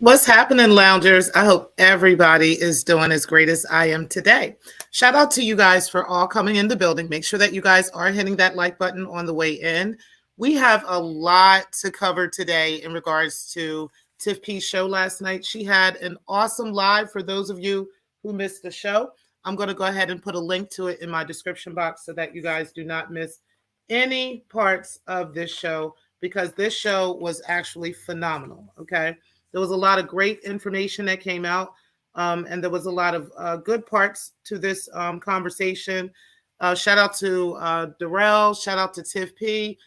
What's happening, loungers? I hope everybody is doing as great as I am today. Shout out to you guys for all coming in the building. Make sure that you guys are hitting that like button on the way in. We have a lot to cover today in regards to Tiff P's show last night. She had an awesome live for those of you who missed the show. I'm going to go ahead and put a link to it in my description box so that you guys do not miss any parts of this show because this show was actually phenomenal. Okay. There was a lot of great information that came out, and there was a lot of good parts to this conversation. Shout out to Darrell. Shout out to Tiff P.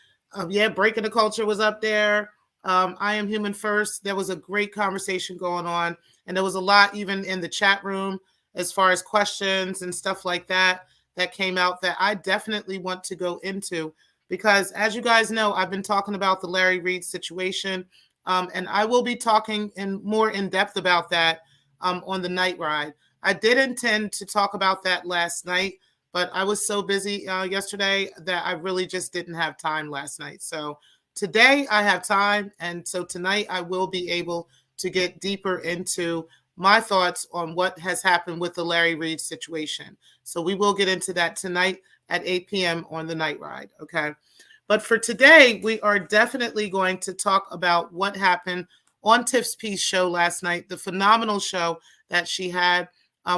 Yeah, Breaking the Culture was up there. I Am Human First. There was a great conversation going on, and there was a lot even in the chat room as far as questions and stuff like that that came out that I definitely want to go into because, as you guys know, I've been talking about the Larry Reid situation. And I will be talking more in depth about that on the night ride. I did intend to talk about that last night, but I was so busy yesterday that I really just didn't have time last night. So today I have time. And so tonight I will be able to get deeper into my thoughts on what has happened with the Larry Reid situation. So we will get into that tonight at 8 p.m. on the night ride. Okay. But for today, we are definitely going to talk about what happened on Tiff P's show last night, the phenomenal show that she had.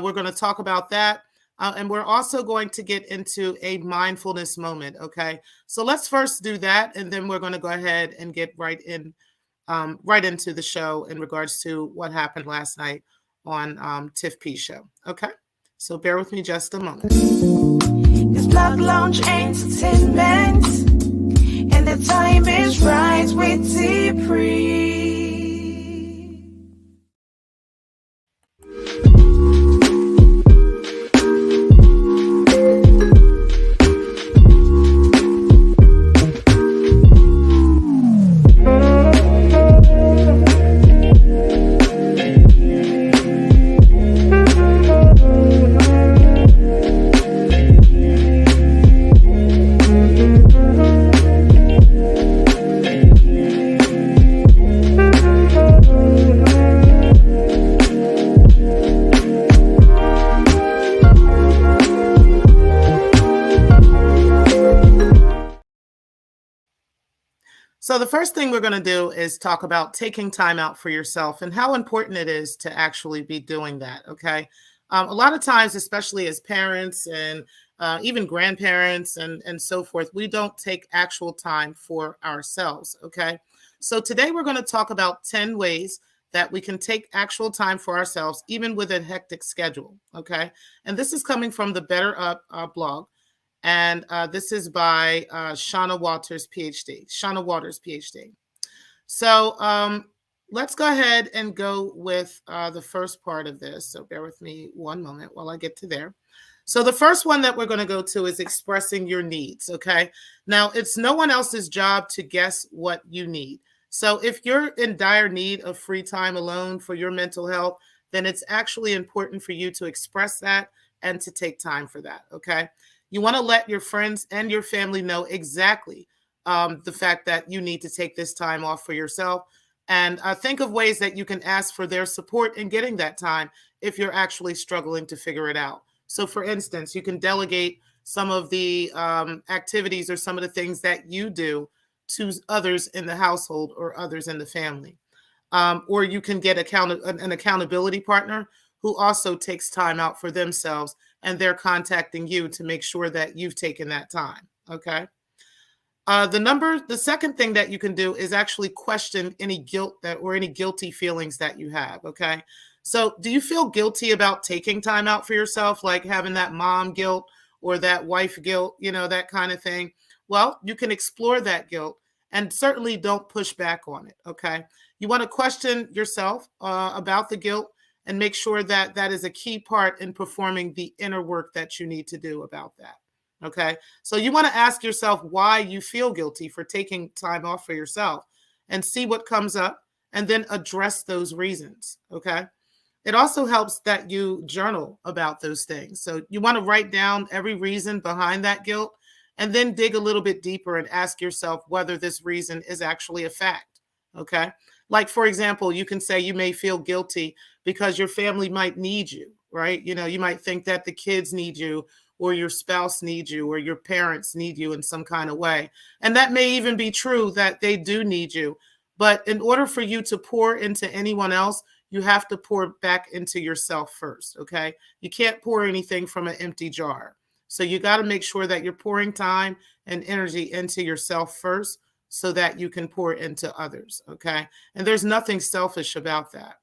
We're going to talk about that. And we're also going to get into a mindfulness moment. Okay. So let's first do that. And then we're going to go ahead and get right into the show in regards to what happened last night on Tiff P's show. Okay. So bear with me just a moment. It's Block Lounge Entertainment. And the time is right with Tiff P. So the first thing we're going to do is talk about taking time out for yourself and how important it is to actually be doing that. Okay. A lot of times, especially as parents and even grandparents and so forth, we don't take actual time for ourselves. Okay. So today we're going to talk about 10 ways that we can take actual time for ourselves, even with a hectic schedule. Okay. And this is coming from the Better Up blog. And this is by Shauna Waters, PhD. Shauna Waters, PhD. So let's go ahead and go with the first part of this. So bear with me one moment while I get to there. So the first one that we're going to go to is expressing your needs. Okay. Now, it's no one else's job to guess what you need. So if you're in dire need of free time alone for your mental health, then it's actually important for you to express that and to take time for that. Okay. You want to let your friends and your family know exactly the fact that you need to take this time off for yourself. And think of ways that you can ask for their support in getting that time if you're actually struggling to figure it out. So, for instance, you can delegate some of the activities or some of the things that you do to others in the household or others in the family. Or you can get an accountability partner who also takes time out for themselves and they're contacting you to make sure that you've taken that time. Okay. The second thing that you can do is actually question any guilt or any guilty feelings that you have. Okay. So do you feel guilty about taking time out for yourself, like having that mom guilt or that wife guilt, that kind of thing? Well, you can explore that guilt and certainly don't push back on it. Okay. You want to question yourself about the guilt and make sure that that is a key part in performing the inner work that you need to do about that. Okay. So you want to ask yourself why you feel guilty for taking time off for yourself and see what comes up and then address those reasons. Okay. It also helps that you journal about those things. So you want to write down every reason behind that guilt and then dig a little bit deeper and ask yourself whether this reason is actually a fact. Okay. Like, for example, you can say you may feel guilty because your family might need you, right? You might think that the kids need you, or your spouse needs you, or your parents need you in some kind of way. And that may even be true that they do need you. But in order for you to pour into anyone else, you have to pour back into yourself first, okay? You can't pour anything from an empty jar. So you got to make sure that you're pouring time and energy into yourself first so that you can pour into others, okay? And there's nothing selfish about that.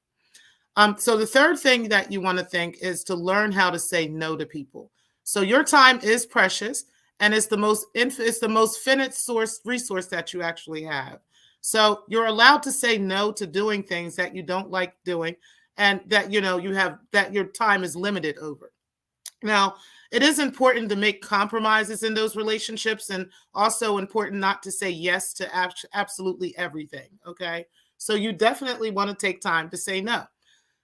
So the third thing that you want to think is to learn how to say no to people. So your time is precious, and it's the most finite source resource that you actually have. So you're allowed to say no to doing things that you don't like doing, and that you have that your time is limited over. Now, it is important to make compromises in those relationships, and also important not to say yes to absolutely everything. Okay. So you definitely want to take time to say no.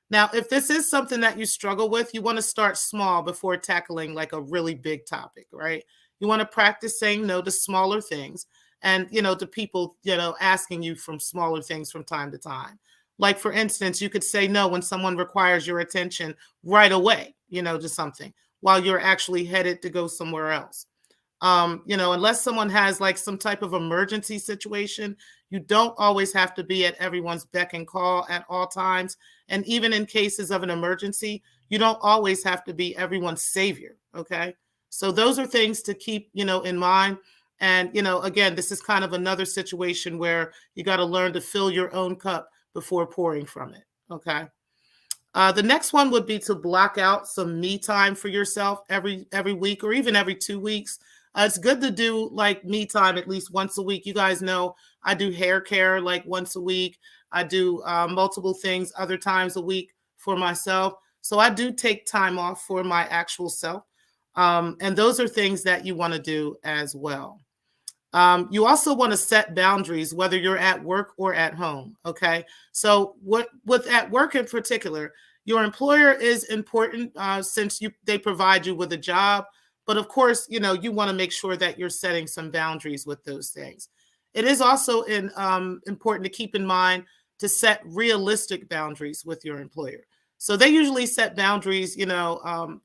Now, if this is something that you struggle with, you want to start small before tackling like a really big topic, right? You want to practice saying no to smaller things, and, to people, asking you from smaller things from time to time. Like, for instance, you could say no when someone requires your attention right away, to something while you're actually headed to go somewhere else. Unless someone has like some type of emergency situation, you don't always have to be at everyone's beck and call at all times. And even in cases of an emergency, you don't always have to be everyone's savior. Okay. So those are things to keep, in mind. And, again, this is kind of another situation where you got to learn to fill your own cup before pouring from it. Okay. The next one would be to block out some me time for yourself every week, or even every 2 weeks. It's good to do like me time at least once a week. You guys know I do hair care like once a week. I do multiple things other times a week for myself. So I do take time off for my actual self. And those are things that you want to do as well. You also want to set boundaries, whether you're at work or at home. Okay. So with at work in particular, your employer is important, since they provide you with a job. But of course, you want to make sure that you're setting some boundaries with those things. It is also important to keep in mind to set realistic boundaries with your employer. So they usually set boundaries,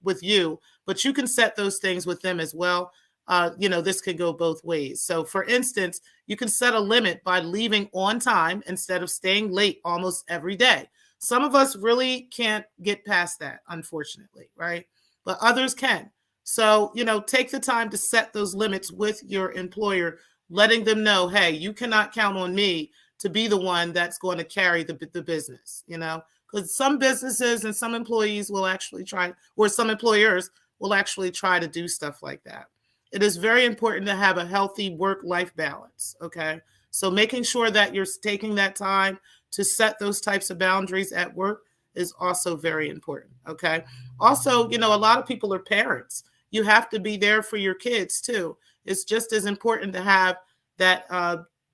with you, but you can set those things with them as well. This could go both ways. So, for instance, you can set a limit by leaving on time instead of staying late almost every day. Some of us really can't get past that, unfortunately, right? But others can. So, take the time to set those limits with your employer, letting them know, hey, you cannot count on me to be the one that's going to carry the business, because some businesses and some employees will actually try, or some employers will actually try to do stuff like that. It is very important to have a healthy work-life balance, okay? So making sure that you're taking that time to set those types of boundaries at work is also very important, okay? Also, a lot of people are parents. You have to be there for your kids too. It's just as important to have that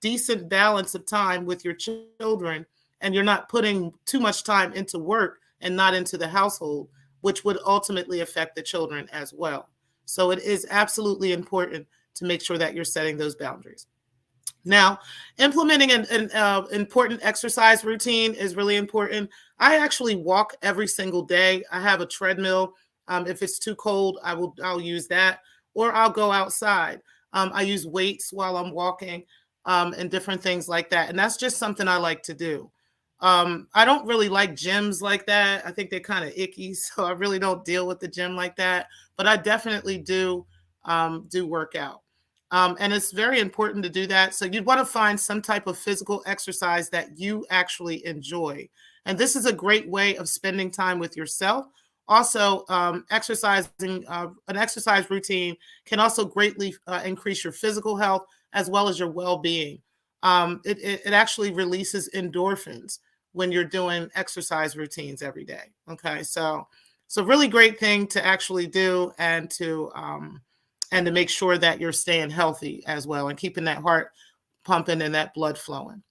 decent balance of time with your children, and you're not putting too much time into work and not into the household, which would ultimately affect the children as well. So it is absolutely important to make sure that you're setting those boundaries. Now, implementing an important exercise routine is really important. I actually walk every single day. I have a treadmill. If it's too cold, I'll use that, or I'll go outside. I use weights while I'm walking, and different things like that. And that's just something I like to do. I don't really like gyms like that. I think they're kind of icky, so I really don't deal with the gym like that. But I definitely do work out. And it's very important to do that. So you'd want to find some type of physical exercise that you actually enjoy. And this is a great way of spending time with yourself. Also, exercising, an exercise routine can also greatly increase your physical health as well as your well-being. It actually releases endorphins when you're doing exercise routines every day. Okay, so it's a really great thing to actually do, and to make sure that you're staying healthy as well and keeping that heart pumping and that blood flowing.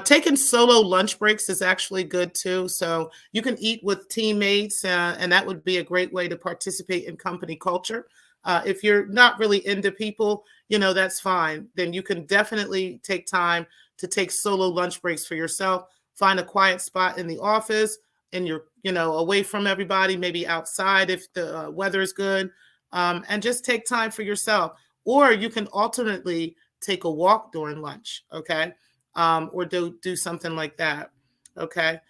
Taking solo lunch breaks is actually good too. So you can eat with teammates, and that would be a great way to participate in company culture. If you're not really into people, that's fine. Then you can definitely take time to take solo lunch breaks for yourself. Find a quiet spot in the office and you're, away from everybody, maybe outside if the weather is good, and just take time for yourself. Or you can alternately take a walk during lunch, okay? Or do something like that, okay?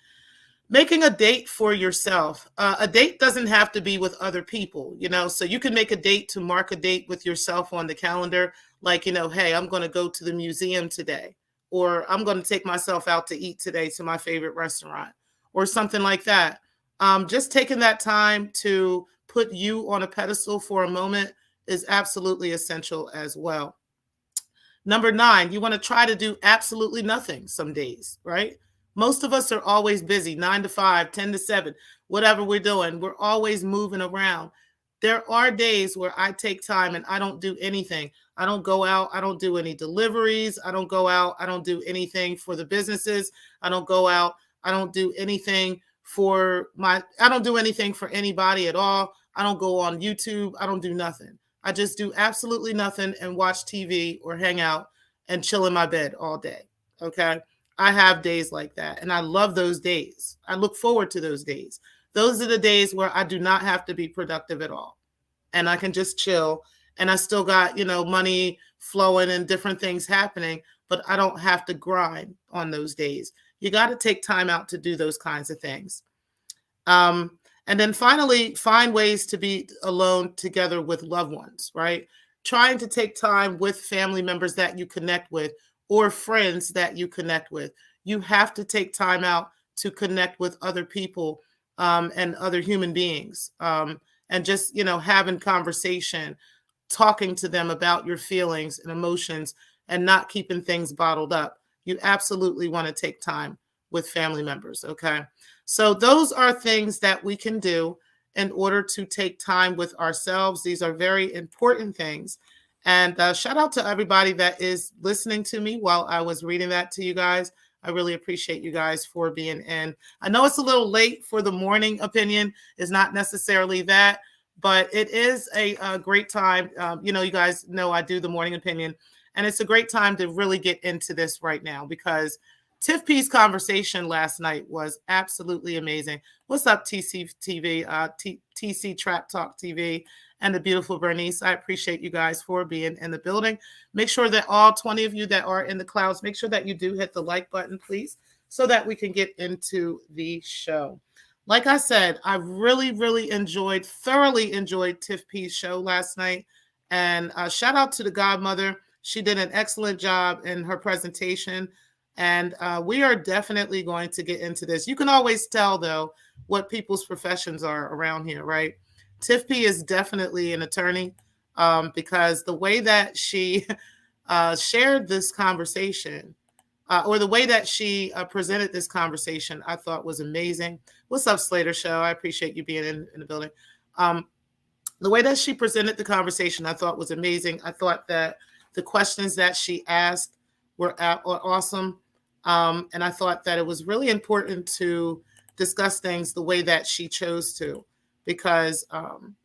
Making a date for yourself. A date doesn't have to be with other people, so you can make a date to mark a date with yourself on the calendar. Like, hey, I'm going to go to the museum today, or I'm going to take myself out to eat today to my favorite restaurant, or something like that. Just taking that time to put you on a pedestal for a moment is absolutely essential as well. Number 9, you want to try to do absolutely nothing some days, right? Most of us are always busy, 9 to 5, 10 to 7, whatever we're doing. We're always moving around. There are days where I take time and I don't do anything. I don't go out. I don't do any deliveries. I don't go out. I don't do anything for the businesses. I don't go out. I don't do anything I don't do anything for anybody at all. I don't go on YouTube. I don't do nothing. I just do absolutely nothing and watch TV or hang out and chill in my bed all day. Okay. I have days like that and I love those days. I look forward to those days. Those are the days where I do not have to be productive at all and I can just chill and I still got, money flowing and different things happening, but I don't have to grind on those days. You got to take time out to do those kinds of things. And then finally, find ways to be alone together with loved ones, right? Trying to take time with family members that you connect with or friends that you connect with. You have to take time out to connect with other people and other human beings, and just, having conversation, talking to them about your feelings and emotions and not keeping things bottled up. You absolutely want to take time with family members, okay? So those are things that we can do in order to take time with ourselves. These are very important things. And shout out to everybody that is listening to me while I was reading that to you guys. I really appreciate you guys for being in. I know it's a little late for the morning opinion. It's not necessarily that, but it is a great time. You guys know I do the morning opinion, and it's a great time to really get into this right now because Tiff P's conversation last night was absolutely amazing. What's up, TC TV, TC Trap Talk TV, and the beautiful Bernice? I appreciate you guys for being in the building. Make sure that all 20 of you that are in the clouds, make sure that you do hit the like button, please, so that we can get into the show. Like I said, I really, really thoroughly enjoyed Tiff P's show last night. And shout out to the godmother. She did an excellent job in her presentation. And we are definitely going to get into this. You can always tell, though, what people's professions are around here, right? Tiff P is definitely an attorney because the way that she shared this conversation or the way that she presented this conversation, I thought was amazing. What's up, Slater Show? I appreciate you being in the building. The way that she presented the conversation, I thought was amazing. I thought that the questions that she asked were awesome. And I thought that it was really important to discuss things the way that she chose to, because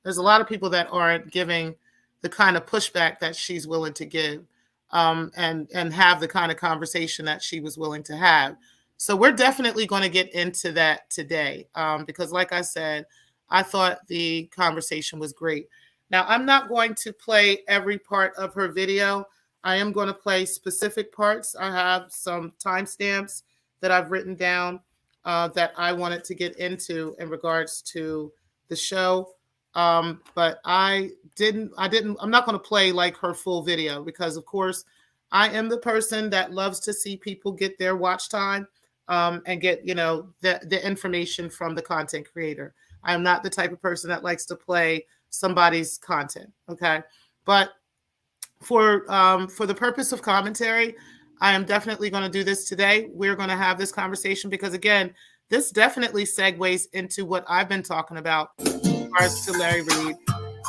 there's a lot of people that aren't giving the kind of pushback that she's willing to give and have the kind of conversation that she was willing to have. So we're definitely going to get into that today because, like I said, I thought the conversation was great. Now, I'm not going to play every part of her video. I am going to play specific parts. I have some timestamps that I've written down that I wanted to get into in regards to the show. But I'm not going to play like her full video because, of course, I am the person that loves to see people get their watch time and get, the information from the content creator. I am not the type of person that likes to play somebody's content. Okay. But for the purpose of commentary, I am definitely going to do this today. We're going to have this conversation because, again, this definitely segues into what I've been talking about in regards to Larry Reid.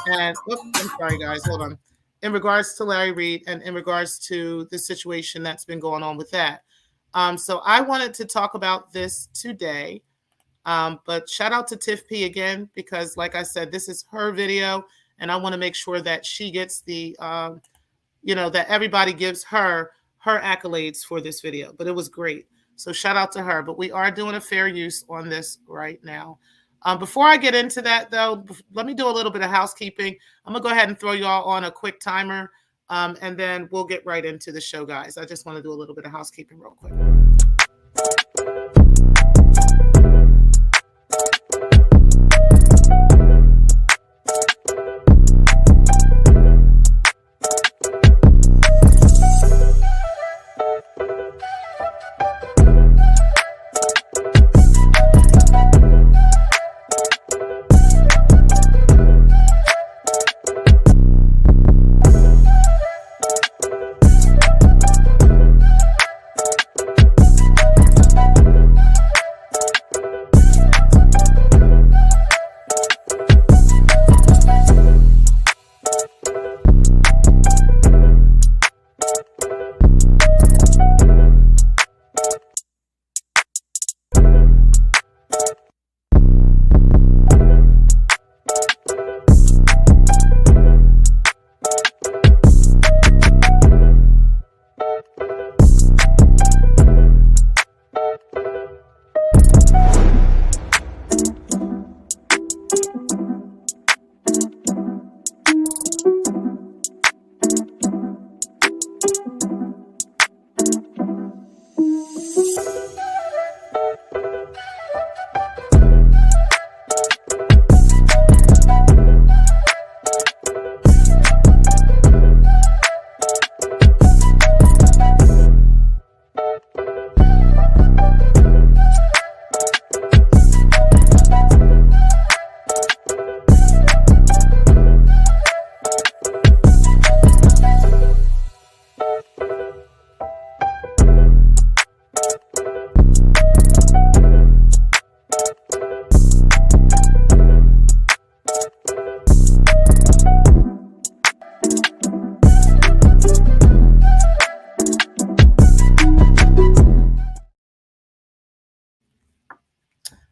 And I'm sorry, guys, hold on. In regards to Larry Reid and in regards to the situation that's been going on with that. So I wanted to talk about this today. But shout out to Tiff P again, because like I said, this is her video and I want to make sure that she gets the that everybody gives her accolades for this video. But it was great. So shout out to her. But we are doing a fair use on this right now. Before I get into that, though, let me do a little bit of housekeeping. I'm going to go ahead and throw y'all on a quick timer, and then we'll get right into the show, guys. I just want to do a little bit of housekeeping real quick.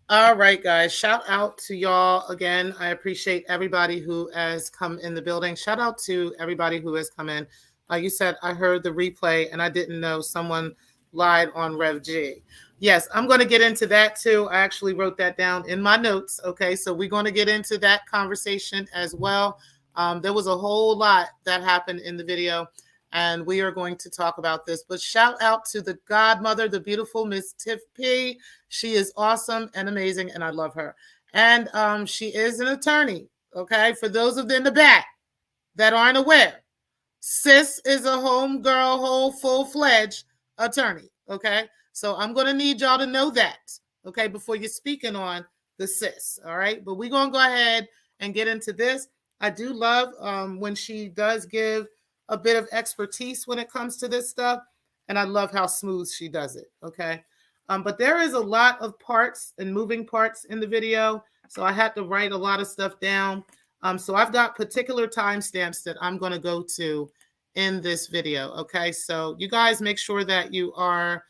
All right, guys. Shout out to y'all again. I appreciate everybody who has come in the building. Shout out to everybody who has come in. You said I heard the replay and I didn't know someone lied on Rev G. Yes, I'm going to get into that too. I actually wrote that down in my notes. Okay, so we're going to get into that conversation as well. There was a whole lot that happened in the video, and we are going to talk about this. But shout out to the godmother, the beautiful Miss Tiff P. She is awesome and amazing, and I love her. And she is an attorney, okay? For those of them in the back that aren't aware, Sis is a homegirl, whole full-fledged attorney, okay? So I'm going to need y'all to know that, okay, before you're speaking on the sis, all right? But we're going to go ahead and get into this. I do love when she does give a bit of expertise when it comes to this stuff, and I love how smooth she does it, okay? But there is a lot of parts and moving parts in the video, so I had to write a lot of stuff down. So I've got particular timestamps that I'm going to go to in this video, okay? So you guys make sure that you are,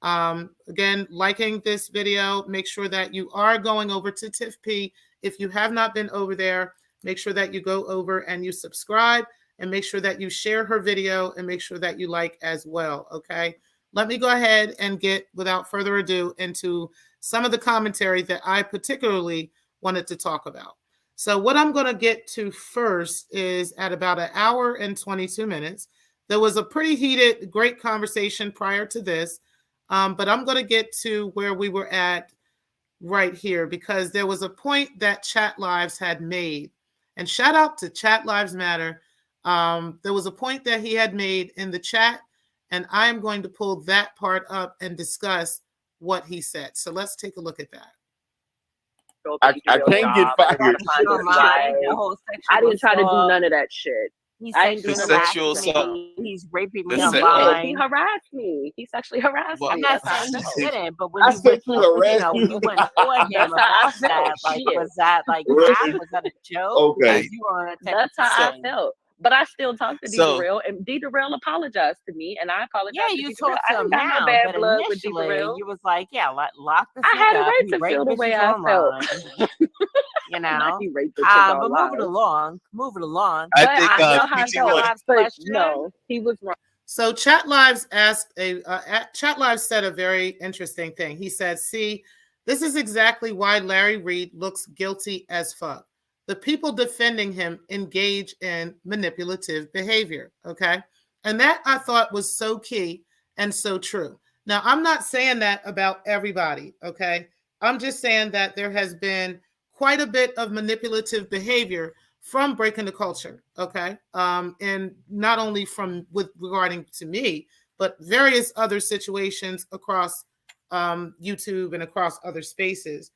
again, liking this video. Make sure that you are going over to Tiff P. If you have not been over there, make sure that you go over and you subscribe, and make sure that you share her video, and make sure that you like as well, okay? Let me go ahead and get, without further ado, into some of the commentary that I particularly wanted to talk about. So what I'm going to get to first is at about 1 hour and 22 minutes. There was a pretty heated, great conversation prior to this, but I'm going to get to where we were at right here, because there was a point that Chat Lives had made. And shout out to Chat Lives Matter. There was a point that he had made in the chat, and I am going to pull that part up and discuss what he said. So let's take a look at that. I can't get fired. I didn't try to do none of that shit. I ain't doing sexual assault. He's raping me online. He harassed me. He sexually harassed me. I'm not saying he didn't, but when I you went, sexually harassed you you. went for him about that, like, was that like, was that a joke? Okay. You were That's how I felt. But I still talked to D-Darrell, and D-Darrell apologized to me, and I apologized. Yeah, to you D-Darrell. talked to him now, but initially you was like, yeah, lock this I had a up. right to feel the way I felt. you know. He raped the chick out But loud. moving along. I think no, he was wrong. So Chat Lives Chat Lives said a very interesting thing. He said, "See, this is exactly why Larry Reed looks guilty as fuck. The people defending him engage in manipulative behavior." Okay, and that I thought was so key and so true. Now, I'm not saying that about everybody. Okay, I'm just saying that there has been quite a bit of manipulative behavior from breaking the culture, okay, and not only with regarding to me, but various other situations across YouTube and across other spaces,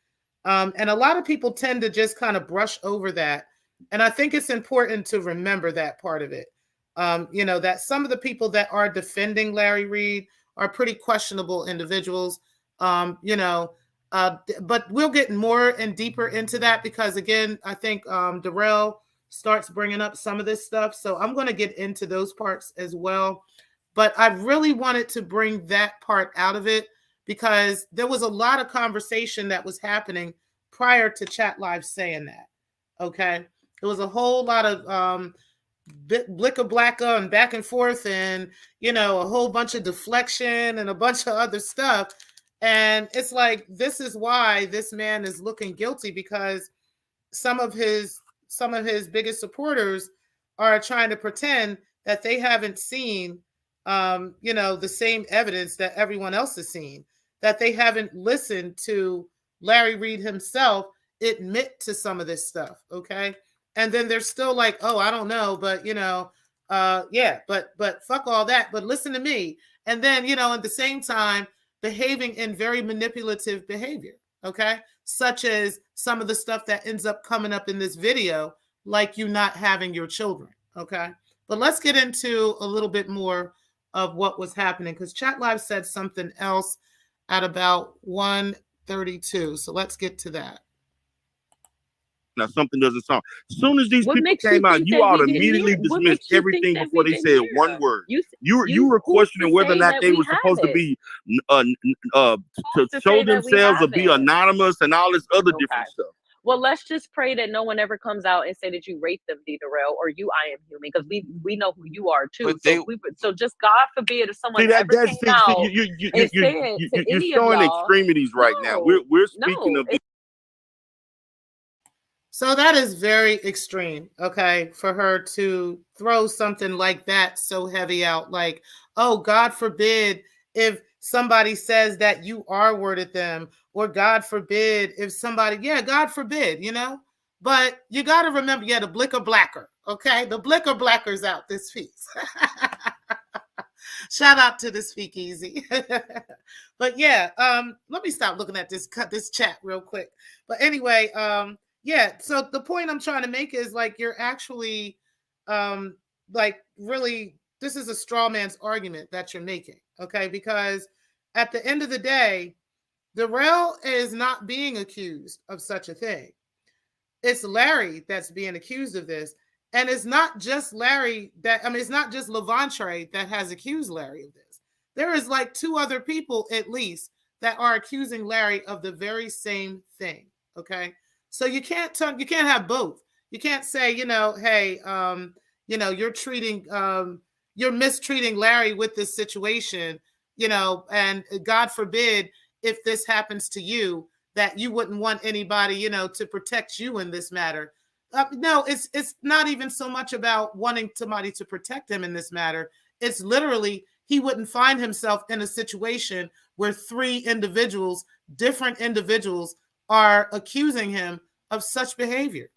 and a lot of people tend to just kind of brush over that, and I think it's important to remember that part of it. That some of the people that are defending Larry Reed are pretty questionable individuals. But we'll get more and deeper into that because, again, I think Darrell starts bringing up some of this stuff. So I'm going to get into those parts as well. But I really wanted to bring that part out of it because there was a lot of conversation that was happening prior to Chat Live saying that. Okay. There was a whole lot of blicker blacker and back and forth and, a whole bunch of deflection and a bunch of other stuff. And it's like, this is why this man is looking guilty, because some of his biggest supporters are trying to pretend that they haven't seen, the same evidence that everyone else has seen, that they haven't listened to Larry Reed himself admit to some of this stuff. Okay. And then they're still like, oh, I don't know, but, but fuck all that. But listen to me. And then, at the same time, behaving in very manipulative behavior, okay? Such as some of the stuff that ends up coming up in this video, like you not having your children, okay? But let's get into a little bit more of what was happening, because Chat Live said something else at about 1:32. So let's get to that. Now something doesn't sound. As soon as these people came out, you all immediately dismissed everything before they said one word. You were questioning whether or not they were supposed to be to show themselves or be anonymous and all this other different stuff. Well, let's just pray that no one ever comes out and say that you raped them, D. Darrell, or you I am human, because we know who you are too. So just God forbid if someone ever came out you're showing extremities right now. We're speaking of. So that is very extreme, okay, for her to throw something like that so heavy out, like, oh, God forbid if somebody says that you R-worded them, or God forbid if somebody, God forbid, but you got to remember, the blicker blacker, okay, the blicker blacker's out this piece. Shout out to the speakeasy. But let me stop looking at this chat real quick. But anyway, so the point I'm trying to make is, like, you're actually really, this is a straw man's argument that you're making, okay? Because at the end of the day, Darrell is not being accused of such a thing. It's Larry that's being accused of this. And it's not just Larry it's not just Levantre that has accused Larry of this. There is like 2 other people at least that are accusing Larry of the very same thing, okay? So you can't have both. You can't say, hey, you're mistreating Larry with this situation, and God forbid if this happens to you, that you wouldn't want anybody, to protect you in this matter. No, it's not even so much about wanting somebody to protect him in this matter. It's literally, he wouldn't find himself in a situation where 3 individuals, different individuals, are accusing him of such behavior.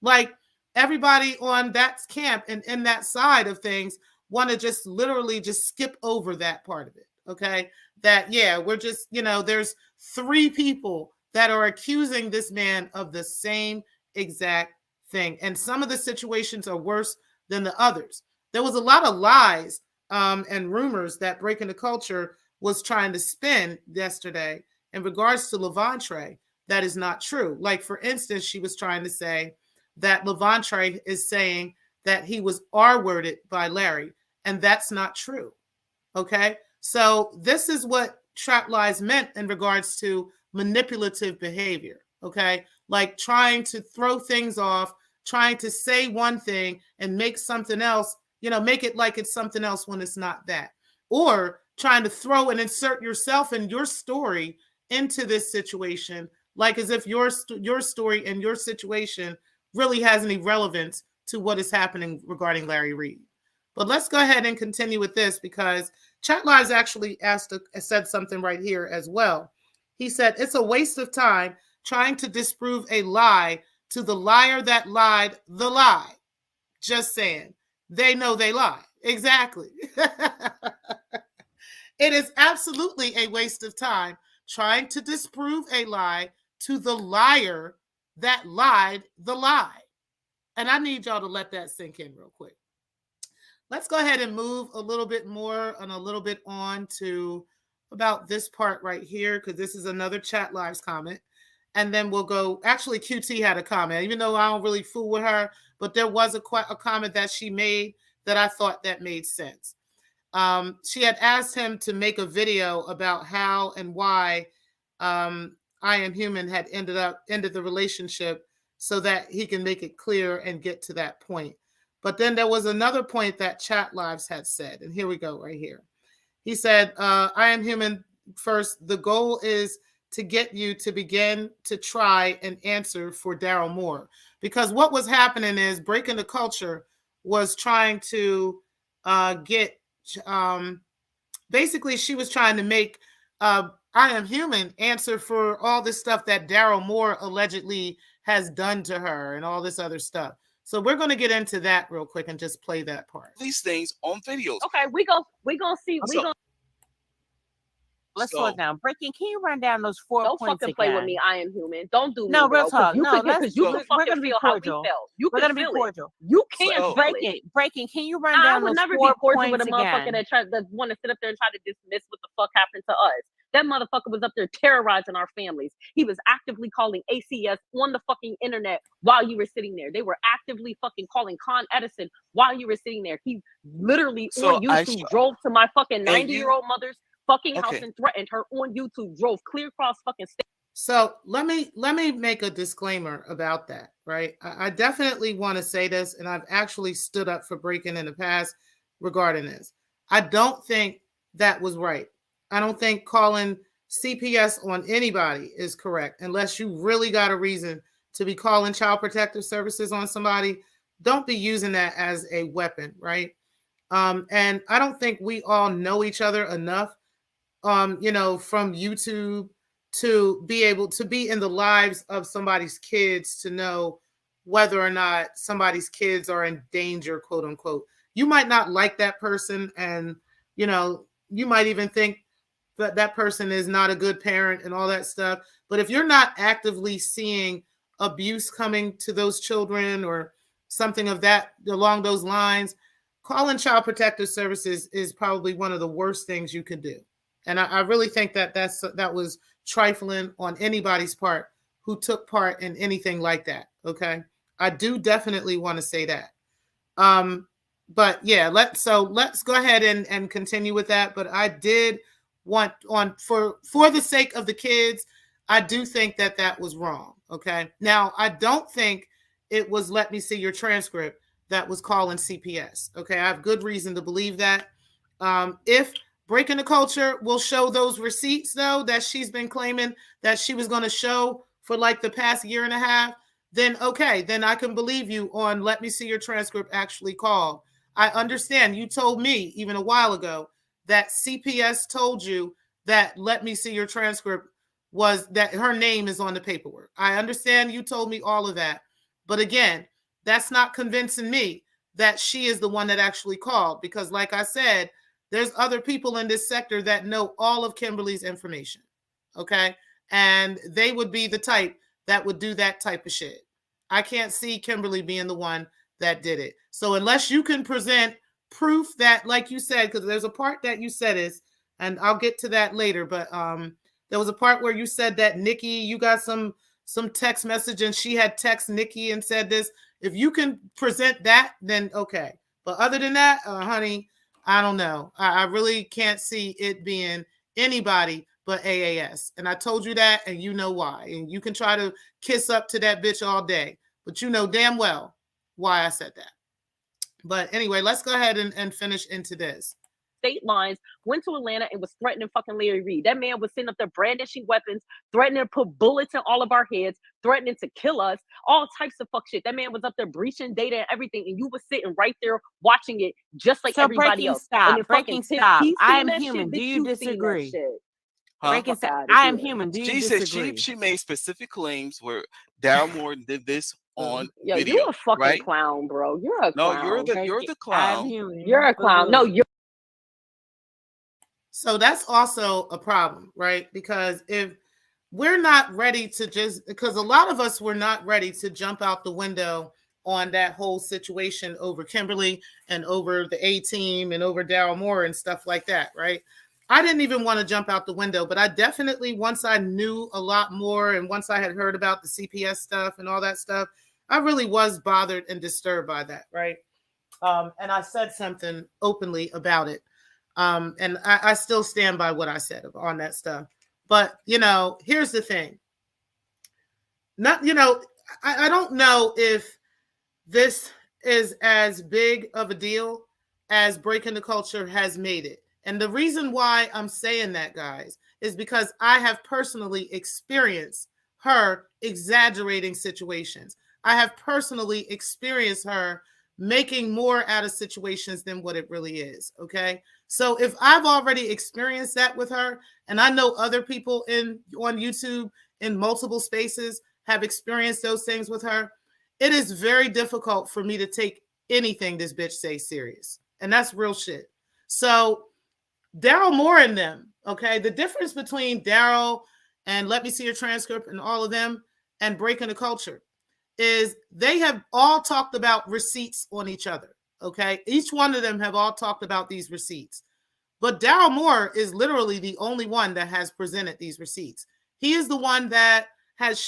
Like, everybody on that camp and in that side of things want to just literally just skip over that part of it. Okay. That, we're just, there's 3 people that are accusing this man of the same exact thing. And some of the situations are worse than the others. There was a lot of lies and rumors that Breaking the Culture was trying to spin yesterday in regards to Levantre. That is not true. Like, for instance, she was trying to say that Levantre is saying that he was R-worded by Larry, and that's not true. Okay? So this is what Chat Lies meant in regards to manipulative behavior. Okay? like trying to throw things off, trying to say one thing and make something else, make it like it's something else when it's not that. Or trying to throw and insert yourself and your story into this situation, like as if your story and your situation really has any relevance to what is happening regarding Larry Reed. But let's go ahead and continue with this, because Chat Lives actually said something right here as well. He said, it's a waste of time trying to disprove a lie to the liar that lied the lie. Just saying. They know they lie. Exactly. It is absolutely a waste of time trying to disprove a lie to the liar that lied the lie. And I need y'all to let that sink in real quick. Let's go ahead and move a little bit more and a little bit on to about this part right here, because this is another Chat Lives comment. And then we'll go, actually QT had a comment, even though I don't really fool with her, but there was a comment that she made that I thought that made sense. She had asked him to make a video about how and why I Am Human had ended the relationship, so that he can make it clear and get to that point. But then there was another point that Chat Lives had said, and here we go right here. He said, I Am Human first, the goal is to get you to begin to try and answer for Daryl Moore. Because what was happening is Breaking the Culture was trying to get, basically she was trying to make I Am Human answer for all this stuff that Daryl Moore allegedly has done to her and all this other stuff. So we're going to get into that real quick and just play that part. These things on videos. Okay, we gonna see. Let's slow it down. Breaking, can you run down those 4 Don't points fucking again? play with me. I Am Human. Don't do me. No, real talk. You No, can fucking feel how we felt. We're gonna be cordial. You can't Breaking. Can you run down those 4 points again? I would never be cordial with a motherfucker that want to sit up there and try to dismiss what the fuck happened to us. That motherfucker was up there terrorizing our families. He was actively calling ACS on the fucking internet while you were sitting there. They were actively fucking calling Con Edison while you were sitting there. He literally on YouTube drove to my fucking 90-year-old mother's fucking house and threatened her on YouTube, drove clear across fucking state. So let me make a disclaimer about that, right? I definitely want to say this, and I've actually stood up for Breaking in the past regarding this. I don't think that was right. I don't think calling CPS on anybody is correct unless you really got a reason to be calling Child Protective Services on somebody. Don't be using that as a weapon, right? And I don't think we all know each other enough, from YouTube to be able to be in the lives of somebody's kids to know whether or not somebody's kids are in danger, quote unquote. You might not like that person, and you might even think that person is not a good parent and all that stuff. But if you're not actively seeing abuse coming to those children or something of that along those lines, calling Child Protective Services is probably one of the worst things you could do. And I really think that was trifling on anybody's part who took part in anything like that. Okay. I do definitely want to say that. But yeah, let's go ahead and continue with that. But I did want for the sake of the kids, I do think that was wrong. Okay. Now, I don't think it was let me see your transcript that was calling CPS. Okay. I have good reason to believe that. If Breaking the Culture will show those receipts, though, that she's been claiming that she was going to show for like the past year and a half, then okay, then I can believe you on let me see your transcript actually called. I understand you told me even a while ago that CPS told you that let me see your transcript was that her name is on the paperwork. I understand you told me all of that. But again, that's not convincing me that she is the one that actually called, because like I said, there's other people in this sector that know all of Kimberly's information. Okay. And they would be the type that would do that type of shit. I can't see Kimberly being the one that did it. So unless you can present proof that, like you said, because there's a part that you said is, and I'll get to that later, but there was a part where you said that Nikki, you got some text message and she had text Nikki and said this. If you can present that, then okay. But other than that, honey, I don't know. I really can't see it being anybody but AAS. And I told you that, and you know why. And you can try to kiss up to that bitch all day, but you know damn well why I said that. But anyway, let's go ahead and finish into this. State lines, went to Atlanta and was threatening fucking Larry Reed. That man was sitting up there brandishing weapons, threatening to put bullets in all of our heads, threatening to kill us, all types of fuck shit. That man was up there breaching data and everything, and you were sitting right there watching it just like everybody else. Stop. Breaking stop. I am human. Do you disagree? Breaking stop. I am human. Do you disagree? She made specific claims where Daryl Moore did this on video. You're a fucking clown, bro. You're a clown. No, you're the clown. You're a clown. No, you're. So that's also a problem, right? Because if we're not ready to because a lot of us were not ready to jump out the window on that whole situation over Kimberly and over the A-Team and over Daryl Moore and stuff like that, right? I didn't even want to jump out the window, but I definitely, once I knew a lot more and once I had heard about the CPS stuff and all that stuff, I really was bothered and disturbed by that, right? And I said something openly about it. And I still stand by what I said on that stuff. But, here's the thing. I don't know if this is as big of a deal as Breaking the Culture has made it. And the reason why I'm saying that, guys, is because I have personally experienced her exaggerating situations. I have personally experienced her making more out of situations than what it really is. Okay. So if I've already experienced that with her, and I know other people on YouTube in multiple spaces have experienced those things with her, it is very difficult for me to take anything this bitch says serious. And that's real shit. So Daryl Moore and them, okay, the difference between Daryl and Let Me See Your Transcript and all of them and Breaking the Culture is they have all talked about receipts on each other, okay? Each one of them have all talked about these receipts. But Daryl Moore is literally the only one that has presented these receipts. He is the one that has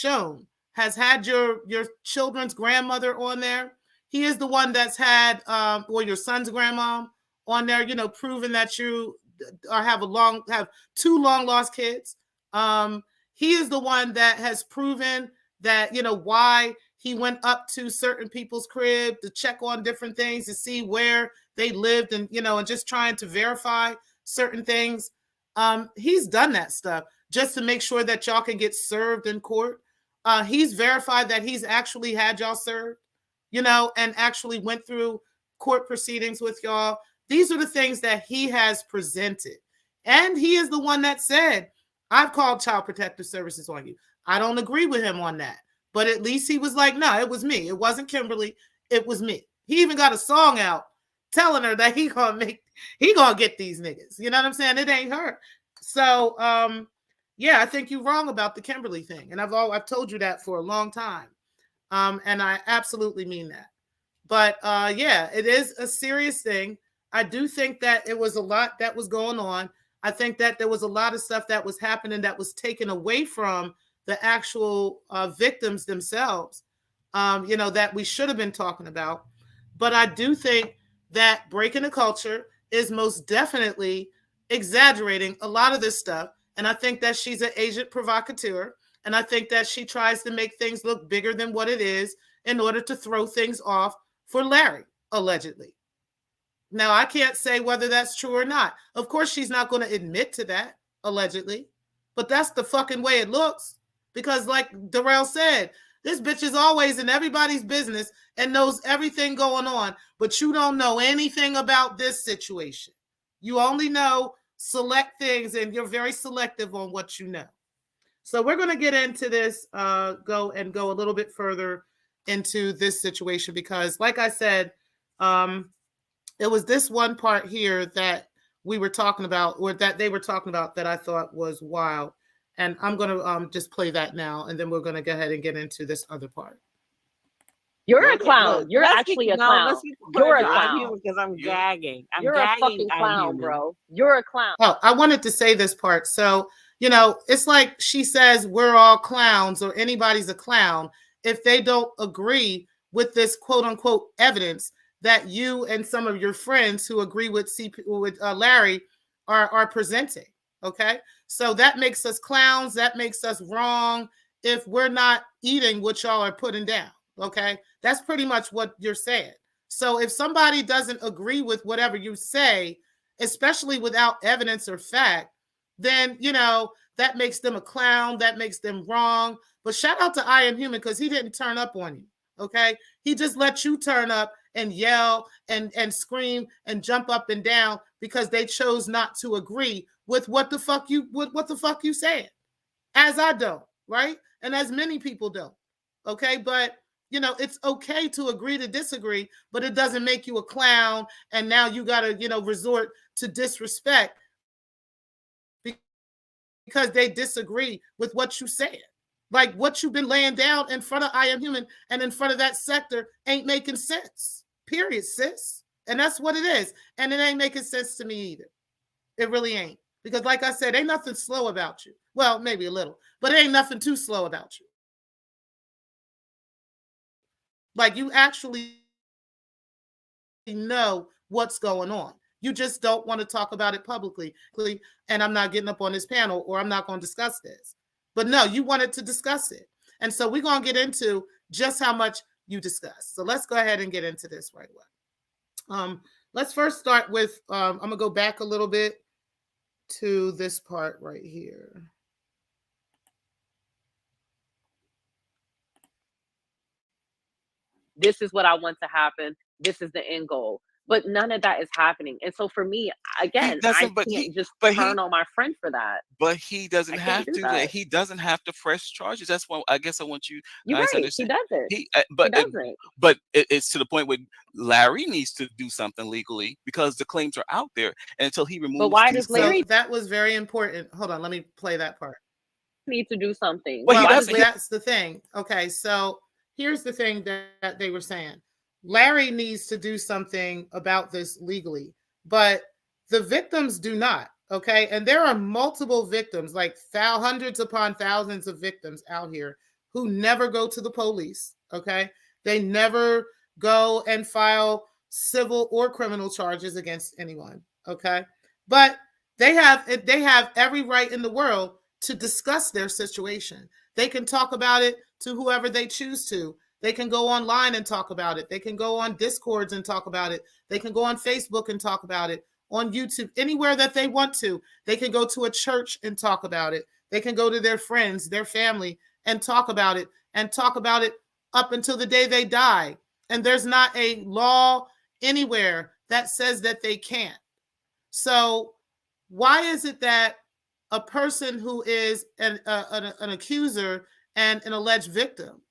had your children's grandmother on there. He is the one that's had, or your son's grandma on there, proving that you have two long lost kids. He is the one that has proven that, why he went up to certain people's crib to check on different things to see where they lived and, and just trying to verify certain things. He's done that stuff just to make sure that y'all can get served in court. He's verified that he's actually had y'all served, and actually went through court proceedings with y'all. These are the things that he has presented. And he is the one that said, I've called Child Protective Services on you. I don't agree with him on that. But at least he was like, no, it was me. It wasn't Kimberly. It was me. He even got a song out telling her that he gonna get these niggas. You know what I'm saying? It ain't her. So, I think you're wrong about the Kimberly thing. And I've told you that for a long time. And I absolutely mean that. But it is a serious thing. I do think that it was a lot that was going on. I think that there was a lot of stuff that was happening that was taken away from the actual victims themselves, that we should have been talking about. But I do think that Breaking the Culture is most definitely exaggerating a lot of this stuff. And I think that she's an agent provocateur. And I think that she tries to make things look bigger than what it is in order to throw things off for Larry, allegedly. Now, I can't say whether that's true or not. Of course, she's not going to admit to that, allegedly. But that's the fucking way it looks. Because like Darrell said, this bitch is always in everybody's business and knows everything going on. But you don't know anything about this situation. You only know select things, and you're very selective on what you know. So we're going to get into this, go a little bit further into this situation. Because like I said, it was this one part here that we were talking about, or that they were talking about, that I thought was wild. And I'm going to just play that now, and then we're going to go ahead and get into this other part. You're a clown. You're actually a clown. You're a clown. Because I'm gagging. You're a fucking clown, bro. You're a clown. Oh, I wanted to say this part. So, it's like she says we're all clowns, or anybody's a clown if they don't agree with this quote unquote evidence that you and some of your friends who agree with Larry are presenting. Okay. So that makes us clowns. That makes us wrong if we're not eating what y'all are putting down. Okay. That's pretty much what you're saying. So if somebody doesn't agree with whatever you say, especially without evidence or fact, then, that makes them a clown. That makes them wrong. But shout out to I Am Human, because he didn't turn up on you. Okay. He just let you turn up and yell and scream and jump up and down because they chose not to agree with what the fuck you said. As I don't, right? And as many people don't. Okay. But it's okay to agree to disagree, but it doesn't make you a clown. And now you got to, resort to disrespect because they disagree with what you said. Like what you've been laying down in front of I Am Human and in front of that sector ain't making sense. Period, sis. And that's what it is. And it ain't making sense to me either. It really ain't. Because like I said, ain't nothing slow about you. Well, maybe a little, but it ain't nothing too slow about you. Like you actually know what's going on. You just don't want to talk about it publicly. And I'm not getting up on this panel or I'm not going to discuss this. But no, you wanted to discuss it. And so we're going to get into just how much you discuss. So let's go ahead and get into this right away. Let's first start with, I'm going to go back a little bit to this part right here. This is what I want to happen. This is the end goal. But none of that is happening. And so for me, again, I can't just turn on my friend for that. But he doesn't have to do that. He doesn't have to press charges. That's what I guess I want you guys to understand. He doesn't. But it's to the point where Larry needs to do something legally because the claims are out there. And until he removes, but why does Larry? So that was very important. Hold on, let me play that part. Need to do something. Well, that's the thing. Okay, so here's the thing that they were saying. Larry needs to do something about this legally, but the victims do not. Okay. And there are multiple victims, like hundreds upon thousands of victims out here who never go to the police. Okay. They never go and file civil or criminal charges against anyone. Okay. But they have every right in the world to discuss their situation. They can talk about it to whoever they choose to. They can go online and talk about it. They can go on Discords and talk about it. They can go on Facebook and talk about it, on YouTube, anywhere that they want to. They can go to a church and talk about it. They can go to their friends, their family, and talk about it up until the day they die. And there's not a law anywhere that says that they can't. So why is it that a person who is an accuser and an alleged victim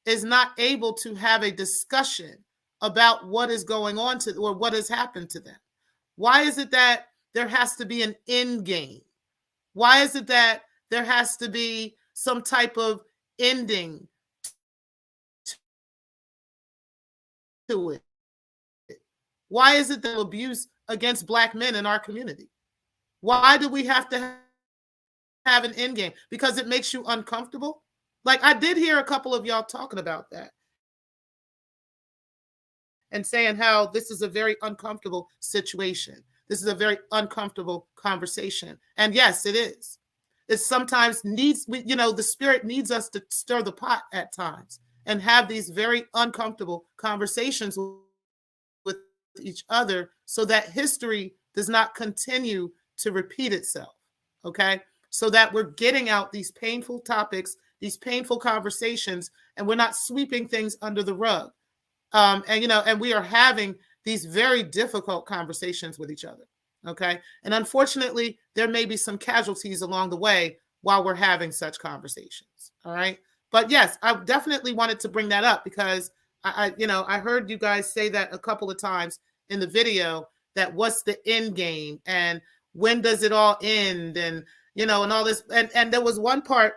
is not able to have a discussion about what is going on or what has happened to them? Why is it that there has to be an end game? Why is it that there has to be some type of ending to it? Why is it that abuse against Black men in our community? Why do we have to have an end game? Because it makes you uncomfortable? Like I did hear a couple of y'all talking about that and saying how this is a very uncomfortable situation. This is a very uncomfortable conversation. And yes, it is. It sometimes needs, the spirit needs us to stir the pot at times and have these very uncomfortable conversations with each other so that history does not continue to repeat itself. Okay. So that we're getting out these painful topics, these painful conversations, and we're not sweeping things under the rug. And we are having these very difficult conversations with each other. Okay. And unfortunately, there may be some casualties along the way while we're having such conversations. All right. But yes, I definitely wanted to bring that up because I heard you guys say that a couple of times in the video, that what's the end game and when does it all end? And and all this. And there was one part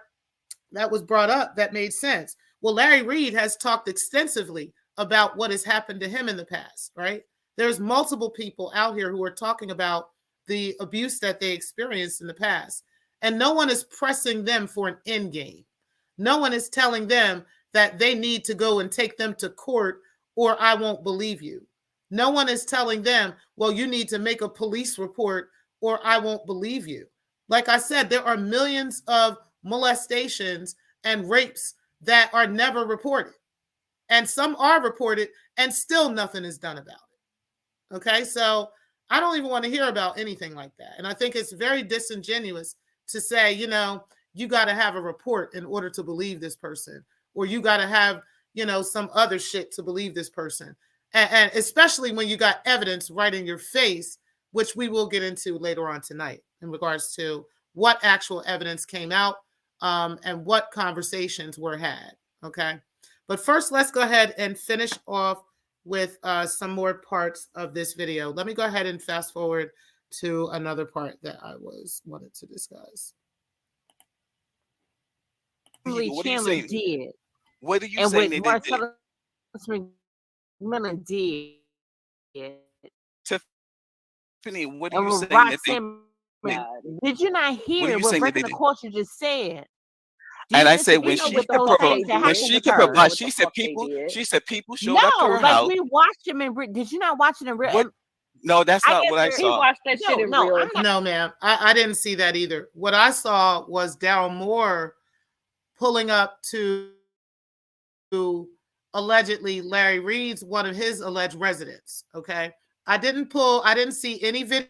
that was brought up that made sense. Well, Larry Reed has talked extensively about what has happened to him in the past, right? There's multiple people out here who are talking about the abuse that they experienced in the past. And no one is pressing them for an end game. No one is telling them that they need to go and take them to court or I won't believe you. No one is telling them, well, you need to make a police report or I won't believe you. Like I said, there are millions of molestations and rapes that are never reported. And some are reported and still nothing is done about it. Okay, so I don't even want to hear about anything like that. And I think it's very disingenuous to say, you know, you got to have a report in order to believe this person, or you got to have, you know, some other shit to believe this person. And especially when you got evidence right in your face, which we will get into later on tonight in regards to what actual evidence came out and what conversations were had. Okay. But first, let's go ahead and finish off with some more parts of this video. Let me go ahead and fast forward to another part that I wanted to discuss. What are you saying? Did. What are you saying they did? McMillan did. Tiffany, what are you saying that they did? You not hear what breaking the course you just said? And I said when she said people showed up to her house. We watched him in. Did you not watch it in real? No, that's not what I saw. He watched that shit in real. No, ma'am, I didn't see that either. What I saw was Daryl Moore pulling up to allegedly Larry Reed's, one of his alleged residents. Okay, I didn't see any videos.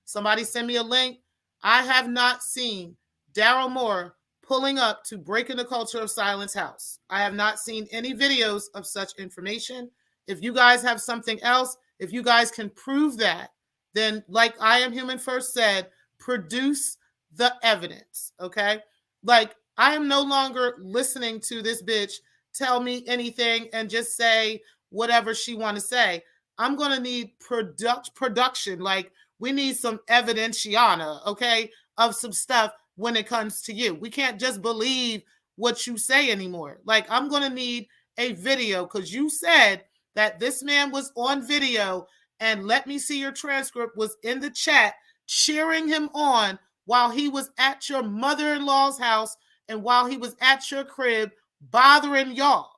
Somebody send me a link. I have not seen Daryl Moore pulling up to Breaking the Culture of Silence house. I have not seen any videos of such information. If you guys have something else, if you guys can prove that, then like I Am Human First said, produce the evidence, okay? Like I am no longer listening to this bitch tell me anything and just say whatever she want to say. I'm going to need production. Like we need some evidentiana, okay, of some stuff when it comes to you. We can't just believe what you say anymore. Like I'm going to need a video because you said that this man was on video and let me see your transcript was in the chat cheering him on while he was at your mother-in-law's house and while he was at your crib bothering y'all.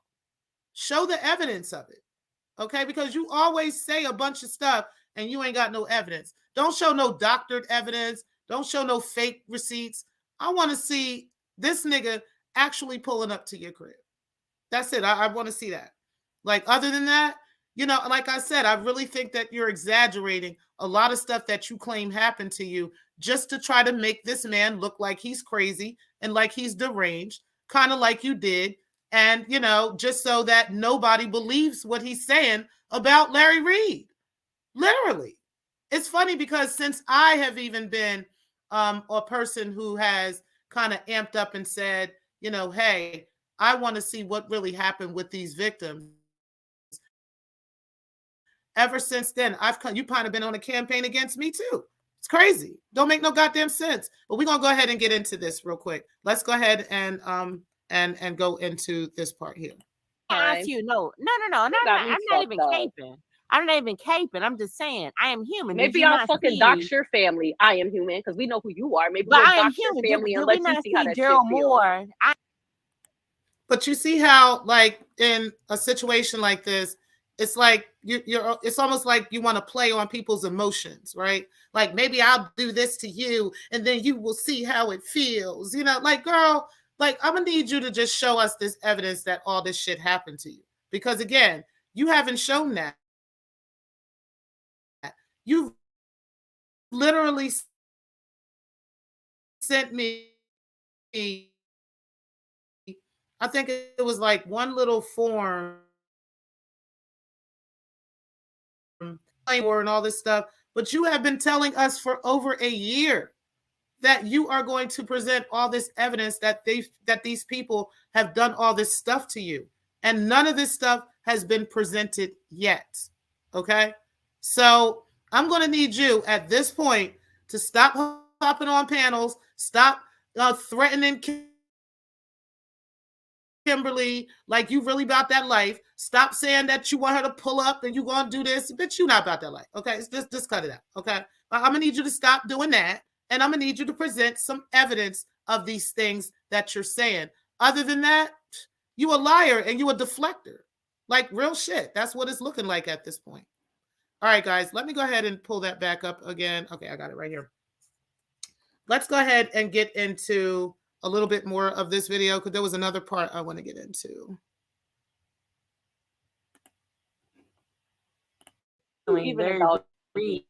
Show the evidence of it, okay? Because you always say a bunch of stuff and you ain't got no evidence. Don't show no doctored evidence. Don't show no fake receipts. I want to see this nigga actually pulling up to your crib. That's it. I want to see that. Like, other than that, you know, like I said, I really think that you're exaggerating a lot of stuff that you claim happened to you just to try to make this man look like he's crazy and like he's deranged, kind of like you did. And, you know, just so that nobody believes what he's saying about Larry Reed. Literally. It's funny because since I have even been a person who has kind of amped up and said, you know, hey, I want to see what really happened with these victims. Ever since then, you kind of been on a campaign against me too. It's crazy. Don't make no goddamn sense. But we're gonna go ahead and get into this real quick. Let's go ahead and go into this part here. I ask you, no. I'm not even caping. I'm not even caping. I'm just saying I am human. Maybe I'll fucking dox your family. I am human because we know who you are. Maybe we'll dox am human. Your family and let you see how that Daryl Moore. But you see how, like, in a situation like this, it's like it's almost like you want to play on people's emotions, right? Like, maybe I'll do this to you and then you will see how it feels. You know, like, girl, like, I'm gonna need you to just show us this evidence that all this shit happened to you. Because again, you haven't shown that. You've literally sent me, I think it was like one little form and all this stuff, but you have been telling us for over a year that you are going to present all this evidence that these people have done all this stuff to you, and none of this stuff has been presented yet. Okay, so I'm going to need you at this point to stop hopping on panels, stop threatening Kimberly like you really about that life. Stop saying that you want her to pull up and you going to do this. Bitch, you not about that life. Okay, just cut it out. Okay, I'm going to need you to stop doing that, and I'm going to need you to present some evidence of these things that you're saying. Other than that, you a liar and you a deflector. Like, real shit. That's what it's looking like at this point. All right, guys, let me go ahead and pull that back up again. Okay, I got it right here. Let's go ahead and get into a little bit more of this video because there was another part I want to get into. Even about Reed.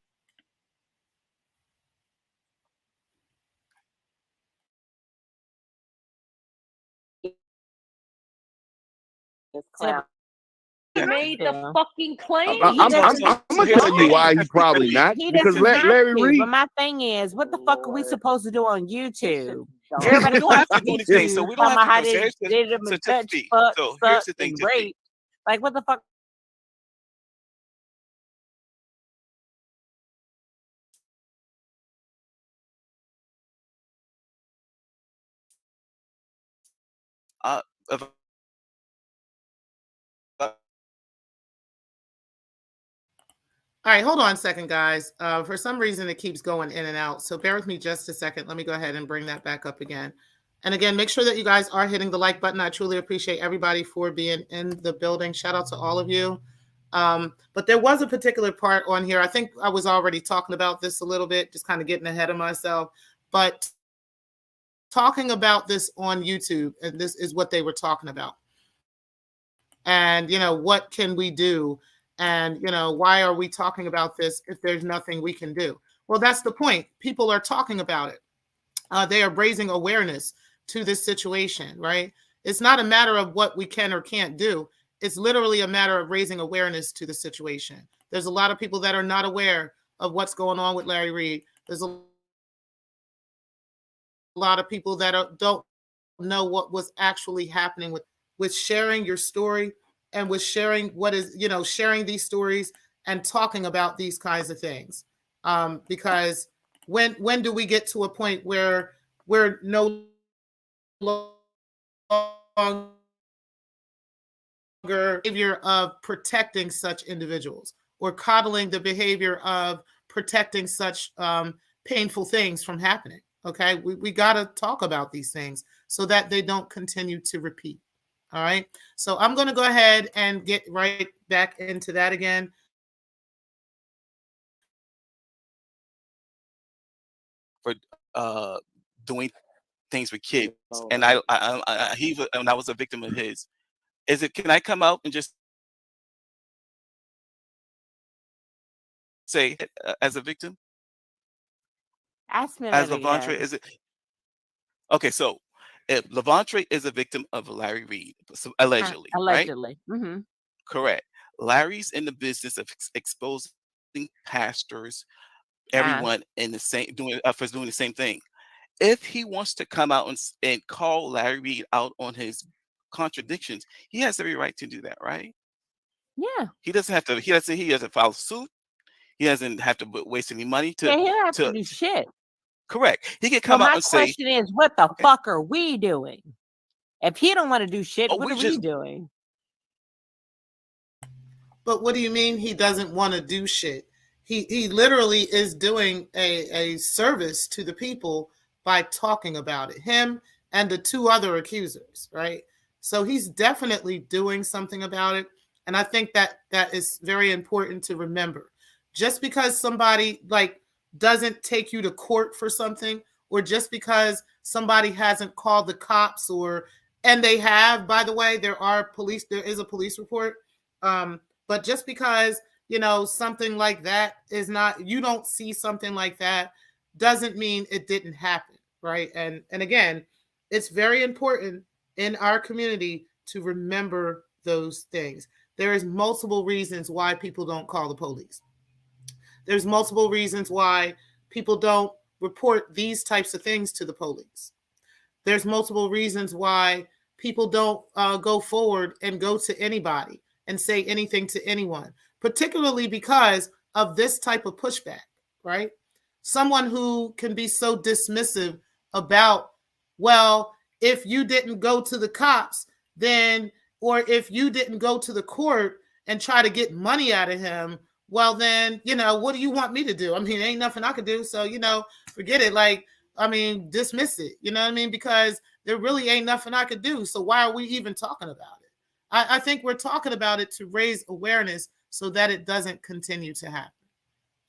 He made the fucking claim. I'm gonna tell you why he probably not. Because Larry Reed. But my thing is, what the fuck are we supposed to do on YouTube? Everybody don't have to do anything, so we don't have to do. So here's the thing, rape. Like what the fuck? All right, hold on a second, guys. For some reason, it keeps going in and out. So bear with me just a second. Let me go ahead and bring that back up again. And again, make sure that you guys are hitting the like button. I truly appreciate everybody for being in the building. Shout out to all of you. But there was a particular part on here. I think I was already talking about this a little bit, just kind of getting ahead of myself. But talking about this on YouTube, and this is what they were talking about. And, you know, what can we do? And, you know, why are we talking about this if there's nothing we can do? Well, that's the point. People are talking about it. They are raising awareness to this situation, right? It's not a matter of what we can or can't do. It's literally a matter of raising awareness to the situation. There's a lot of people that are not aware of what's going on with Larry Reed. There's a lot of people that don't know what was actually happening with sharing your story and with sharing what is, you know, sharing these stories and talking about these kinds of things. Because when do we get to a point where we're no longer behavior of protecting such individuals or coddling the behavior of protecting such painful things from happening? Okay, we got to talk about these things so that they don't continue to repeat. All right, so I'm going to go ahead and get right back into that again. For doing things with kids, and I was a victim of his. Can I come out and just say as a victim? Ask me as Levontre, is it? Okay, so if Levontre is a victim of Larry Reed, so allegedly, right? Mm-hmm. Correct. Larry's in the business of exposing pastors, everyone in the same for doing the same thing. If he wants to come out and call Larry Reed out on his contradictions, he has every right to do that, right? Yeah. He doesn't have to. He doesn't file suit. He doesn't have to waste any money to. Yeah, he doesn't have to do shit. Correct. He can come out and say. My question is, what the fuck are we doing? If he don't want to do shit, what are we doing? But what do you mean he doesn't want to do shit? He literally is doing a service to the people by talking about it. Him and the two other accusers, right? So he's definitely doing something about it. And I think that is very important to remember. Just because somebody doesn't take you to court for something, or just because somebody hasn't called the cops, and they have, by the way, there is a police report. But just because, you know, something like that is not, you don't see something like that, doesn't mean it didn't happen, right? And again, it's very important in our community to remember those things. There is multiple reasons why people don't call the police. There's multiple reasons why people don't report these types of things to the police. There's multiple reasons why people don't go forward and go to anybody and say anything to anyone, particularly because of this type of pushback, right? Someone who can be so dismissive about, well, if you didn't go to the cops, then, or if you didn't go to the court and try to get money out of him, well, then, you know, what do you want me to do? I mean, ain't nothing I could do. So, you know, forget it. Dismiss it. You know what I mean? Because there really ain't nothing I could do. So why are we even talking about it? I think we're talking about it to raise awareness so that it doesn't continue to happen.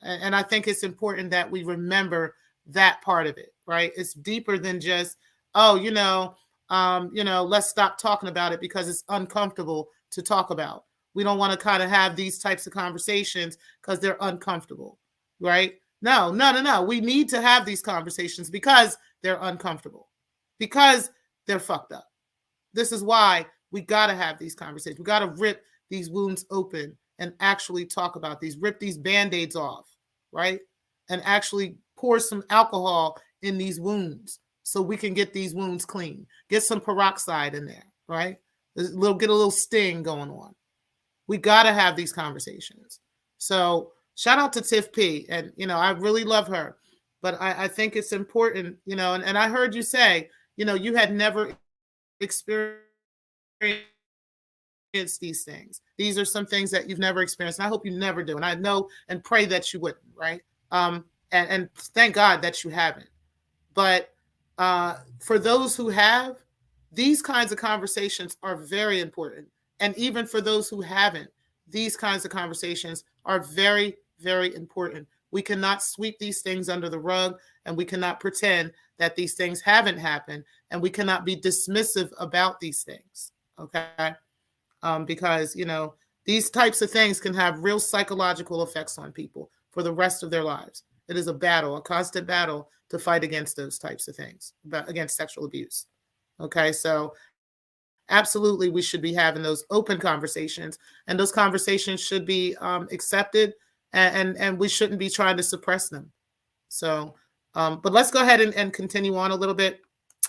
And I think it's important that we remember that part of it, right? It's deeper than just, oh, let's stop talking about it because it's uncomfortable to talk about. We don't want to kind of have these types of conversations because they're uncomfortable, right? No. We need to have these conversations because they're uncomfortable, because they're fucked up. This is why we got to have these conversations. We got to rip these wounds open and actually talk about these, rip these Band-Aids off, right? And actually pour some alcohol in these wounds so we can get these wounds clean. Get some peroxide in there, right? Get a little sting going on. We got to have these conversations. So shout out to Tiff P. And, I really love her. But I think it's important, and I heard you say, you had never experienced these things. These are some things that you've never experienced. And I hope you never do. And I know and pray that you wouldn't, right? And thank God that you haven't. But for those who have, these kinds of conversations are very important. And even for those who haven't, these kinds of conversations are very, very important. We cannot sweep these things under the rug, and we cannot pretend that these things haven't happened, and we cannot be dismissive about these things, okay? Because, these types of things can have real psychological effects on people for the rest of their lives. It is a battle, a constant battle to fight against those types of things, against sexual abuse, okay? So absolutely, we should be having those open conversations, and those conversations should be accepted, and we shouldn't be trying to suppress them. So, but let's go ahead and continue on a little bit.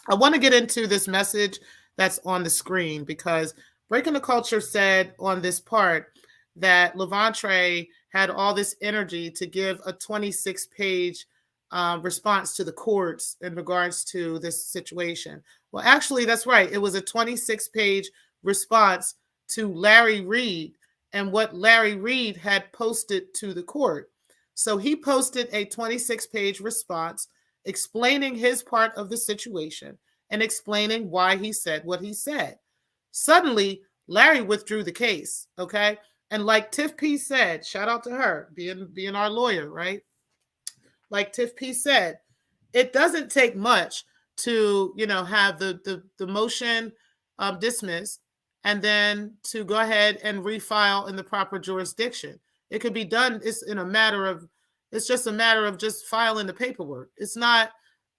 I want to get into this message that's on the screen, because Breaking the Culture said on this part that Levantre had all this energy to give a 26-page response to the courts in regards to this situation. Well, actually, that's right. It was a 26-page response to Larry Reed and what Larry Reed had posted to the court. So he posted a 26-page response explaining his part of the situation and explaining why he said what he said. Suddenly, Larry withdrew the case, okay? And like Tiff P said, shout out to her, being our lawyer, right? Like Tiff P said, it doesn't take much to, have the motion dismissed and then to go ahead and refile in the proper jurisdiction. It could be done. It's just a matter of just filing the paperwork. It's not,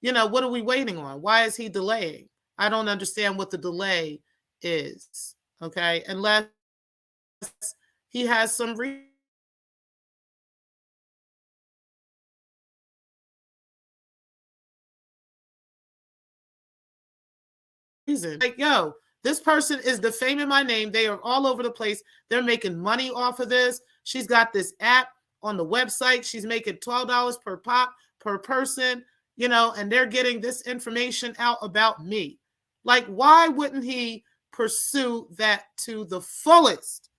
what are we waiting on? Why is he delaying? I don't understand what the delay is, okay? Unless he has some reason. Like, yo, this person is defaming my name. They are all over the place. They're making money off of this. She's got this app on the website. She's making $12 per pop per person, and they're getting this information out about me. Like, why wouldn't he pursue that to the fullest?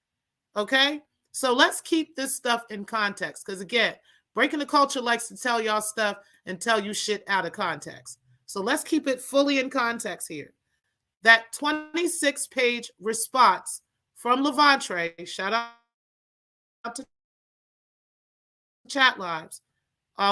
Okay? So let's keep this stuff in context, because again, Breaking the Culture likes to tell y'all stuff and tell you shit out of context. So let's keep it fully in context here. That 26-page response from Levantre, shout out to Chat Lives,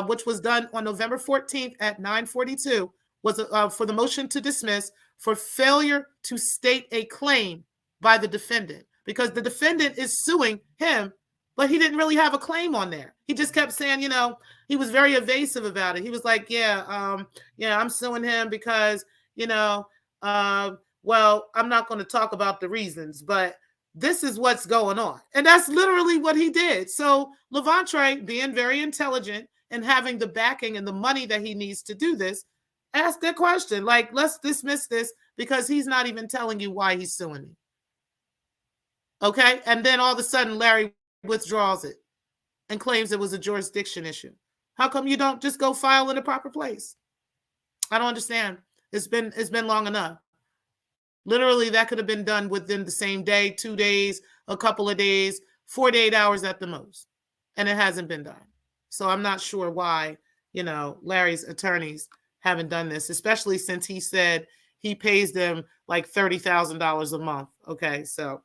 which was done on November 14th at 9:42, was for the motion to dismiss for failure to state a claim by the defendant, because the defendant is suing him, but he didn't really have a claim on there. He just kept saying, he was very evasive about it. He was like, I'm suing him because, well, I'm not going to talk about the reasons, but this is what's going on. And that's literally what he did. So Levantre, being very intelligent and having the backing and the money that he needs to do this, asked that question. Like, let's dismiss this because he's not even telling you why he's suing me. Okay? And then all of a sudden, Larry withdraws it and claims it was a jurisdiction issue. How come you don't just go file in the proper place? I don't understand. It's been long enough. Literally, that could have been done within the same day, 2 days, a couple of days, 48 hours at the most. And it hasn't been done. So I'm not sure why, Larry's attorneys haven't done this, especially since he said he pays them like $30,000 a month. Okay, so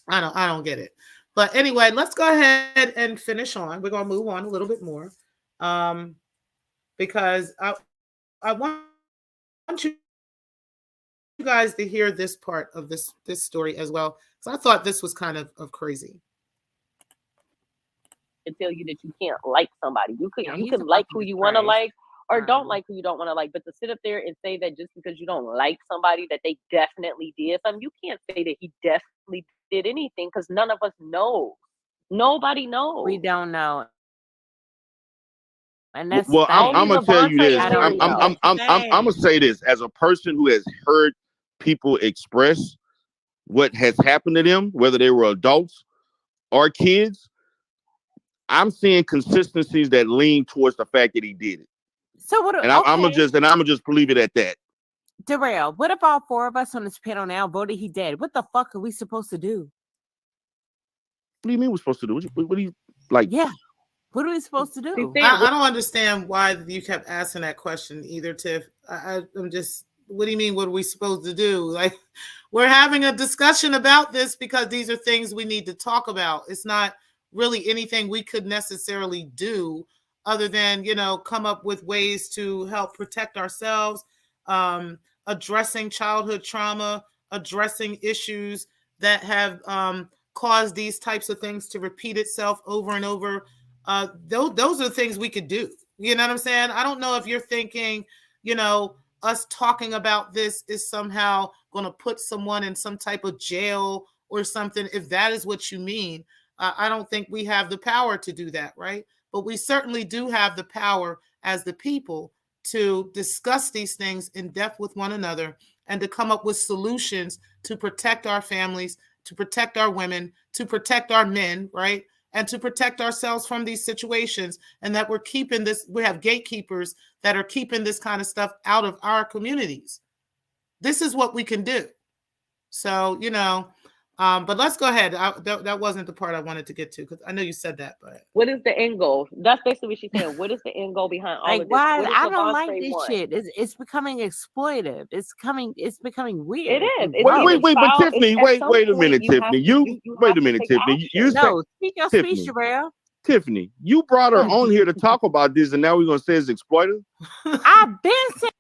I don't get it. But anyway, let's go ahead and finish on. We're going to move on a little bit more, because I want you guys to hear this part of this story as well. So I thought this was kind of crazy. And tell you that you can't like somebody. You can like who you want to like, or don't like who you don't want to like. But to sit up there and say that just because you don't like somebody that they definitely did something, you can't say that he definitely did anything, because none of us know. Nobody knows. We don't know. And that's well, I'm gonna tell you this. I'm gonna say this as a person who has heard people express what has happened to them, whether they were adults or kids. I'm seeing consistencies that lean towards the fact that he did it. So what? And I'm gonna just leave it at that. Darrell, what if all four of us on this panel now voted he dead? What the fuck are we supposed to do? What do you mean we're supposed to do? What do you like? Yeah. What are we supposed to do? I don't understand why you kept asking that question either, Tiff. I'm just, what do you mean, what are we supposed to do? Like, we're having a discussion about this because these are things we need to talk about. It's not really anything we could necessarily do other than, come up with ways to help protect ourselves, addressing childhood trauma, addressing issues that have caused these types of things to repeat itself over and over. Those are the things we could do. You know what I'm saying? I don't know if you're thinking, us talking about this is somehow going to put someone in some type of jail or something. If that is what you mean, I don't think we have the power to do that, right? But we certainly do have the power as the people to discuss these things in depth with one another and to come up with solutions to protect our families, to protect our women, to protect our men, right? And to protect ourselves from these situations, and that we're keeping this, we have gatekeepers that are keeping this kind of stuff out of our communities. This is what we can do. So, but let's go ahead. That wasn't the part I wanted to get to, because I know you said that, but what is the end goal? That's basically what she's saying. What is the end goal behind all of this? Why? I don't like this shit. It's becoming exploitive. It's becoming weird. It is. Wait, but Tiffany, wait a minute, Tiffany. Wait a minute, Tiffany. You speak your speech, Jarrell. Tiffany, you brought her on here to talk about this, and now we're gonna say it's exploitive. I've been saying.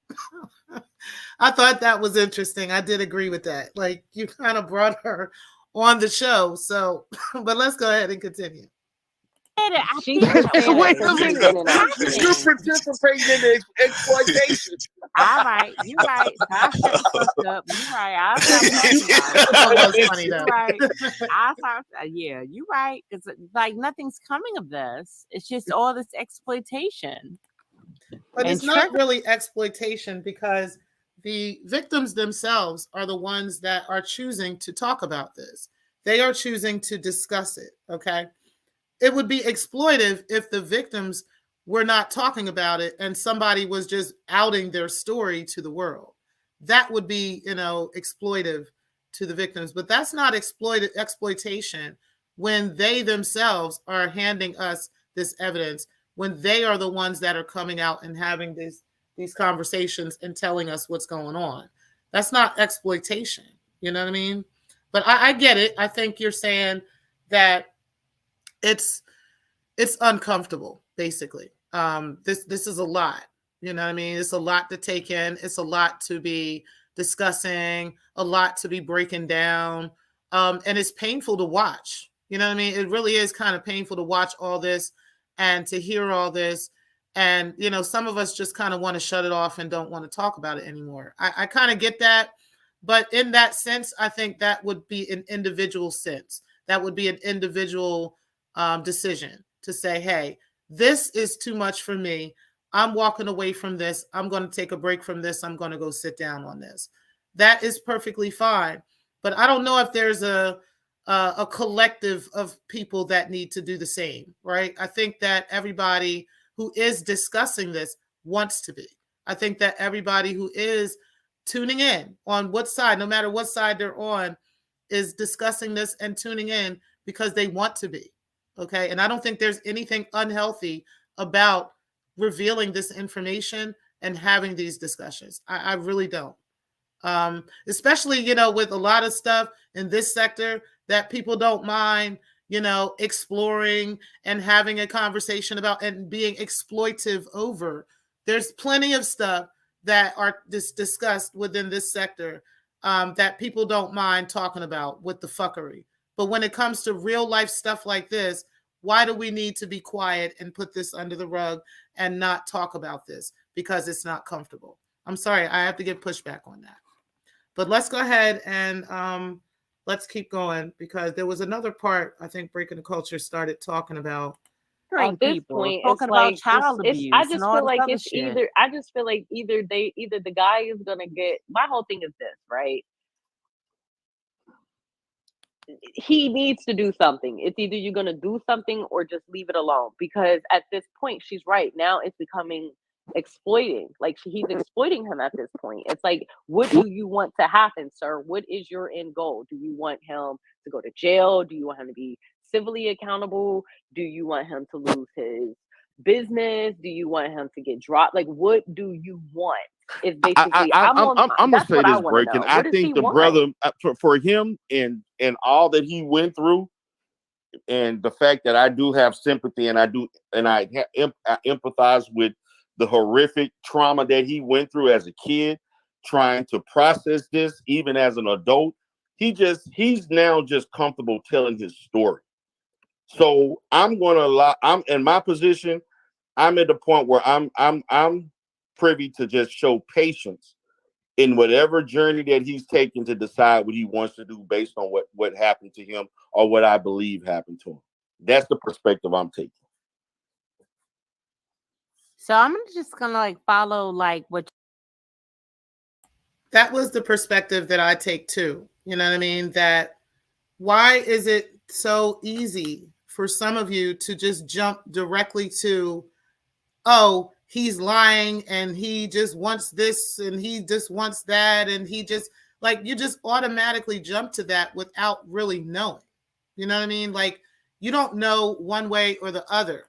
I thought that was interesting. I did agree with that. Like, you kind of brought her on the show. So, but let's go ahead and continue. Wait a minute. You're participating in the exploitation. All right, you're right. I shut the fuck up. You're right. Yeah, you're right. It's like nothing's coming of this. It's just all this exploitation. But it's not really exploitation, because the victims themselves are the ones that are choosing to talk about this. They are choosing to discuss it, okay? It would be exploitive if the victims were not talking about it and somebody was just outing their story to the world. That would be, exploitive to the victims. But that's not exploitation when they themselves are handing us this evidence, when they are the ones that are coming out and having these conversations and telling us what's going on. That's not exploitation. You know what I mean? But I get it. I think you're saying that it's uncomfortable, basically. This is a lot. You know what I mean? It's a lot to take in. It's a lot to be discussing, a lot to be breaking down. And it's painful to watch. You know what I mean? It really is kind of painful to watch all this and to hear all this. And, some of us just kind of want to shut it off and don't want to talk about it anymore. I kind of get that. But in that sense, I think that would be an individual sense. That would be an individual decision to say, hey, this is too much for me. I'm walking away from this. I'm going to take a break from this. I'm going to go sit down on this. That is perfectly fine. But I don't know if there's a collective of people that need to do the same, right? I think that everybody who is discussing this wants to be. I think that everybody who is tuning in on what side, no matter what side they're on, is discussing this and tuning in because they want to be. Okay. And I don't think there's anything unhealthy about revealing this information and having these discussions. I really don't. Especially, with a lot of stuff in this sector that people don't mind, exploring and having a conversation about and being exploitive over. There's plenty of stuff that are discussed within this sector that people don't mind talking about with the fuckery. But when it comes to real life stuff like this, why do we need to be quiet and put this under the rug and not talk about this? Because it's not comfortable. I'm sorry, I have to get pushback on that. But let's go ahead and let's keep going, because there was another part I think Breaking the Culture started talking about. At this point, talking about child abuse. I just feel like it's either. I just feel like either the guy is gonna get. My whole thing is this, right? He needs to do something. It's either you're gonna do something or just leave it alone. Because at this point, she's right. Now it's becoming exploiting. Like he's exploiting him at this point. It's like, what do you want to happen, sir? What is your end goal? Do you want him to go to jail? Do you want him to be civilly accountable? Do you want him to lose his business? Do you want him to get dropped? Like, what do you want? It's basically I'm gonna say this, Breaking. I think the brother, for him and all that he went through, and the fact that I do have sympathy and I empathize with the horrific trauma that he went through as a kid, trying to process this even as an adult. He's now just comfortable telling his story. So I'm in my position. I'm at the point where I'm privy to just show patience in whatever journey that he's taking to decide what he wants to do based on what happened to him or what I believe happened to him. That's the perspective I'm taking. So I'm just gonna follow what. That was the perspective that I take too. You know what I mean? That why is it so easy for some of you to just jump directly to, oh, he's lying and he just wants this and he just wants that, and he just you just automatically jump to that without really knowing. You know what I mean? Like, you don't know one way or the other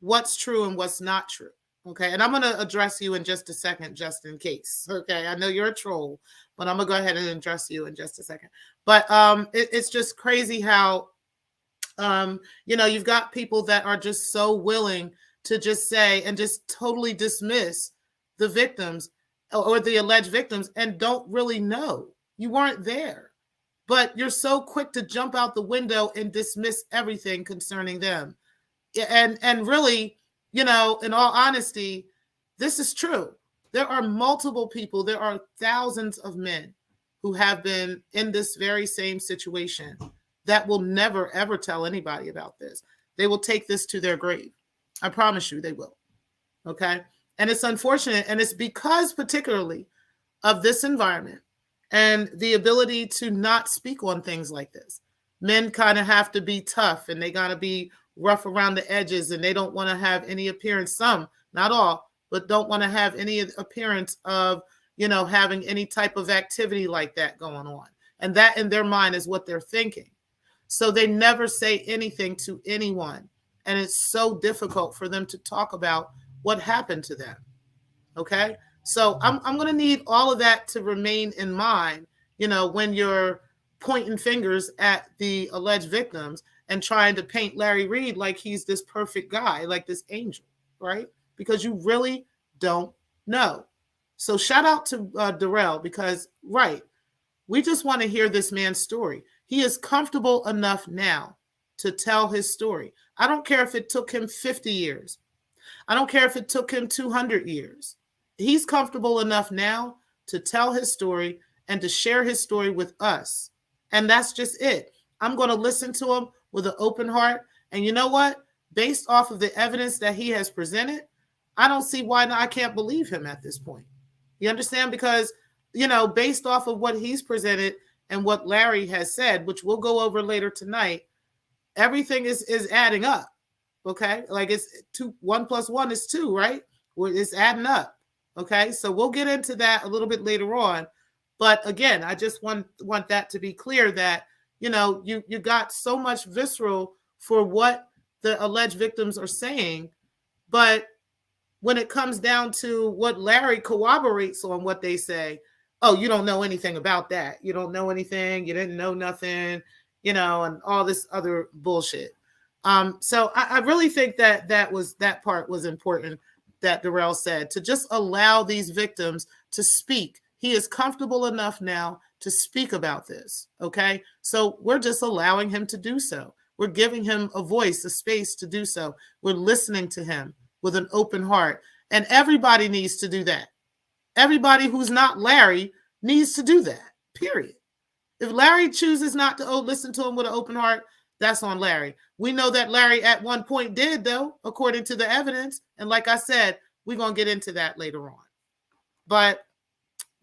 what's true and what's not true. Okay. And I'm going to address you in just a second, just in case. Okay. I know you're a troll, but I'm going to go ahead and address you in just a second. But it's just crazy how, you've got people that are just so willing to just say and just totally dismiss the victims or the alleged victims and don't really know. You weren't there, but you're so quick to jump out the window and dismiss everything concerning them. And really, in all honesty, this is true. There are multiple people. There are thousands of men who have been in this very same situation that will never, ever tell anybody about this. They will take this to their grave. I promise you they will. Okay. And it's unfortunate. And it's because particularly of this environment and the ability to not speak on things like this. Men kind of have to be tough and they got to be rough around the edges, and they don't want to have any appearance, some, not all, but don't want to have any appearance of, having any type of activity like that going on. And that in their mind is what they're thinking. So they never say anything to anyone. And it's so difficult for them to talk about what happened to them. Okay. So I'm going to need all of that to remain in mind, when you're pointing fingers at the alleged victims and trying to paint Larry Reed like he's this perfect guy, like this angel, right? Because you really don't know. So shout out to Darrell, because, right, we just want to hear this man's story. He is comfortable enough now to tell his story. I don't care if it took him 50 years. I don't care if it took him 200 years. He's comfortable enough now to tell his story and to share his story with us. And that's just it. I'm going to listen to him with an open heart. And you know what? Based off of the evidence that he has presented, I don't see why I can't believe him at this point. You understand? Because, based off of what he's presented and what Larry has said, which we'll go over later tonight, everything is adding up. Okay. Like it's 1 + 1 is 2, right? Well, it's adding up. Okay. So we'll get into that a little bit later on. But again, I just want that to be clear that, you got so much visceral for what the alleged victims are saying. But when it comes down to what Larry corroborates on what they say, oh, you don't know anything about that. You don't know anything. You didn't know nothing. you know, and all this other bullshit. So I really think that that part was important that Darrell said, to just allow these victims to speak. He is comfortable enough now to speak about this. Okay. So we're just allowing him to do so. We're giving him a voice, a space to do so. We're listening to him with an open heart. And everybody needs to do that. Everybody who's not Larry needs to do that, period. If Larry chooses not to listen to him with an open heart, that's on Larry. We know that Larry at one point did, though, according to the evidence. And like I said, we're going to get into that later on. But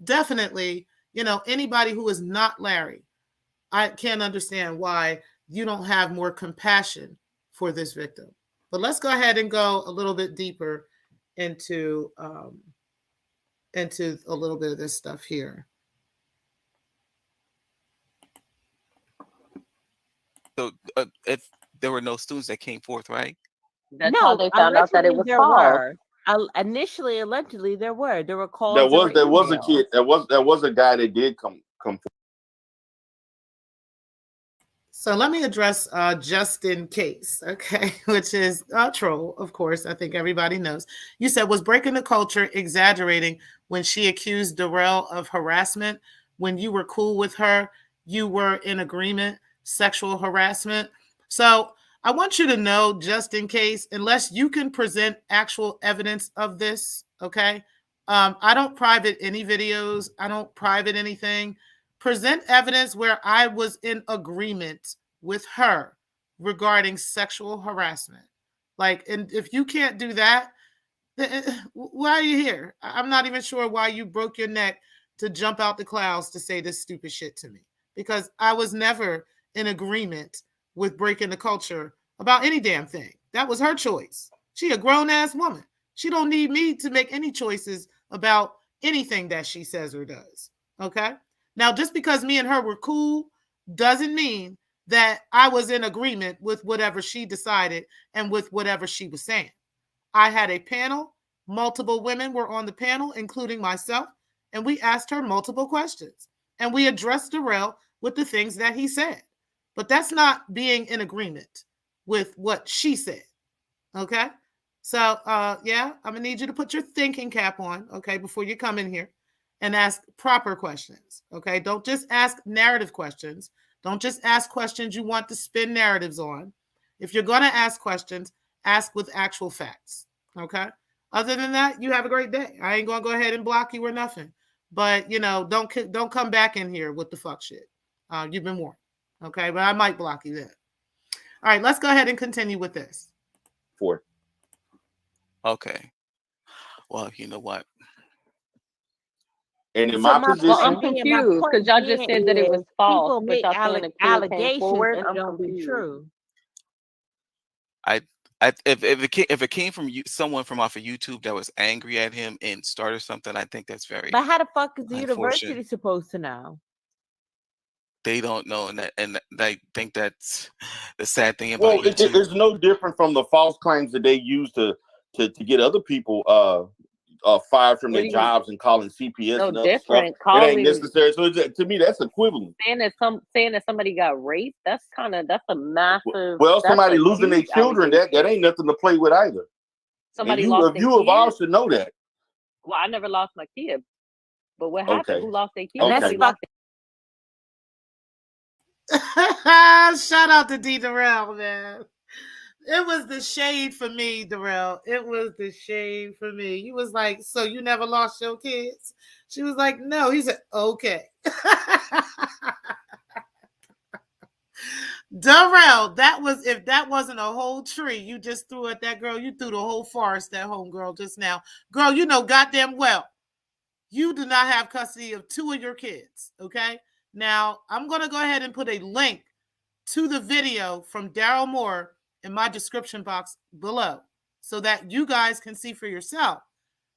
definitely, you know, anybody who is not Larry, I can't understand why you don't have more compassion for this victim. But let's go ahead and go a little bit deeper into a little bit of this stuff here. So if there were no students that came forth, right? That's how they found out that it was false. Initially, allegedly, there were calls. There was a kid. There was a guy that did come forward. So let me address just in case, okay, which is a troll, of course. I think everybody knows. You said, was Breaking the Culture exaggerating when she accused Darrell of harassment? When you were cool with her, you were in agreement, sexual harassment. So I want you to know, just in case, unless you can present actual evidence of this, okay? I don't private any videos. I don't private anything. Present evidence where I was in agreement with her regarding sexual harassment. Like, and if you can't do that, then why are you here? I'm not even sure why you broke your neck to jump out the clouds to say this stupid shit to me, because I was never in agreement with Breaking the Culture about any damn thing. That was her choice. She a grown-ass woman. She don't need me to make any choices about anything that she says or does, okay? Now, just because me and her were cool doesn't mean that I was in agreement with whatever she decided and with whatever she was saying. I had a panel. Multiple women were on the panel, including myself, and we asked her multiple questions. And we addressed Darrell with the things that he said. But that's not being in agreement with what she said, okay? So, yeah, I'm going to need you to put your thinking cap on, okay, before you come in here. And ask proper questions, okay? Don't just ask narrative questions. Don't just ask questions you want to spin narratives on. If you're going to ask questions, ask with actual facts, okay? Other than that, you have a great day. I ain't going to go ahead and block you or nothing. But, you know, don't come back in here with the fuck shit. You've been warned, okay? But I might block you then. All right, let's go ahead and continue with this. 4. Okay. Well, you know what? And in my position, I'm confused because y'all just said that it was false. People make allegations and it don't be true. If it came from someone from off of YouTube that was angry at him and started something, I think that's very. But how the fuck is the university supposed to know? They don't know, and I think that's the sad thing about YouTube. It's no different from the false claims that they use to get other people fired from their jobs and calling CPS. No and other different. Stuff. It ain't necessary. So to me, that's equivalent. Saying that somebody got raped, that's a massive. Well, somebody losing their children, that ain't nothing to play with either. Somebody lost their kid. Of all should know that. Well, I never lost my kid, but what happened? Okay. Who lost their kid? Okay. Shout out to D. Darrell, man. It was the shade for me, Darrell. It was the shade for me. He was like, so you never lost your kids? She was like, no. He said, okay. Darrell, if that wasn't a whole tree you just threw at that girl, you threw the whole forest at homegirl just now. Girl, you know goddamn well you do not have custody of 2 of your kids, okay? Now, I'm going to go ahead and put a link to the video from Daryl Moore in my description box below so that you guys can see for yourself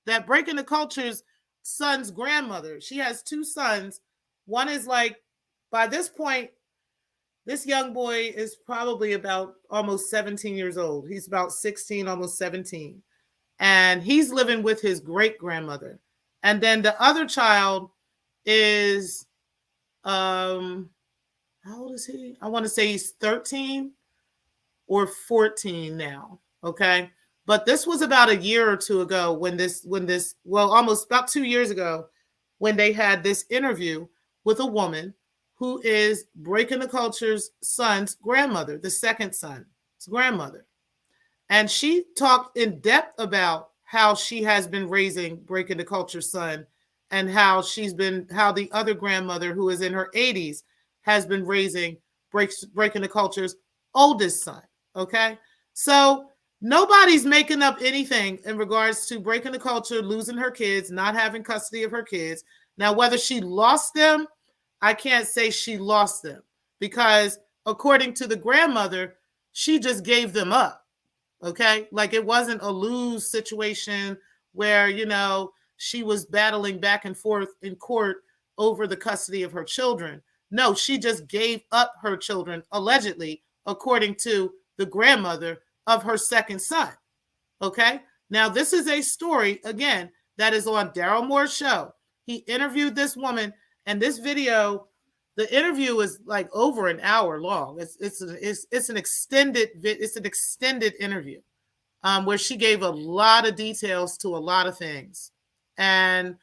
that Breaking the Culture's son's grandmother, she has 2 sons. One is like, by this point, this young boy is probably about almost 17 years old. He's about 16, almost 17. And he's living with his great-grandmother. And then the other child is how old is he? I want to say he's 13 or 14 now. Okay. But this was about a year or two ago almost about 2 years ago, when they had this interview with a woman who is Breaking the Culture's son's grandmother, the second son's grandmother. And she talked in depth about how she has been raising Breaking the Culture's son, and how the other grandmother, who is in her 80s, has been raising Breaking the Culture's oldest son. Okay. So nobody's making up anything in regards to Breaking the Culture losing her kids, not having custody of her kids. Now, whether she lost them, I can't say she lost them, because according to the grandmother, she just gave them up. Okay. Like, it wasn't a lose situation where, she was battling back and forth in court over the custody of her children. No, she just gave up her children, allegedly, according to the grandmother of her second son. Okay. Now, this is a story, again, that is on Daryl Moore's show. He interviewed this woman, and this video, the interview is like over an hour long. It's an extended interview, where she gave a lot of details to a lot of things. And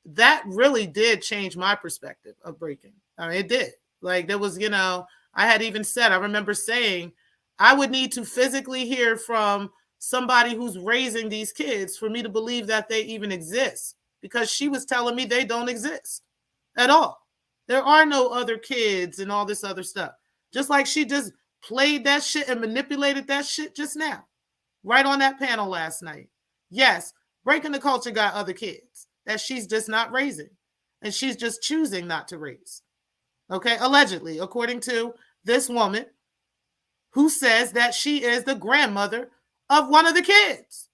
that really did change my perspective of breaking. I mean, it did. Like, there was, I had even said, I remember saying, I would need to physically hear from somebody who's raising these kids for me to believe that they even exist, because she was telling me they don't exist at all. There are no other kids and all this other stuff. Just like she just played that shit and manipulated that shit just now, right on that panel last night. Yes, Breaking the Culture got other kids that she's just not raising, and she's just choosing not to raise. Okay, allegedly, according to this woman who says that she is the grandmother of one of the kids.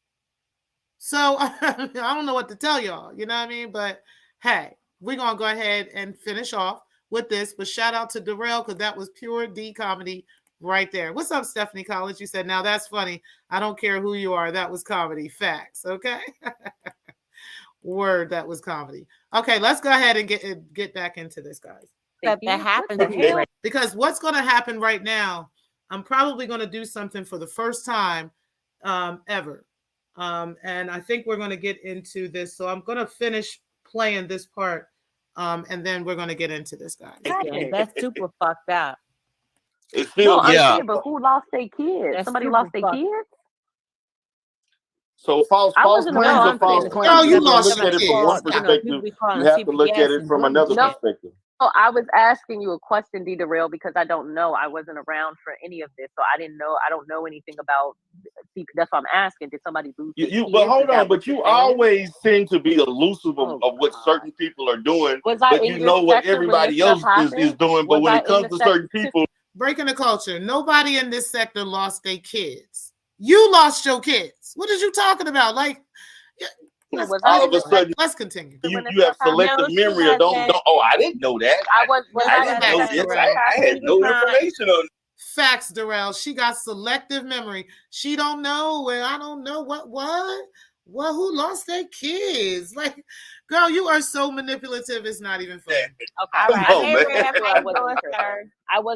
So I don't know what to tell y'all, you know what I mean? But hey, we're going to go ahead and finish off with this. But shout out to Darrell, because that was pure D comedy right there. What's up, Stephanie College? You said, now that's funny. I don't care who you are. That was comedy. Facts. Okay. Word, that was comedy. Okay, let's go ahead and get back into this, guys. That happens. Because what's going to happen right now, I'm probably going to do something for the first time ever. And I think we're going to get into this. So I'm going to finish playing this part, and then we're going to get into this, guys. That's super fucked up. It's still, but who lost their kids? Somebody lost their kids? So false claims are false claims. No, you lost your kids. From one perspective, you have to look at it from another perspective. Oh, I was asking you a question, D. Darrell, because I don't know. I wasn't around for any of this, so I didn't know. I don't know anything about. That's what I'm asking. Did somebody lose? But hold on. But you always seem to be elusive of what certain people are doing. But you know what everybody else is doing. But when it comes to certain people, Breaking the Culture, nobody in this sector lost their kids. You lost your kids. What are you talking about? Like, all of a sudden, let's continue. You have selective memory, or don't. Oh, I didn't know that. I didn't know this. I had no information on it. Facts, Darrell. She got selective memory. She don't know. Well, I don't know what. Who lost their kids? Like, girl, you are so manipulative. It's not even funny.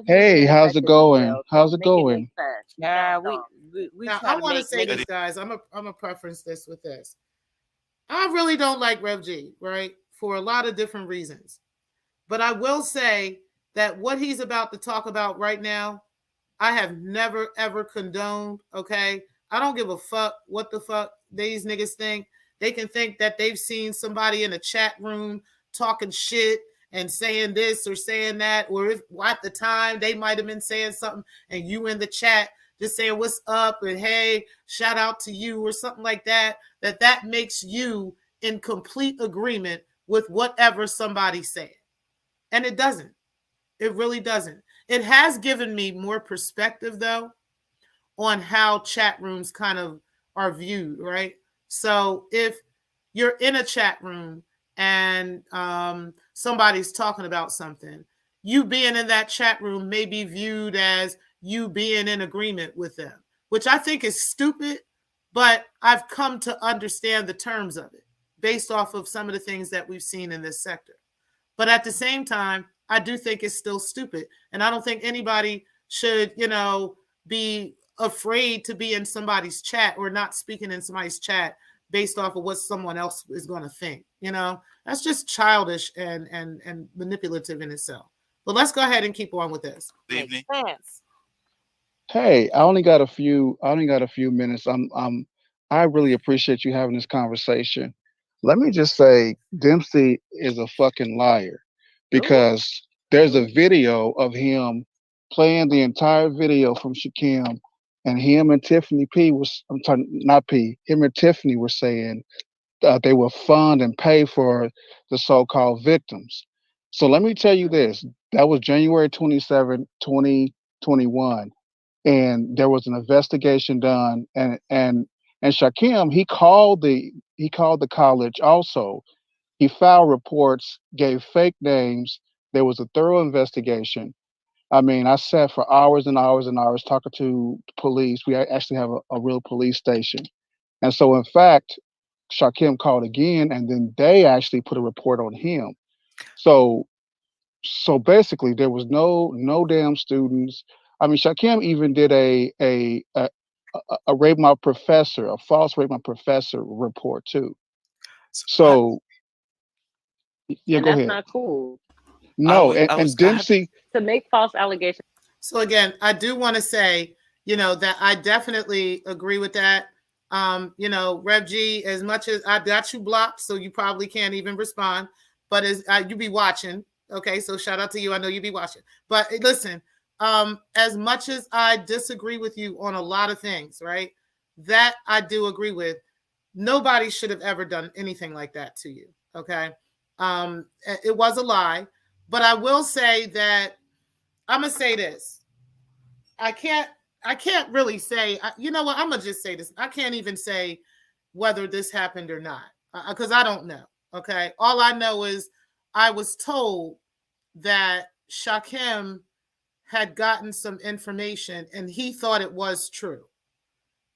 Hey, how's it going? How's it going? Yeah, now, I want to say this, guys. I'm a preference this with this. I really don't like Rev G, right? For a lot of different reasons. But I will say that what he's about to talk about right now, I have never, ever condoned, okay? I don't give a fuck what the fuck these niggas think. They can think that they've seen somebody in a chat room talking shit and saying this or saying that, or if at the time they might have been saying something and you in the chat just saying what's up and hey, shout out to you or something like that, that makes you in complete agreement with whatever somebody said. And it doesn't. It really doesn't. It has given me more perspective, though, on how chat rooms kind of are viewed, right? So if you're in a chat room and somebody's talking about something, you being in that chat room may be viewed as you being in agreement with them, which I think is stupid, but I've come to understand the terms of it based off of some of the things that we've seen in this sector. But at the same time, I do think it's still stupid. And I don't think anybody should, be afraid to be in somebody's chat or not speaking in somebody's chat based off of what someone else is going to think. That's just childish and manipulative in itself. But let's go ahead and keep on with this. Evening. Hey, I only got a few minutes. I really appreciate you having this conversation. Let me just say Dempsey is a fucking liar because there's a video of him playing the entire video from Shakim, and him and Tiffany P was him and Tiffany were saying they will fund and pay for the so-called victims. So let me tell you this: that was January 27, 2021, and there was an investigation done, and Shakim, he called the college also. He filed reports, gave fake names. There was a thorough investigation. I mean, I sat for hours and hours and hours talking to police. We actually have a real police station. And so, in fact, Shakim called again, and then they actually put a report on him. So basically, there was no damn students. I mean, Shakim even did a rape my professor, a false rape my professor report too. So yeah, and go that's ahead. Not cool. No, and Dempsey to make false allegations. So again, I do want to say, that I definitely agree with that. Rev G, as much as I got you blocked, so you probably can't even respond, but as you be watching, okay? So shout out to you. I know you be watching. But listen, as much as I disagree with you on a lot of things, right? That I do agree with. Nobody should have ever done anything like that to you, okay? It was a lie, but I will say that I'm gonna say this. I can't really say. You know what? I'm gonna just say this. I can't even say whether this happened or not because I don't know. Okay, all I know is I was told that Shakim had gotten some information and he thought it was true.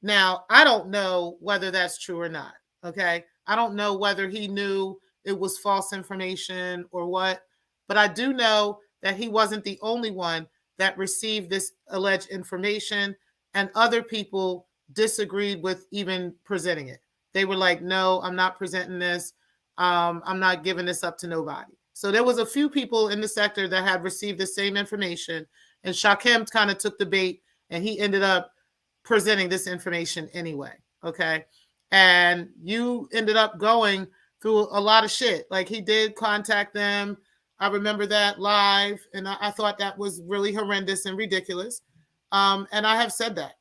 Now I don't know whether that's true or not. Okay, I don't know whether he knew it was false information or what, but I do know that he wasn't the only one that received this alleged information, and other people disagreed with even presenting it. They were like, no, I'm not presenting this. I'm not giving this up to nobody. So there was a few people in the sector that had received the same information, and Shakim kind of took the bait, and he ended up presenting this information anyway, okay? And you ended up going through a lot of shit. Like he did contact them. I remember that live, and I thought that was really horrendous and ridiculous. And I have said that.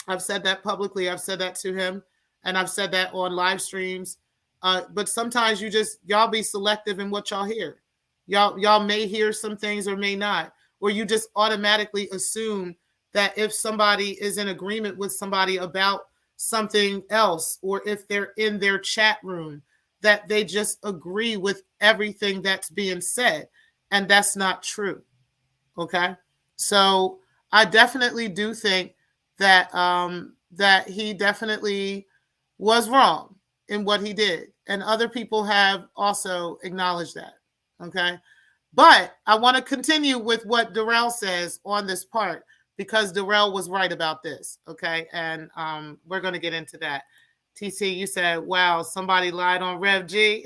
I've said that publicly. I've said that to him, and I've said that on live streams. But sometimes y'all be selective in what y'all hear. Y'all may hear some things or may not, or you just automatically assume that if somebody is in agreement with somebody about something else, or if they're in their chat room, that they just agree with everything that's being said. And that's not true. Okay. So I definitely do think that that he definitely was wrong in what he did. And other people have also acknowledged that. Okay. But I want to continue with what Darrell says on this part, because Darrell was right about this. Okay. And we're going to get into that. TC, you said, wow, somebody lied on Rev G.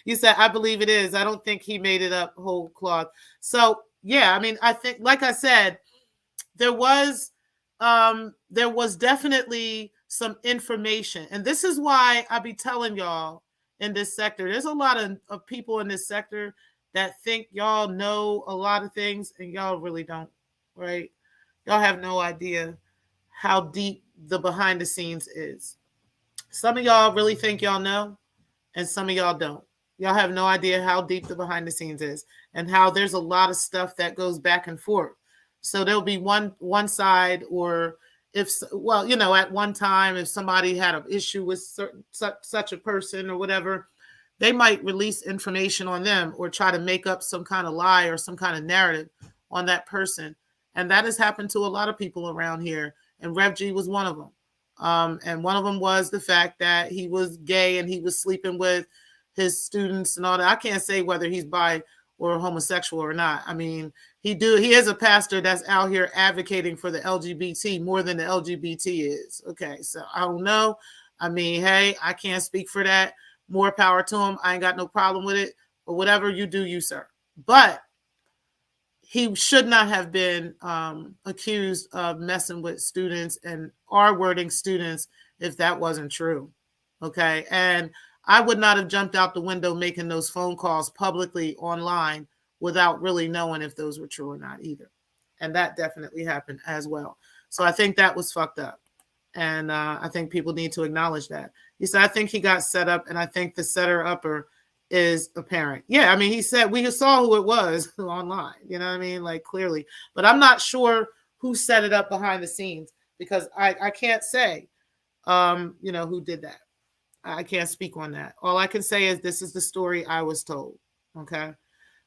You said, I believe it is. I don't think he made it up whole cloth. So, yeah, I mean, I think, like I said, there was definitely some information. And this is why I be telling y'all in this sector, there's a lot of people in this sector that think y'all know a lot of things and y'all really don't, right? Y'all have no idea how deep the behind the scenes is. Some of y'all really think y'all know, and some of y'all don't. Y'all have no idea how deep the behind the scenes is and how there's a lot of stuff that goes back and forth. So there'll be one side, or if, well, at one time, if somebody had an issue with such a person or whatever, they might release information on them or try to make up some kind of lie or some kind of narrative on that person. And that has happened to a lot of people around here. And Rev G was one of them. And one of them was the fact that he was gay and he was sleeping with his students and all that. I can't say whether he's bi or homosexual or not. I mean, he is a pastor that's out here advocating for the LGBT more than the LGBT is. Okay, so I don't know. I mean, hey, I can't speak for that. More power to him. I ain't got no problem with it. Or whatever you do, you, sir. But he should not have been accused of messing with students and R-wording students if that wasn't true. Okay. And I would not have jumped out the window making those phone calls publicly online without really knowing if those were true or not either. And that definitely happened as well. So I think that was fucked up. And I think people need to acknowledge that. He said, I think he got set up, and I think the setter-upper is apparent. Yeah, I mean, he said we saw who it was online, you know what I mean? Like, clearly. But I'm not sure who set it up behind the scenes, because I can't say, you know, who did that. I can't speak on that. All I can say is this is the story I was told, okay?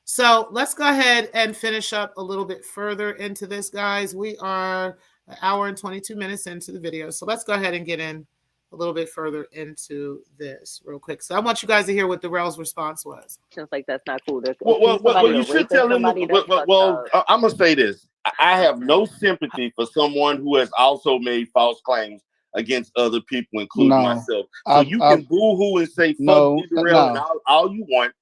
So let's go ahead and finish up a little bit further into this, guys. We are an hour and 22 minutes into the video. So let's go ahead and get in a little bit further into this real quick. So I want you guys to hear what Darrell's response was. Sounds like that's not cool. Well, you should tell him. Well, I'm going to say this. I have no sympathy for someone who has also made false claims against other people, including myself. So you can boo-hoo and say, fuck Darrell and all you want.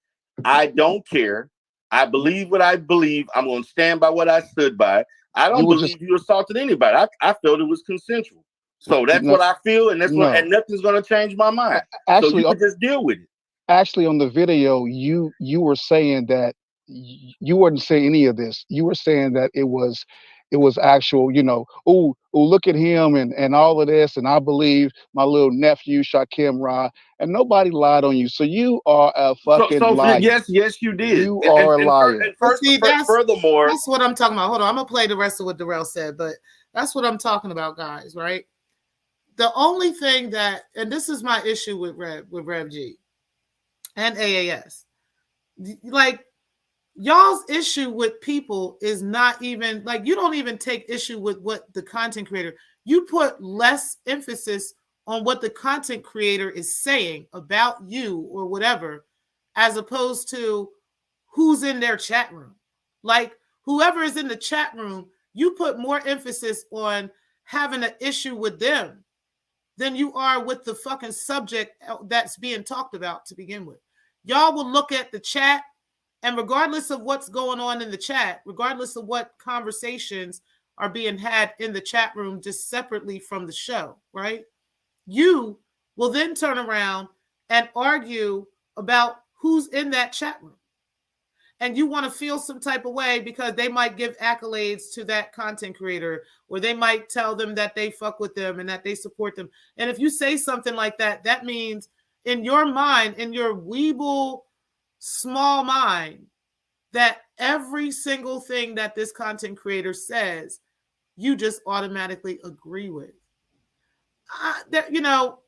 I don't care. I believe what I believe. I'm going to stand by what I stood by. I don't believe you assaulted anybody. I felt it was consensual. So that's what I feel, and that's what, and nothing's going to change my mind. Actually, so you can just deal with it. Actually, on the video, you were saying that you wouldn't say any of this. You were saying that it was actual, you know, oh, look at him and all of this, and I believe my little nephew Shakim Ra, and nobody lied on you. So you are a fucking liar. Yes, you did. You are a liar. Furthermore, that's what I'm talking about. Hold on, I'm gonna play the rest of what Darrell said, but that's what I'm talking about, guys. Right? The only thing that, and this is my issue with Rev G and AAS, like, y'all's issue with people is not even, like, you don't even take issue with what the content creator, you put less emphasis on what the content creator is saying about you or whatever, as opposed to who's in their chat room. Like, whoever is in the chat room, you put more emphasis on having an issue with them than you are with the fucking subject that's being talked about to begin with. Y'all will look at the chat, and regardless of what's going on in the chat, regardless of what conversations are being had in the chat room just separately from the show, right? You will then turn around and argue about who's in that chat room. And you want to feel some type of way because they might give accolades to that content creator, or they might tell them that they fuck with them and that they support them. And if you say something like that, that means in your mind, in your weeble small mind, that every single thing that this content creator says, you just automatically agree with. You know,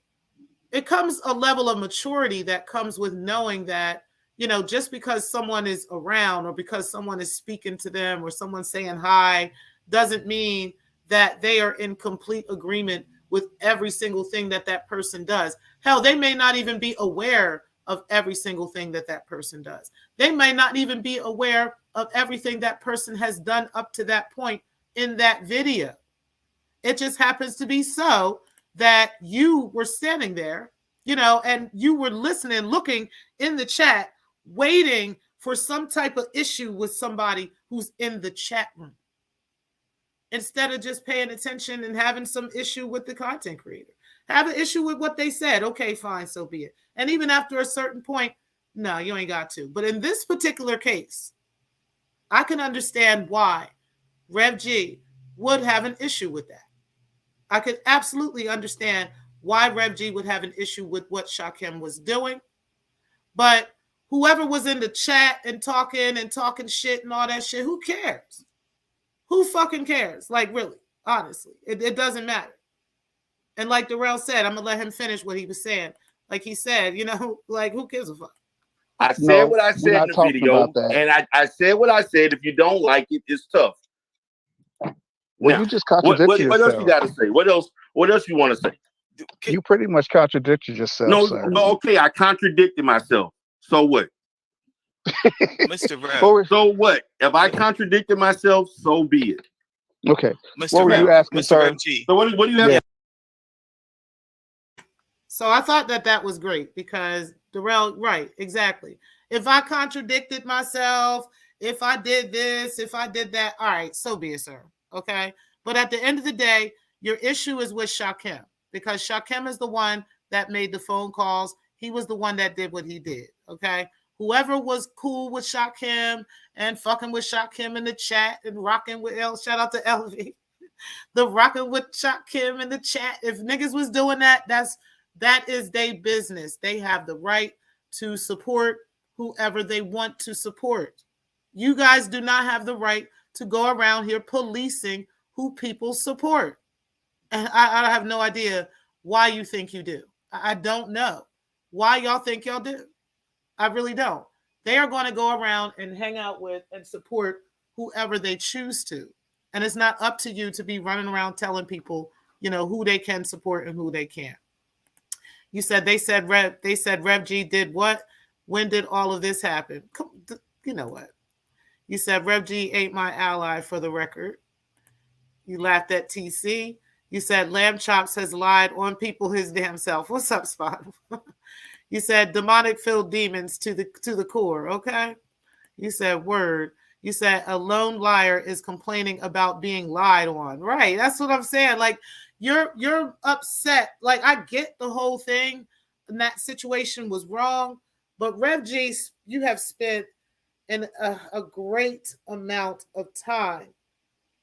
it comes a level of maturity that comes with knowing that, you know, just because someone is around or because someone is speaking to them or someone saying hi doesn't mean that they are in complete agreement with every single thing that that person does. Hell, they may not even be aware of every single thing that that person does. They may not even be aware of everything that person has done up to that point in that video. It just happens to be so that you were standing there, you know, and you were listening, looking in the chat, waiting for some type of issue with somebody who's in the chat room, instead of just paying attention and having some issue with the content creator. Have an issue with what they said. Okay, fine, so be it. And even after a certain point, no, you ain't got to. But in this particular case, I can understand why Rev G would have an issue with that. I could absolutely understand why Rev G would have an issue with what Shakim was doing. But whoever was in the chat and talking shit and all that shit, who cares? Who fucking cares? Like, really, honestly, it doesn't matter. And like Darrell said, I'm going to let him finish what he was saying. Like he said, you know, like, who gives a fuck? I said what I said in the video, and I said what I said. If you don't like it, it's tough. Well, you just contradicted yourself. What else you got to say? What else you want to say? You pretty much contradicted yourself, sir. No, okay, I contradicted myself. So what? Mr. Rev. So what? If I contradicted myself, so be it. Okay. Mr. What were Rev. you asking, Mr. sir? Rev G. So what do you have? Yeah. So I thought that was great because Darrell, right, exactly. If I contradicted myself, if I did this, if I did that, all right, so be it, sir. Okay. But at the end of the day, your issue is with Shakim because Shakim is the one that made the phone calls. He was the one that did what he did. Okay. Whoever was cool with Shakim and fucking with Shakim in the chat and rocking with shout out to LV. The rocking with Shakim in the chat. If niggas was doing that, that is their business. They have the right to support whoever they want to support. You guys do not have the right to go around here policing who people support. And I have no idea why you think you do. I don't know why y'all think y'all do. I really don't. They are going to go around and hang out with and support whoever they choose to. And it's not up to you to be running around telling people, who they can support and who they can't. You said they said Rev G did what? When did all of this happen? You know what? You said Rev G ain't my ally for the record. You laughed at TC. You said Lamb Chops has lied on people his damn self. What's up, Spot? You said demonic filled demons to the core. Okay. You said word. You said a lone liar is complaining about being lied on. Right. That's what I'm saying. Like you're upset. Like I get the whole thing and that situation was wrong. But Rev G, you have spent a great amount of time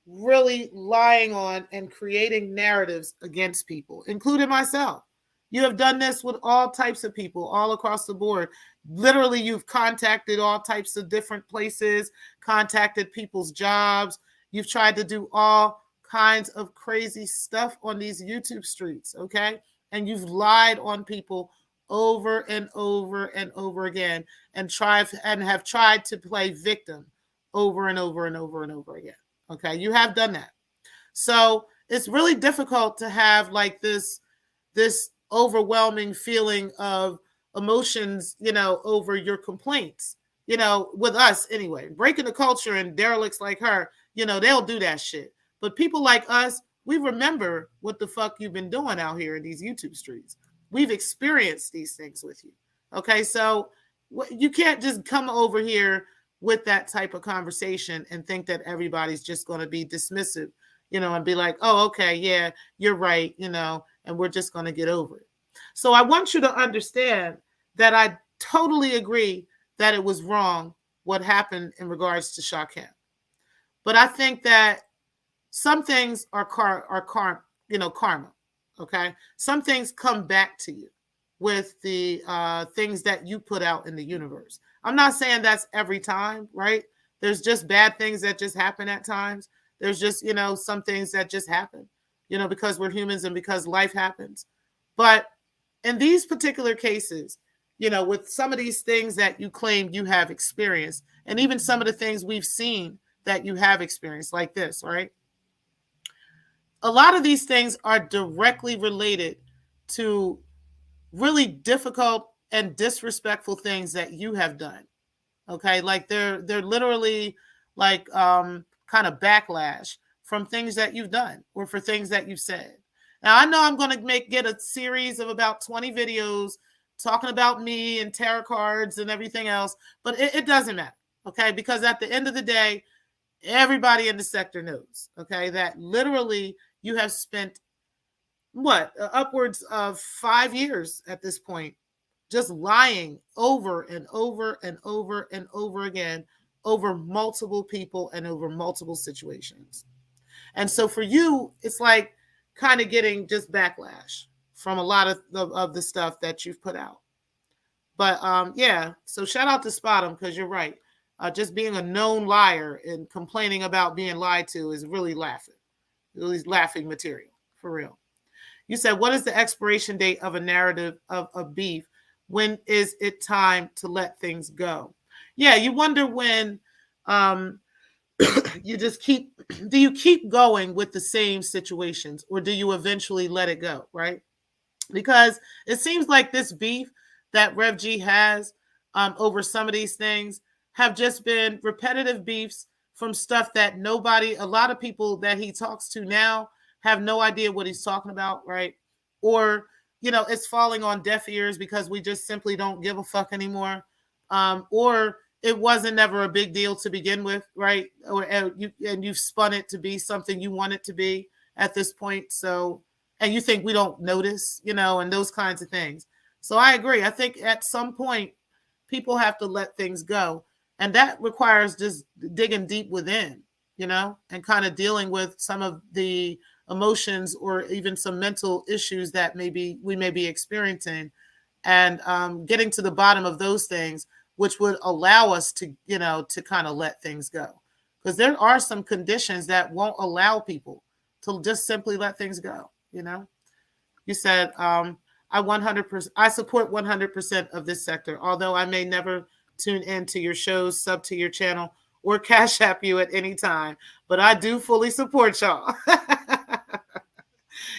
really lying on and creating narratives against people, including myself. You have done this with all types of people all across the board. Literally, you've contacted all types of different places, contacted people's jobs. You've tried to do all kinds of crazy stuff on these YouTube streets, okay? And you've lied on people over and over and over again and have tried to play victim over and over and over and over again. Okay, you have done that. So it's really difficult to have like this overwhelming feeling of emotions, over your complaints, with us anyway. Breaking the culture and derelicts like her, they'll do that shit. But people like us, we remember what the fuck you've been doing out here in these YouTube streets. We've experienced these things with you. Okay, so you can't just come over here with that type of conversation and think that everybody's just going to be dismissive, and be like, oh, okay, yeah, you're right, and we're just going to get over it. So I want you to understand that I totally agree that it was wrong what happened in regards to Shakim. But I think that some things are karma, okay? Some things come back to you with the things that you put out in the universe. I'm not saying that's every time, right? There's just bad things that just happen at times. There's just, some things that just happen, because we're humans and because life happens. But in these particular cases, with some of these things that you claim you have experienced, and even some of the things we've seen that you have experienced like this, right? A lot of these things are directly related to really difficult and disrespectful things that you have done. Okay, like they're literally like kind of backlash from things that you've done or for things that you've said. Now I know I'm going to get a series of about 20 videos talking about me and tarot cards and everything else, but it doesn't matter. Okay, because at the end of the day, everybody in the sector knows. Okay, that literally you have spent upwards of 5 years at this point, just lying over and over and over and over again over multiple people and over multiple situations. And so for you, it's like kind of getting just backlash from a lot of the stuff that you've put out. But yeah, so shout out to Spot'em because you're right. Just being a known liar and complaining about being lied to is really laughing. Really laughing material, for real. You said, what is the expiration date of a narrative of beef? When is it time to let things go? Yeah, you wonder when you just do you keep going with the same situations or do you eventually let it go, right? Because it seems like this beef that Rev G has, over some of these things have just been repetitive beefs from stuff that a lot of people that he talks to now have no idea what he's talking about, right? Or, it's falling on deaf ears because we just simply don't give a fuck anymore. Or it wasn't never a big deal to begin with, right? And you've spun it to be something you want it to be at this point. So, and you think we don't notice, and those kinds of things. So I agree. I think at some point people have to let things go. And that requires just digging deep within, and kind of dealing with some of the emotions or even some mental issues that we may be experiencing, and getting to the bottom of those things, which would allow us to, to kind of let things go. Because there are some conditions that won't allow people to just simply let things go, You said, I support 100% of this sector, although I may never tune in to your shows, sub to your channel, or cash app you at any time, but I do fully support y'all.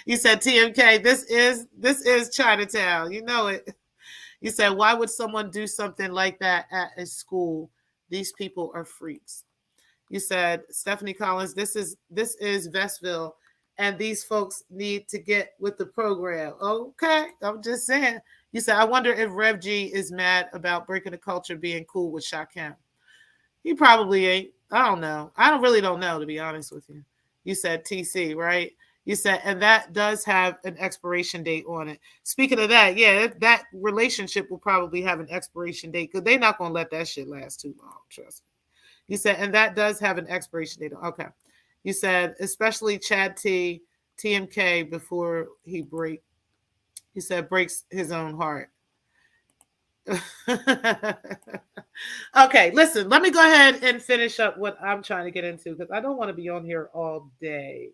You said, TMK, this is Chinatown. You know it. You said, why would someone do something like that at a school? These people are freaks. You said, Stephanie Collins, this is Vestville, and these folks need to get with the program. Okay, I'm just saying. You said, I wonder if Rev G is mad about breaking the culture being cool with Shaquem. He probably ain't. I don't know. I really don't know, to be honest with you. You said TC, right? You said, and that does have an expiration date on it. Speaking of that, yeah, that relationship will probably have an expiration date because they're not going to let that shit last too long. Trust me. You said, and that does have an expiration date. Okay. You said, especially Chad T, TMK before he breaks his own heart. Okay, listen, let me go ahead and finish up what I'm trying to get into because I don't want to be on here all day.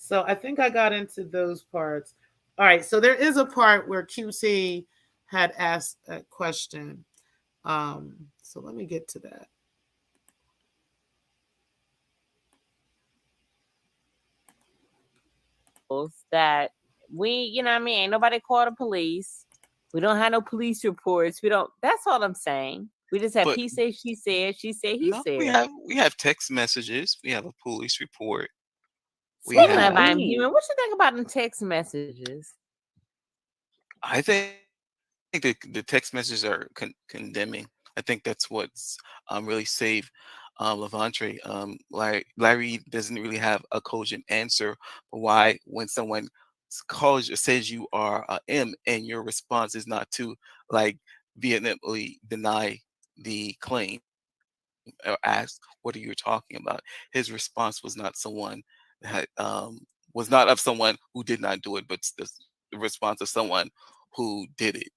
So I think I got into those parts. All right, so there is a part where QT had asked a question. So let me get to that. That ain't nobody called the police. We don't have no police reports. That's all I'm saying. We just have he said, she said, he said. We have text messages. We have a police report. Speaking of I'm human, what you think about them text messages? I think the text messages are condemning. I think that's what's really saved Levante. Larry doesn't really have a cogent answer for why when someone calls or says you are M and your response is not to vehemently deny the claim or ask what are you talking about. His response was not someone that was not of someone who did not do it, but the response of someone who did it,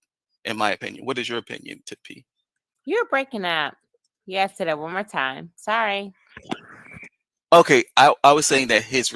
in my opinion. What is your opinion, Tiff P? You're breaking up. Yes, say that one more time. Sorry. Okay, I was saying that his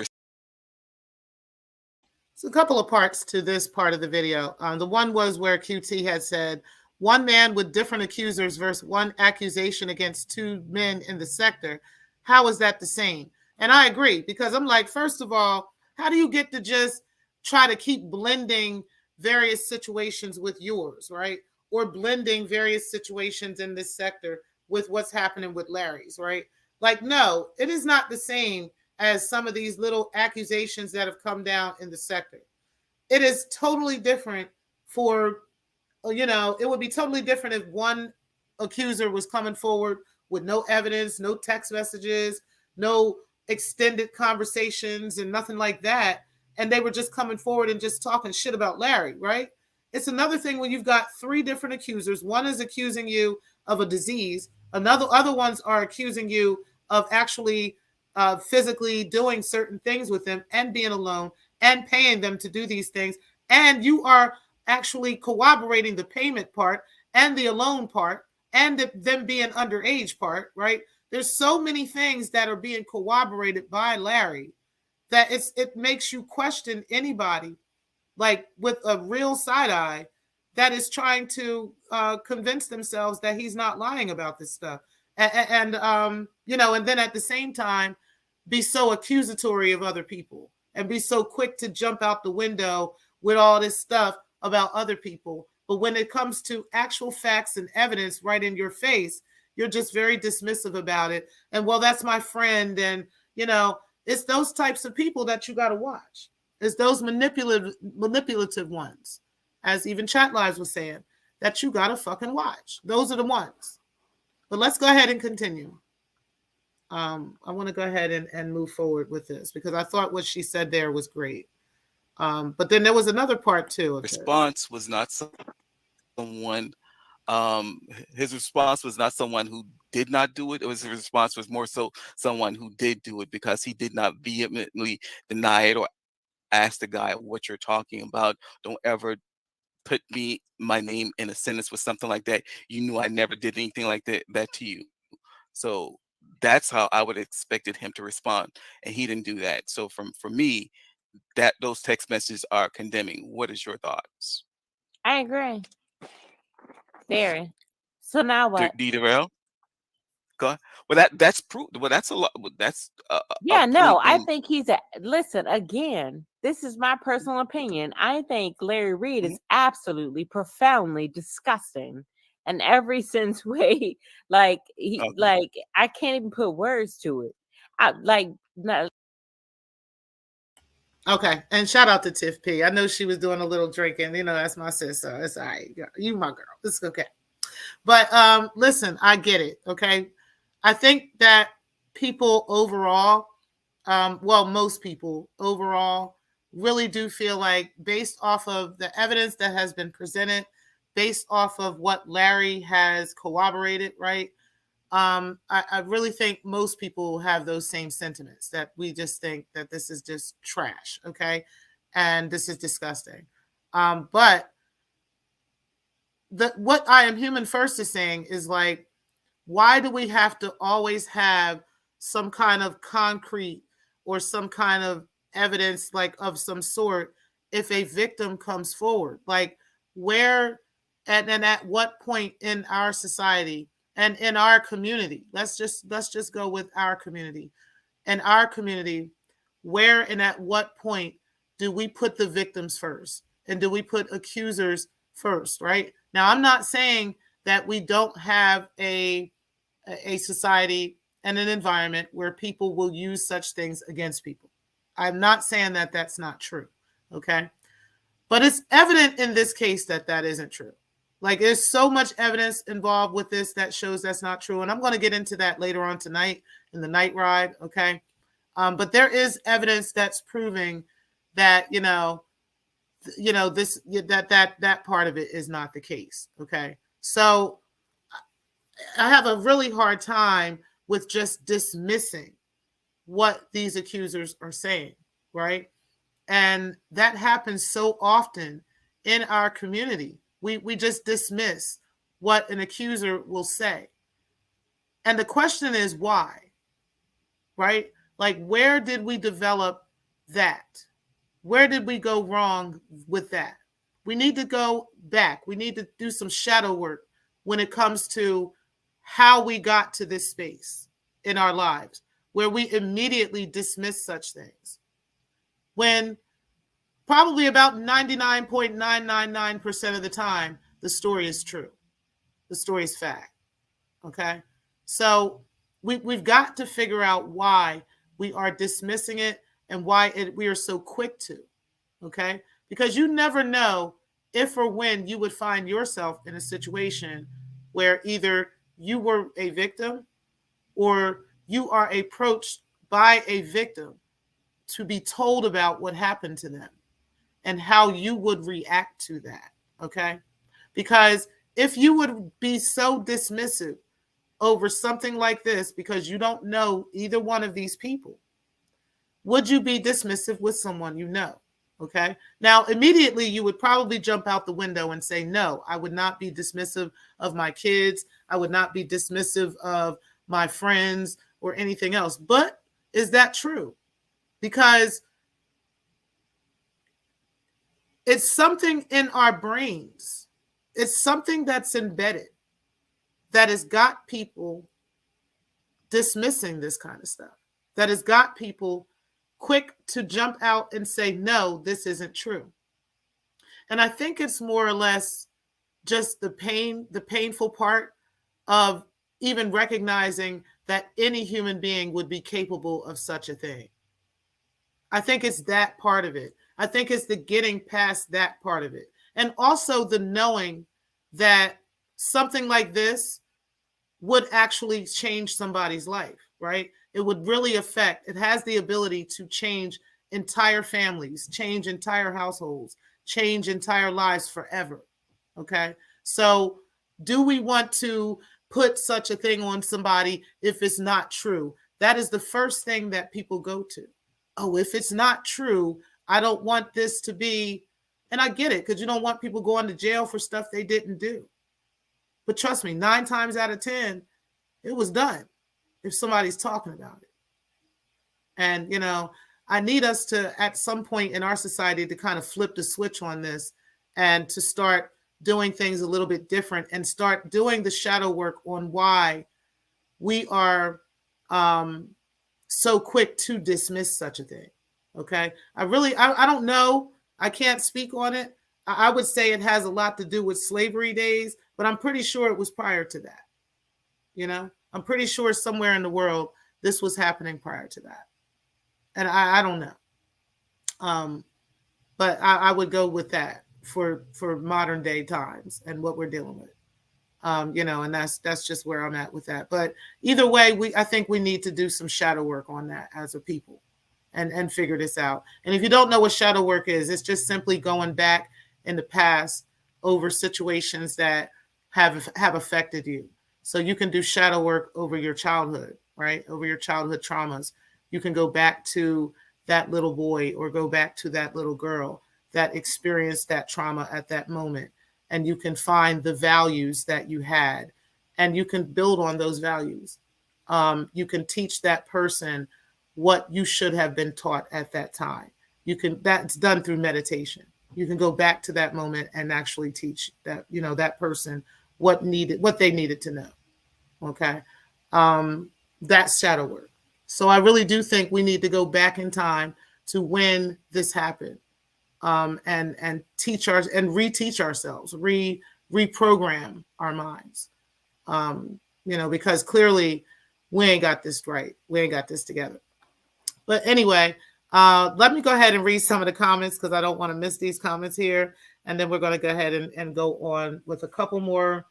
So a couple of parts to this part of the video. The one was where QT had said, one man with different accusers versus one accusation against two men in the sector. How is that the same? And I agree, because I'm like, first of all, how do you get to just try to keep blending various situations with yours, right? Or blending various situations in this sector with what's happening with Larry's, right? Like, no, it is not the same as some of these little accusations that have come down in the sector. It is totally different for, it would be totally different if one accuser was coming forward with no evidence, no text messages, no extended conversations and nothing like that. And they were just coming forward and just talking shit about Larry, right? It's another thing when you've got three different accusers. One is accusing you of a disease. Other ones are accusing you of actually physically doing certain things with them and being alone and paying them to do these things. And you are actually corroborating the payment part and the alone part and them being underage part, right? There's so many things that are being corroborated by Larry that it makes you question anybody like with a real side eye that is trying to convince themselves that he's not lying about this stuff. And then at the same time, be so accusatory of other people and be so quick to jump out the window with all this stuff about other people But when it comes to actual facts and evidence right in your face, you're just very dismissive about it. And well, that's my friend. And, you know, it's those types of people that you got to watch. It's those manipulative ones, as even Chat Lives was saying, that you got to fucking watch. Those are the ones. But let's go ahead and continue. I want to go ahead and move forward with this because I thought what she said there was great. But then there was another part too. Response was not someone. His response was not someone who did not do it. His response was more so someone who did do it because he did not vehemently deny it or ask the guy what you're talking about. Don't ever put my name in a sentence with something like that. You knew I never did anything like that to you. So that's how I would have expected him to respond, and he didn't do that. So for me, those text messages are condemning. What is your thoughts? I agree. Very. So now what? Darrell? Go ahead. Well, that's proof. Well, that's a lot. That's yeah. No, I think he's a. Listen again. This is my personal opinion. I think Larry Reed is absolutely profoundly disgusting in every sense way. Like like I can't even put words to it. No. Okay, and shout out to Tiff P. I know she was doing a little drinking. You know, that's my sister. It's all right. You my girl. It's okay. But listen, I get it. Okay, I think that people overall, well, most people overall, really do feel like, based off of the evidence that has been presented, based off of what Larry has corroborated, right? I really think most people have those same sentiments, that we just think that this is just trash, okay? And this is disgusting. But what I Am Human First is saying is like, why do we have to always have some kind of concrete or some kind of evidence like of some sort if a victim comes forward? Like where and at what point in our society and in our community, let's just go with our community. In our community, where and at what point do we put the victims first? And do we put accusers first, right? Now, I'm not saying that we don't have a society and an environment where people will use such things against people. I'm not saying that that's not true, okay? But it's evident in this case that that isn't true. Like there's so much evidence involved with this that shows that's not true. And I'm going to get into that later on tonight in the night ride, okay? But there is evidence that's proving that, this that part of it is not the case, okay? So I have a really hard time with just dismissing what these accusers are saying, right? And that happens so often in our community. We just dismiss what an accuser will say. And the question is why, right? Like, where did we develop that? Where did we go wrong with that? We need to go back. We need to do some shadow work when it comes to how we got to this space in our lives where we immediately dismiss such things. When probably about 99.999% of the time, the story is true. The story is fact. Okay? So we've got to figure out why we are dismissing it and why we are so quick to. Okay? Because you never know if or when you would find yourself in a situation where either you were a victim or you are approached by a victim to be told about what happened to them and how you would react to that, okay? Because if you would be so dismissive over something like this because you don't know either one of these people, would you be dismissive with someone you know, okay? Now, immediately you would probably jump out the window and say, no, I would not be dismissive of my kids. I would not be dismissive of my friends or anything else. But is that true? Because it's something in our brains. It's something that's embedded that has got people dismissing this kind of stuff, that has got people quick to jump out and say, no, this isn't true. And I think it's more or less just the painful part of even recognizing that any human being would be capable of such a thing. I think it's that part of it. I think it's the getting past that part of it. And also the knowing that something like this would actually change somebody's life, right? It would really affect, it has the ability to change entire families, change entire households, change entire lives forever. Okay. So, do we want to put such a thing on somebody if it's not true? That is the first thing that people go to. Oh, if it's not true, I don't want this to be. And I get it, because you don't want people going to jail for stuff they didn't do. But trust me, 9 times out of 10, it was done if somebody's talking about it. And, I need us to, at some point in our society, to kind of flip the switch on this and to start doing things a little bit different and start doing the shadow work on why we are so quick to dismiss such a thing. Okay. I don't know. I can't speak on it. I would say it has a lot to do with slavery days, but I'm pretty sure it was prior to that. I'm pretty sure somewhere in the world this was happening prior to that. And I don't know. But I would go with that for modern day times and what we're dealing with. And that's just where I'm at with that. But either way, I think we need to do some shadow work on that as a people and figure this out. And if you don't know what shadow work is, it's just simply going back in the past over situations that have affected you. So you can do shadow work over your childhood, right? Over your childhood traumas. You can go back to that little boy or go back to that little girl that experienced that trauma at that moment. And you can find the values that you had and you can build on those values. You can teach that person what you should have been taught at that time. That's done through meditation. You can go back to that moment and actually teach that, that person what they needed to know. Okay. That's shadow work. So I really do think we need to go back in time to when this happened. And teach and reteach ourselves, reprogram our minds. Because clearly we ain't got this right. We ain't got this together. But anyway, let me go ahead and read some of the comments because I don't want to miss these comments here. And then we're going to go ahead and go on with a couple more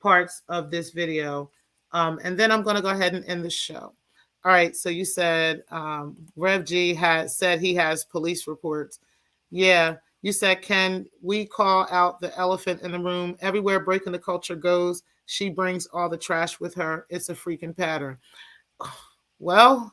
parts of this video. And then I'm going to go ahead and end the show. All right. So you said Rev G said he has police reports. Yeah. You said, can we call out the elephant in the room? Everywhere Breaking the Culture goes, she brings all the trash with her. It's a freaking pattern. Well,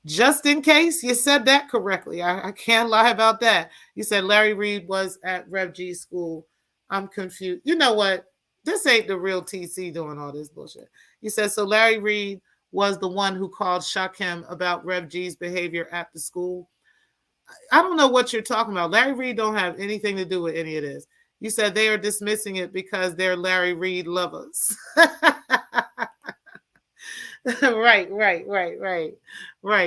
just in case you said that correctly. I can't lie about that. You said Larry Reed was at Rev G's school. I'm confused. You know what? This ain't the real TC doing all this bullshit. You said, so Larry Reed was the one who called Shaquem about Rev G's behavior at the school. I don't know what you're talking about. Larry Reed don't have anything to do with any of this. You said they are dismissing it because they're Larry Reed lovers. Right.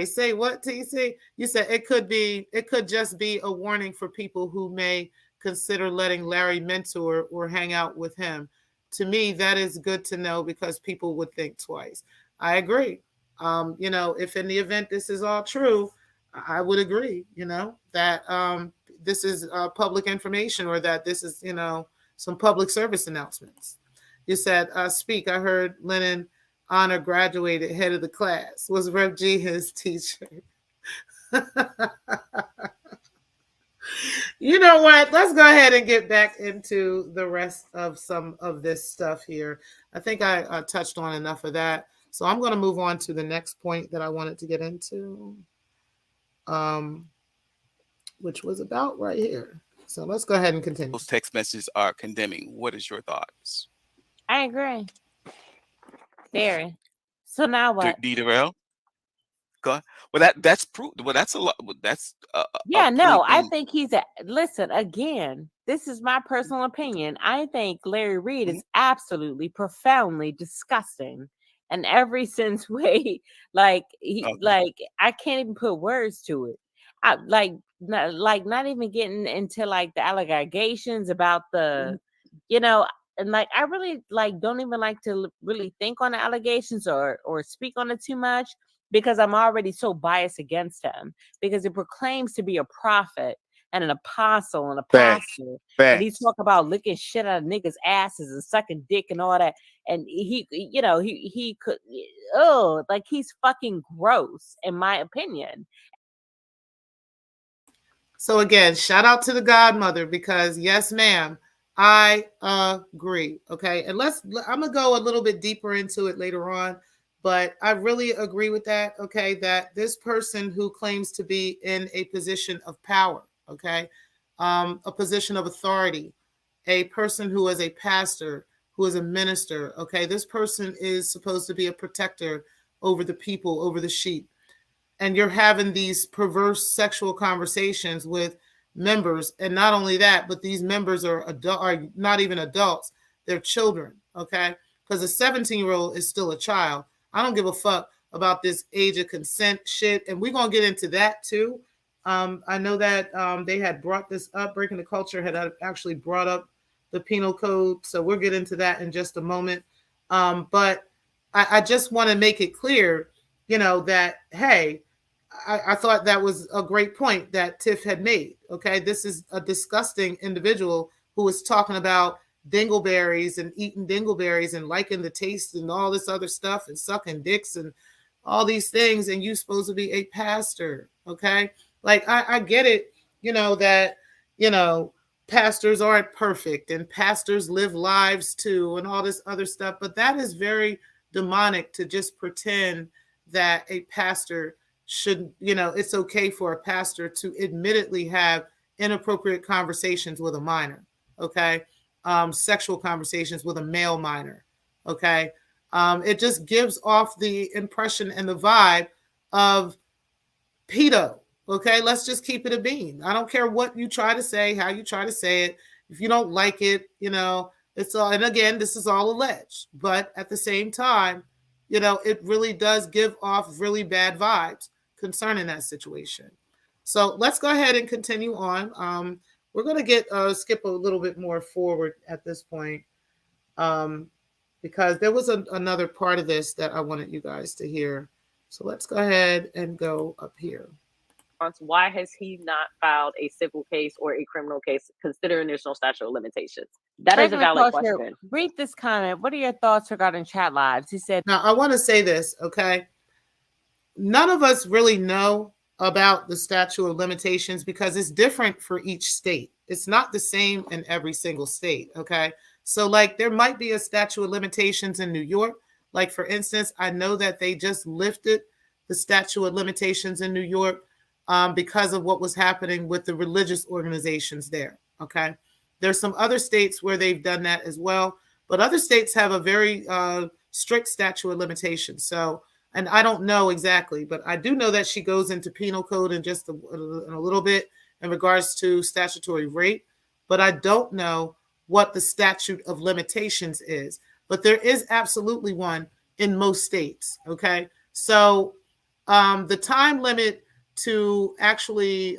Say what, TC? You said it could just be a warning for people who may consider letting Larry mentor or hang out with him. To me, that is good to know because people would think twice. I agree. If in the event this is all true, I would agree, that this is public information or that this is, some public service announcements. You said, speak. I heard Lennon Honor graduated head of the class. Was Rev G his teacher? You know what? Let's go ahead and get back into the rest of some of this stuff here. I think I touched on enough of that. So I'm going to move on to the next point that I wanted to get into. Which was about right here. So let's go ahead and continue. Those text messages are condemning. What is your thoughts? I agree. Very. So now what? Darrell? Go ahead. Well, that's proof. Well, that's a lot. That's I think listen, again, this is my personal opinion. I think Larry Reed is absolutely profoundly disgusting in every sense way. Like I can't even put words to it. Not even getting into like the allegations about the, and like I really like don't even like to really think on the allegations or speak on it too much because I'm already so biased against him because it proclaims to be a prophet and an apostle and a pastor. And he talk about licking shit out of niggas' asses and sucking dick and all that. And he could, like he's fucking gross in my opinion. So again, shout out to the godmother because yes, ma'am, I agree. Okay. And I'm going to go a little bit deeper into it later on, but I really agree with that. Okay. That this person who claims to be in a position of power, okay, a position of authority, a person who is a pastor, who is a minister, okay, this person is supposed to be a protector over the people, over the sheep. And you're having these perverse sexual conversations with members. And not only that, but these members are not even adults. They're children, okay? Because a 17-year-old is still a child. I don't give a fuck about this age of consent shit. And we're going to get into that too. I know that they had brought this up. Breaking the Culture had actually brought up the penal code. So we'll get into that in just a moment. But I just want to make it clear, that, hey, I thought that was a great point that Tiff had made. Okay, this is a disgusting individual who is talking about dingleberries and eating dingleberries and liking the taste and all this other stuff and sucking dicks and all these things. And you're supposed to be a pastor. Okay, like I get it, that, pastors aren't perfect and pastors live lives too and all this other stuff. But that is very demonic to just pretend that a pastor should, it's okay for a pastor to admittedly have inappropriate conversations with a minor, okay? Sexual conversations with a male minor, okay? It just gives off the impression and the vibe of pedo, okay? Let's just keep it a bean. I don't care what you try to say, how you try to say it. If you don't like it, it's all, and again, this is all alleged, but at the same time, it really does give off really bad vibes concerning that situation. So let's go ahead and continue on. We're going to skip a little bit more forward at this point because there was another part of this that I wanted you guys to hear. So let's go ahead and go up here. Why has he not filed a civil case or a criminal case considering there's no statute of limitations? That is a valid question. Read this comment. What are your thoughts regarding chat lives? He said, now I want to say this, okay? None of us really know about the statute of limitations because it's different for each state. It's not the same in every single state, okay? So like there might be a statute of limitations in New York. Like for instance, I know that they just lifted the statute of limitations in New York because of what was happening with the religious organizations there, okay? There's some other states where they've done that as well, but other states have a very strict statute of limitations. So, and I don't know exactly, but I do know that she goes into penal code in just a little bit in regards to statutory rape, but I don't know what the statute of limitations is. But there is absolutely one in most states, okay? So the time limit to actually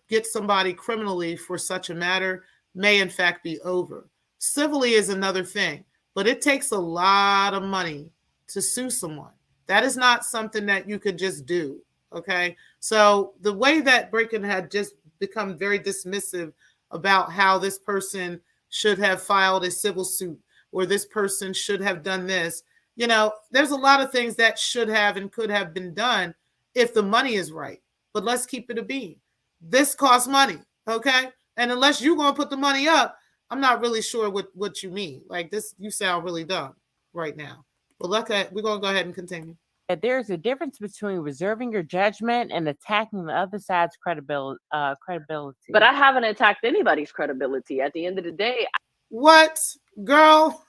get somebody criminally for such a matter may in fact be over. Civilly is another thing, but it takes a lot of money to sue someone. That is not something that you could just do, okay? So the way that Breakin had just become very dismissive about how this person should have filed a civil suit or this person should have done this, there's a lot of things that should have and could have been done if the money is right. But let's keep it a bean. This costs money, okay? And unless you're going to put the money up, I'm not really sure what you mean. Like this, you sound really dumb right now. Well, we're going to go ahead and continue. There's a difference between reserving your judgment and attacking the other side's credibility. But I haven't attacked anybody's credibility. At the end of the day, what, girl?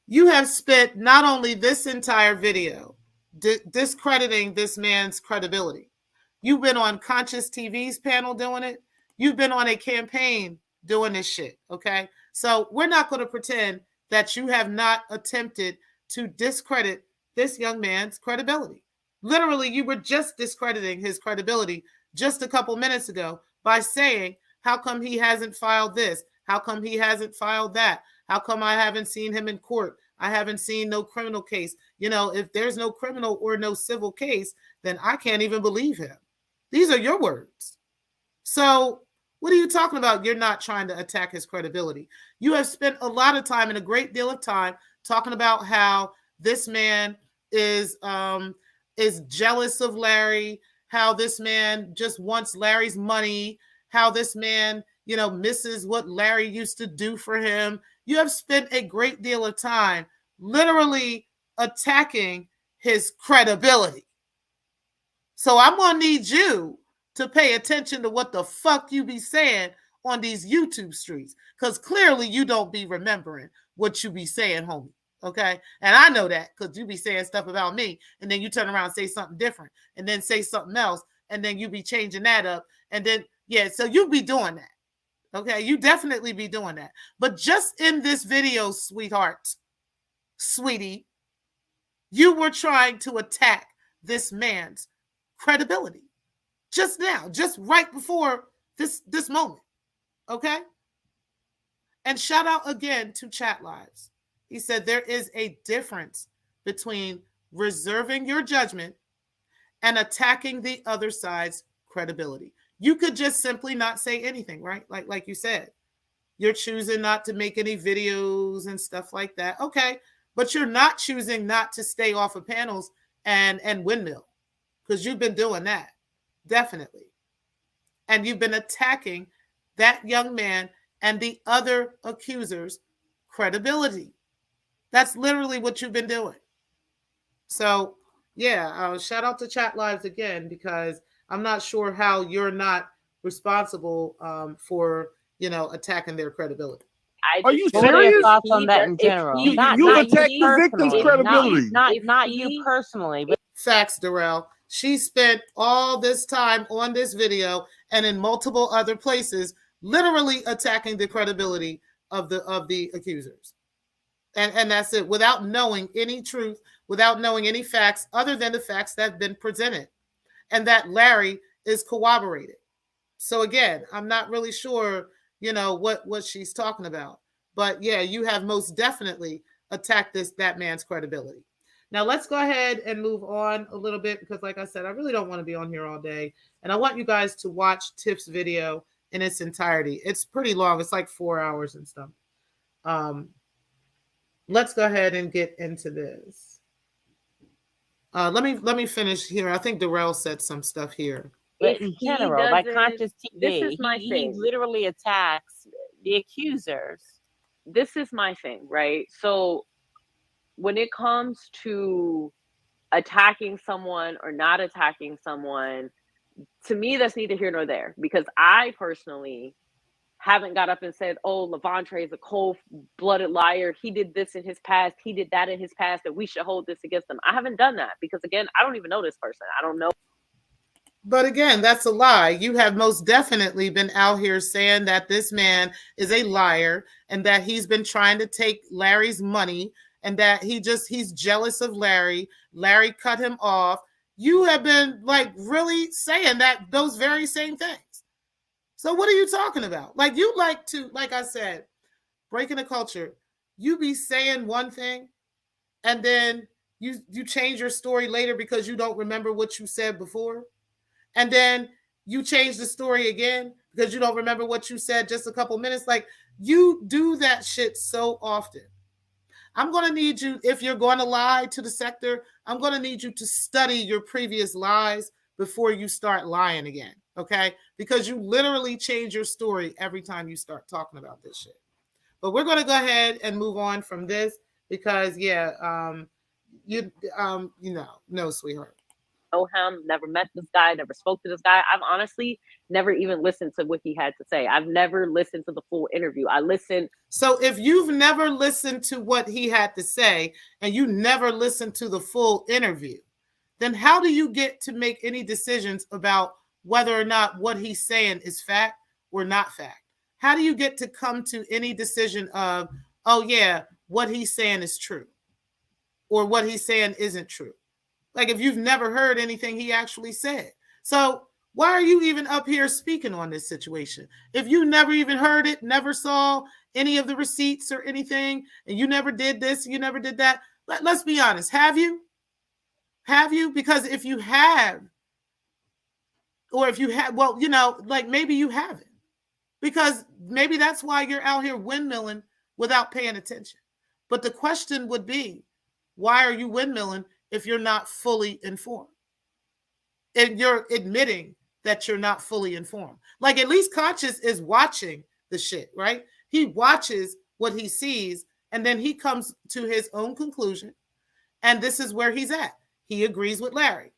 You have spent not only this entire video discrediting this man's credibility. You've been on Conscious TV's panel doing it. You've been on a campaign doing this shit, okay? So we're not going to pretend that you have not attempted to discredit this young man's credibility. Literally, you were just discrediting his credibility just a couple minutes ago by saying, how come he hasn't filed this? How come he hasn't filed that? How come I haven't seen him in court? I haven't seen no criminal case. You know, if there's no criminal or no civil case, then I can't even believe him. These are your words. So what are you talking about? You're not trying to attack his credibility. You have spent a lot of time and a great deal of time talking about how this man is jealous of Larry, how this man just wants Larry's money, how this man, you know, misses what Larry used to do for him. You have spent a great deal of time literally attacking his credibility. So I'm going to need you to pay attention to what the fuck you be saying on these YouTube streets, because clearly you don't be remembering what you be saying, homie. Okay. And I know that because you be saying stuff about me and then you turn around and say something different and then say something else and then you be changing that up. And then, yeah, so you be doing that. Okay. You definitely be doing that. But just in this video, sweetheart, sweetie, you were trying to attack this man's credibility just now, just right before this moment. Okay. And shout out again to Chat Lives. He said there is a difference between reserving your judgment and attacking the other side's credibility. You could just simply not say anything, right? Like you said, you're choosing not to make any videos and stuff like that. Okay, but you're not choosing not to stay off of panels and windmill, because you've been doing that, definitely. And you've been attacking that young man and the other accusers' credibility. That's literally what you've been doing. So, yeah, shout out to Chat Lives again, because I'm not sure how you're not responsible for, you know, attacking their credibility. Are you serious? Thoughts on that in general. You attack the victim's credibility. Not you personally, but facts, Darrell. She spent all this time on this video and in multiple other places, literally attacking the credibility of the accusers. And that's it, without knowing any truth, without knowing any facts other than the facts that have been presented and that Larry is corroborated. So again, I'm not really sure, you know, what she's talking about. But yeah, you have most definitely attacked that man's credibility. Now let's go ahead and move on a little bit, because like I said, I really don't want to be on here all day. And I want you guys to watch Tiff's video in its entirety. It's pretty long. It's like 4 hours and stuff. Let's go ahead and get into this. Let me finish here. I think Darrell said some stuff here. But in general, by Conscious TV, he literally attacks the accusers. This is my thing, right? So when it comes to attacking someone or not attacking someone, to me, that's neither here nor there, because I personally haven't got up and said, oh, Levontre is a cold-blooded liar. He did this in his past. He did that in his past, and we should hold this against him. I haven't done that because, again, I don't even know this person. I don't know. But again, that's a lie. You have most definitely been out here saying that this man is a liar and that he's been trying to take Larry's money and that he's jealous of Larry. Larry cut him off. You have been like really saying that those very same things. So what are you talking about? Like, you like to, like I said, breaking the culture, you be saying one thing and then you change your story later because you don't remember what you said before. And then you change the story again because you don't remember what you said just a couple minutes. Like, you do that shit so often. I'm going to need you, if you're going to lie to the sector, I'm going to need you to study your previous lies before you start lying again. Okay? Because you literally change your story every time you start talking about this shit. But we're going to go ahead and move on from this because, yeah, no, sweetheart. Know him, never met this guy, never spoke to this guy. I've honestly never even listened to what he had to say. I've never listened to the full interview. I listened. So if you've never listened to what he had to say and you never listened to the full interview, then how do you get to make any decisions about whether or not what he's saying is fact or not fact? How do you get to come to any decision of, oh yeah, what he's saying is true or what he's saying isn't true? Like, if you've never heard anything he actually said. So Why are you even up here speaking on this situation? If you never even heard it, never saw any of the receipts or anything, and you never did this, you never did that, let's be honest. Have you? Have you? Because if you have, or if you have, well, like maybe you haven't. Because maybe that's why you're out here windmilling without paying attention. But the question would be, why are you windmilling if you're not fully informed? And you're admitting that you're not fully informed. Like at least Conscious is watching the shit, right? He watches what he sees and then he comes to his own conclusion. And this is where he's at. He agrees with Larry.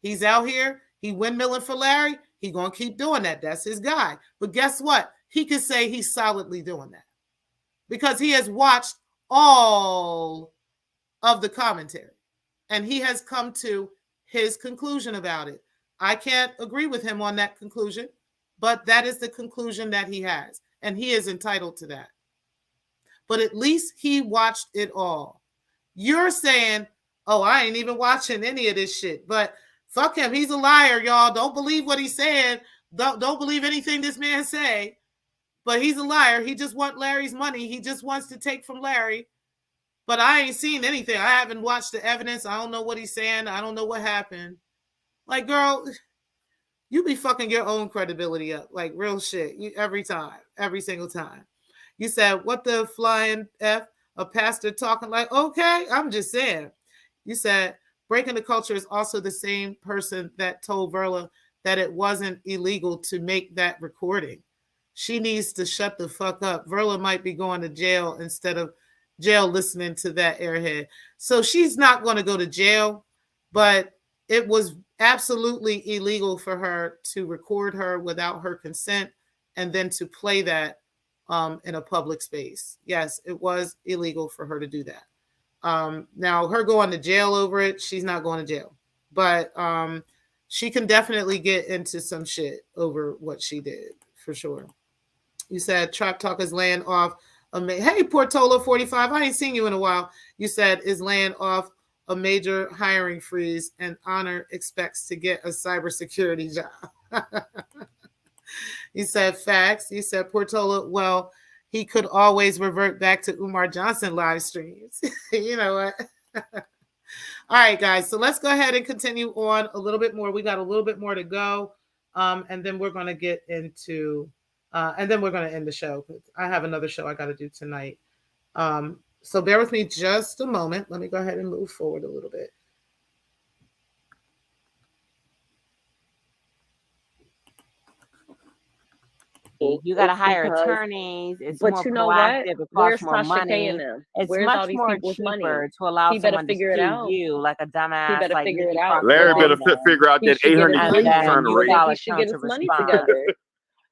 He's out here. He windmilling for Larry. He going to keep doing that. That's his guy. But guess what? He could say he's solidly doing that because he has watched all of the commentary and he has come to his conclusion about it. I can't agree with him on that conclusion, but that is the conclusion that he has, and he is entitled to that. But at least he watched it all. You're saying, oh, I ain't even watching any of this shit, but fuck him. He's a liar, y'all. Don't believe what he's saying. Don't believe anything this man say, but he's a liar. He just wants Larry's money. He just wants to take from Larry. But I ain't seen anything. I haven't watched the evidence. I don't know what he's saying. I don't know what happened. Like, girl, you be fucking your own credibility up. Like, real shit. Every time. Every single time. You said, what the flying F? A pastor talking like, okay, I'm just saying. You said, breaking the culture is also the same person that told Verla that it wasn't illegal to make that recording. She needs to shut the fuck up. Verla might be going to jail instead of jail listening to that airhead. So she's not going to go to jail, but it was absolutely illegal for her to record her without her consent and then to play that in a public space. Yes, it was illegal for her to do that. Now, her going to jail over it, she's not going to jail. But she can definitely get into some shit over what she did, for sure. You said Trap Talk is laying off. Hey, Portola 45, I ain't seen you in a while. You said is laying off a major hiring freeze and Honor expects to get a cybersecurity job. You said facts. You said Portola, well, he could always revert back to Umar Johnson live streams. You know what? All right, guys. So let's go ahead and continue on a little bit more. We got a little bit more to go. And then we're going to get into... and then we're going to end the show. I have another show I got to do tonight. So bear with me just a moment. Let me go ahead and move forward a little bit. You got to hire attorneys. It's but more you know what? It Where's costs more Tasha money. paying them? It's Where's much all these more people's cheaper money? to allow He better someone to figure it sue out. you like a dumbass. He better like figure Nikki it out. Larry better figure out that 800K trying to raise. He should get his money together.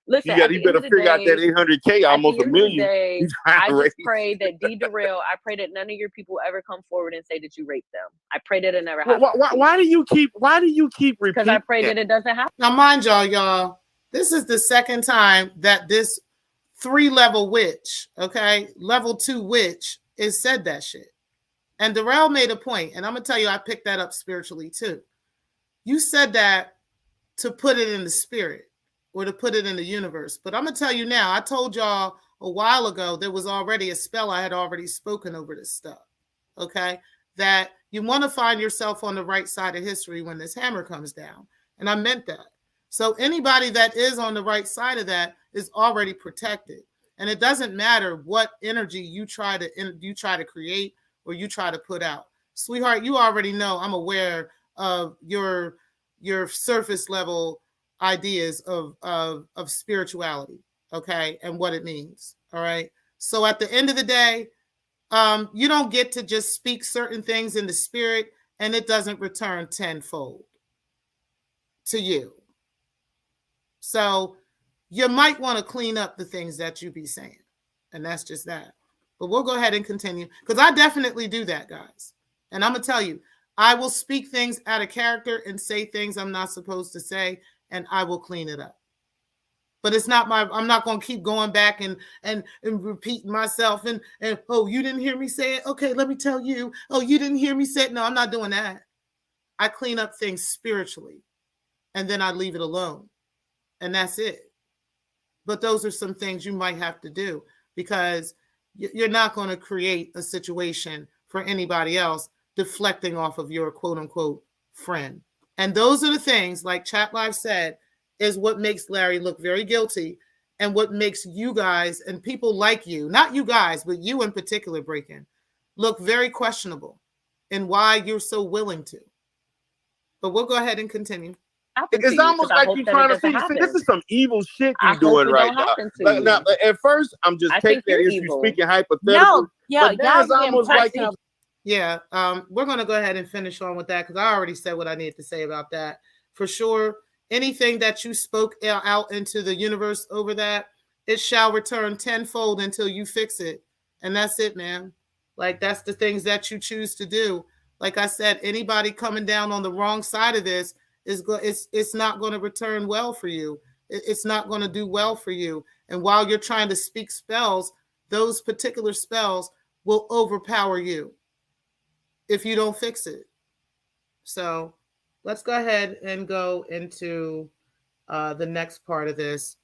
Listen, he better figure out that 800K, almost $1 million. I just pray that D. Darrell, I pray that none of your people ever come forward and say that you raped them. I pray that it never happens. Why do you keep repeating? Because I pray that it doesn't happen. Now, mind y'all, this is the second time that this 3-level witch, okay, level 2 witch is said that shit. And Darrell made a point, and I'm going to tell you, I picked that up spiritually too. You said that to put it in the spirit or to put it in the universe. But I'm going to tell you now, I told y'all a while ago, there was already a spell I had already spoken over this stuff, okay? That you want to find yourself on the right side of history when this hammer comes down. And I meant that. So anybody that is on the right side of that is already protected. And it doesn't matter what energy you try to create or you try to put out. Sweetheart, you already know I'm aware of your surface level ideas of spirituality, okay, and what it means. All right. So at the end of the day, you don't get to just speak certain things in the spirit and it doesn't return tenfold to you. So you might want to clean up the things that you be saying. And that's just that. But we'll go ahead and continue because I definitely do that, guys. And I'm going to tell you, I will speak things out of character and say things I'm not supposed to say, and I will clean it up. But it's not I'm not going to keep going back and repeating myself and, oh, you didn't hear me say it? Okay, let me tell you. Oh, you didn't hear me say it? No, I'm not doing that. I clean up things spiritually. and then I leave it alone. And that's it. But those are some things you might have to do, because you're not going to create a situation for anybody else deflecting off of your quote unquote friend. And those are the things, like Chat Live said, is what makes Larry look very guilty, and what makes you guys and people like you, not you guys, but you in particular, Breakin', look very questionable in why you're so willing to. But we'll go ahead and continue. It's almost like you're trying to see, this is some evil shit you're doing right now. Now, at first, I'm just taking that as you're speaking hypothetically. But now it's almost like yeah, we're going to go ahead and finish on with that, because I already said what I needed to say about that. For sure, anything that you spoke out into the universe over that, it shall return tenfold until you fix it. And that's it, man. Like, that's the things that you choose to do. Like I said, anybody coming down on the wrong side of this, it's not going to return well for you. It's not going to do well for you. And while you're trying to speak spells, those particular spells will overpower you if you don't fix it. So let's go ahead and go into the next part of this.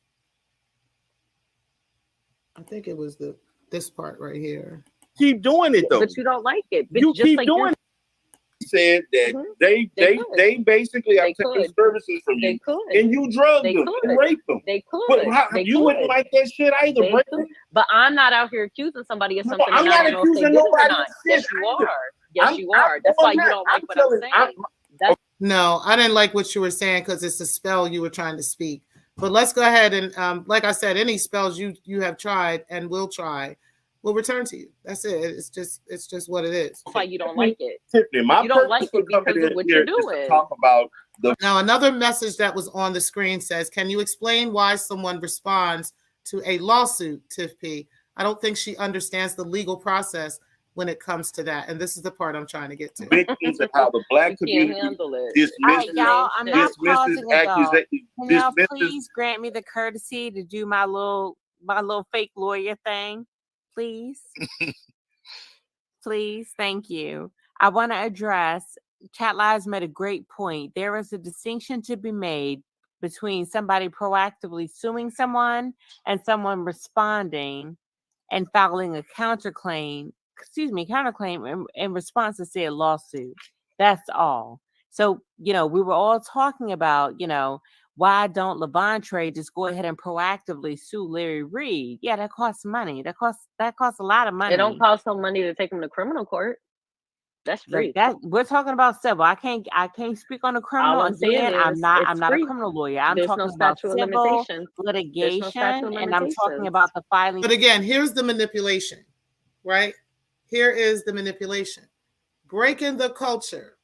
I think it was this part right here. Keep doing it though. But you don't like it. But you keep doing it. Said that they basically are taking services from you, and you drug them and raped them. They could. But you wouldn't like that shit either, but I'm not out here accusing somebody of something. I'm not accusing nobody. Yes, you are. Yes, you are. That's why you don't like what I'm saying. No, I didn't like what you were saying, because it's a spell you were trying to speak. But let's go ahead and, like I said, any spells you have tried and will try will return to you. That's it. It's just what it is. That's why you don't like it. Tiffany, you don't like it because of what you're doing. Talk about now, another message that was on the screen says, can you explain why someone responds to a lawsuit, Tiff P? I don't think she understands the legal process when it comes to that. And this is the part I'm trying to get to. Victims of how the Black community dismisses accusations. Can y'all please grant me the courtesy to do my little fake lawyer thing? Please. Please. Thank you. I want to address, Chat Lives made a great point. There is a distinction to be made between somebody proactively suing someone and someone responding and filing a counterclaim in response to, say, a lawsuit. That's all. So, we were all talking about, why don't Levante just go ahead and proactively sue Larry Reed? Yeah, that costs money. That costs a lot of money. It don't cost some money to take him to criminal court. That's free. We're talking about civil. I can't speak on the criminal. I'm not a criminal lawyer. I'm talking about civil litigation, and I'm talking about the filing. But again, here's the manipulation, right? Here is the manipulation. Breaking the culture.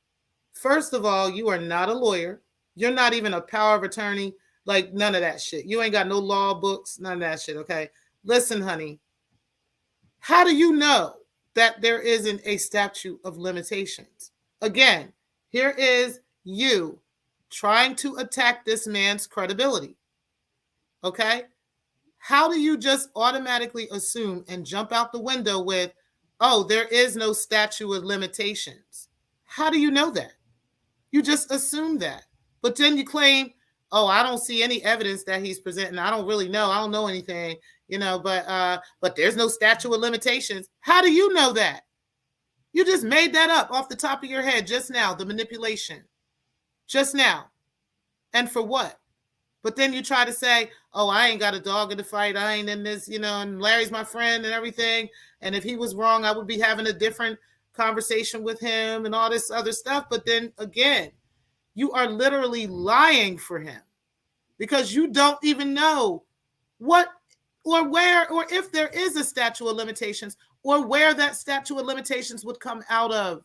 First of all, you are not a lawyer. You're not even a power of attorney. Like, none of that shit. You ain't got no law books, none of that shit, okay? Listen, honey. How do you know that there isn't a statute of limitations? Again, here is you trying to attack this man's credibility, okay? How do you just automatically assume and jump out the window with, oh, there is no statute of limitations? How do you know that? You just assume that. But then you claim, oh, I don't see any evidence that he's presenting. I don't really know. I don't know anything, but there's no statute of limitations. How do you know that? You just made that up off the top of your head just now, the manipulation. Just now. And for what? But then you try to say, oh, I ain't got a dog in the fight. I ain't in this, and Larry's my friend and everything. And if he was wrong, I would be having a different conversation with him and all this other stuff. But then again, you are literally lying for him, because you don't even know what or where, or if there is a statute of limitations, or where that statute of limitations would come out of.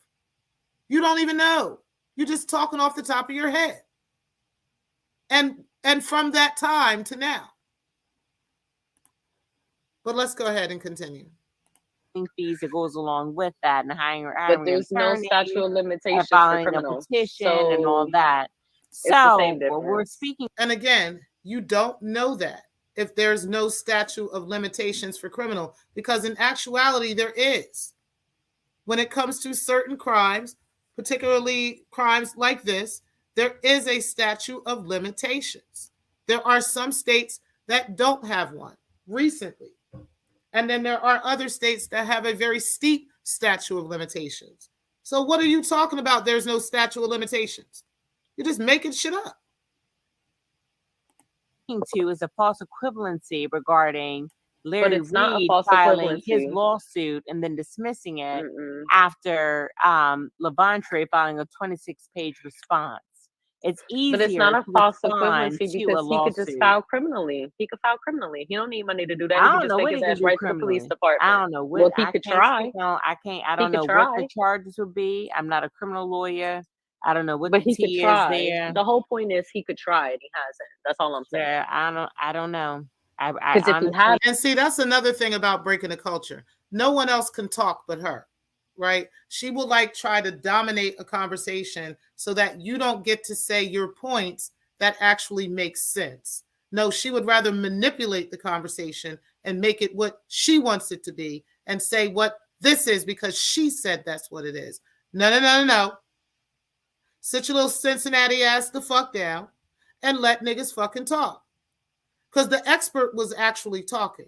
You don't even know. You're just talking off the top of your head. And from that time to now. But let's go ahead and continue. Fees that goes along with that, and hiring but there's no statute of limitations for criminals, a petition and all that. So we're speaking, and again, you don't know that if there's no statute of limitations for criminal, because in actuality there is. When it comes to certain crimes, particularly crimes like this, there is a statute of limitations. There are some states that don't have one recently. And then there are other states that have a very steep statute of limitations. So what are you talking about? There's no statute of limitations. You're just making shit up. To is a false equivalency regarding Larry Reid filing his lawsuit and then dismissing it after Levante filing a 26-page response. It's easier, but it's not a false equivalency because he could just file criminally. He could file criminally. He don't need money to do that. He could just take his ass right to the police department. I don't know what. Well, he could try. I don't know what the charges would be. I'm not a criminal lawyer. I don't know what the T is there. The whole point is he could try and he hasn't. That's all I'm saying. Yeah, I don't know. Because if he had, and see, that's another thing about breaking the culture. No one else can talk but her, right? She will like try to dominate a conversation so that you don't get to say your points that actually make sense. No, she would rather manipulate the conversation and make it what she wants it to be and say what this is because she said that's what it is. No. Sit your little Cincinnati ass the fuck down and let niggas fucking talk. Because the expert was actually talking.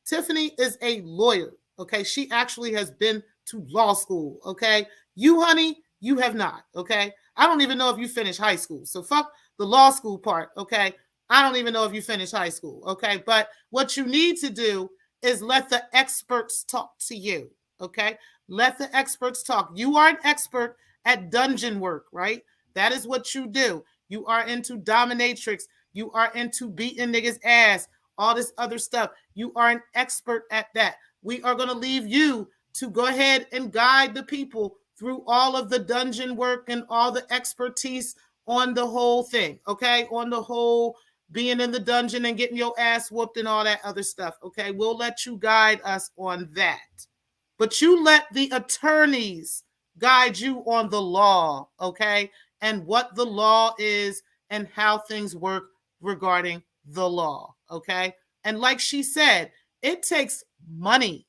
Tiffany is a lawyer, okay? She actually has been to law school, okay? You, honey, you have not, okay? I don't even know if you finished high school. So fuck the law school part, okay? I don't even know if you finished high school, okay? But what you need to do is let the experts talk to you, okay? Let the experts talk. You are an expert at dungeon work, right? That is what you do. You are into dominatrix. You are into beating niggas' ass, all this other stuff. You are an expert at that. We are going to leave you to go ahead and guide the people through all of the dungeon work and all the expertise on the whole thing, okay? On the whole being in the dungeon and getting your ass whooped and all that other stuff, okay? We'll let you guide us on that. But you let the attorneys guide you on the law, okay? And what the law is and how things work regarding the law, okay? And like she said, it takes money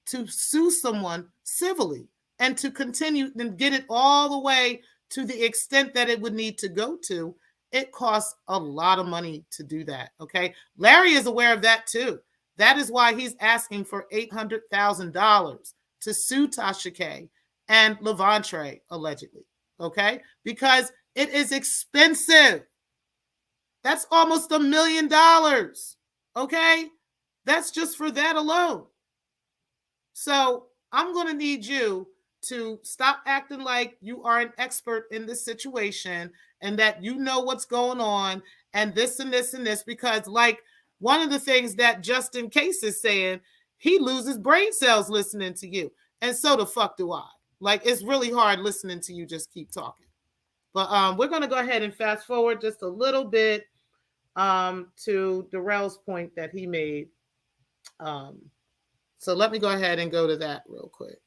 to sue someone civilly and to continue and get it all the way to the extent that it would need to go to. It costs a lot of money to do that, okay? Larry is aware of that too. That is why he's asking for $800,000 to sue Tasha K and Levante, allegedly, okay? Because it is expensive. That's almost $1 million, okay? That's just for that alone. So I'm going to need you to stop acting like you are an expert in this situation and that you know what's going on and this and this and this, because like one of the things that Justin Case is saying, he loses brain cells listening to you. And so the fuck do I. Like, it's really hard listening to you just keep talking. But we're going to go ahead and fast forward just a little bit to Darrell's point that he made. So let me go ahead and go to that real quick.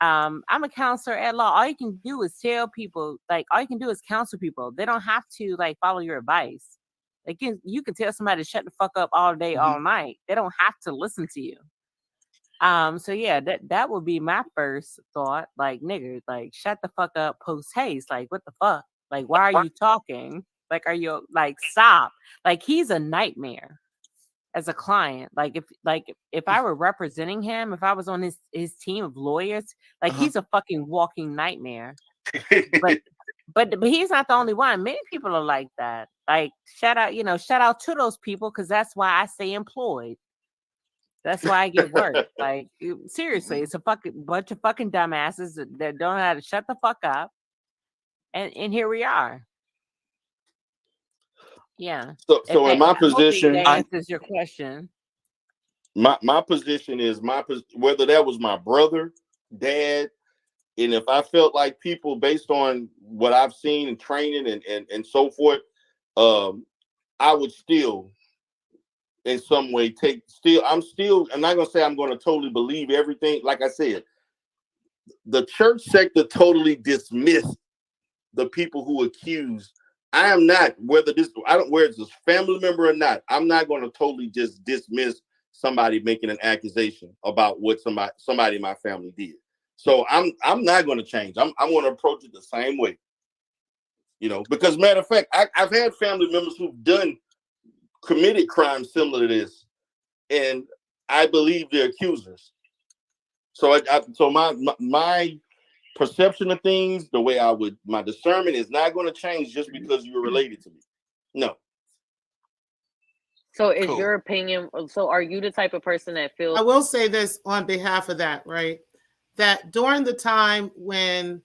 I'm a counselor at law. All you can do is tell people, like, all you can do is counsel people. They don't have to, like, follow your advice. Like, you can tell somebody to shut the fuck up all day, all night. They don't have to listen to you. So yeah, that would be my first thought. Like, nigga, like, shut the fuck up post haste. Like, what the fuck? Like, why are you talking? Like, are you, like, stop? Like, he's a nightmare as a client. Like, if I were representing him, if I was on his team of lawyers, like, he's a fucking walking nightmare. But he's not the only one. Many people are like that. Like, shout out to those people, because that's why I stay employed. That's why I get work. Like, seriously, it's a fucking bunch of fucking dumbasses that don't know how to shut the fuck up. And here we are. Yeah. So in my position, that answers your question. My position is whether that was my brother, dad, and if I felt like people, based on what I've seen and training and so forth, I would still, in some way, I'm not going to say I'm going to totally believe everything. Like I said, the church sector totally dismissed the people who accused. I am not, whether it's a family member or not, I'm not going to totally just dismiss somebody making an accusation about what somebody in my family did. So I'm not going to change. I'm going to approach it the same way. You know, because matter of fact, I've had family members who've committed crimes similar to this, and I believe they're accusers. So so my perception of things, the way my discernment is not going to change just because you're related to me. No. So is your opinion, so are you the type of person that feels... I will say this on behalf of that, right? That during the time when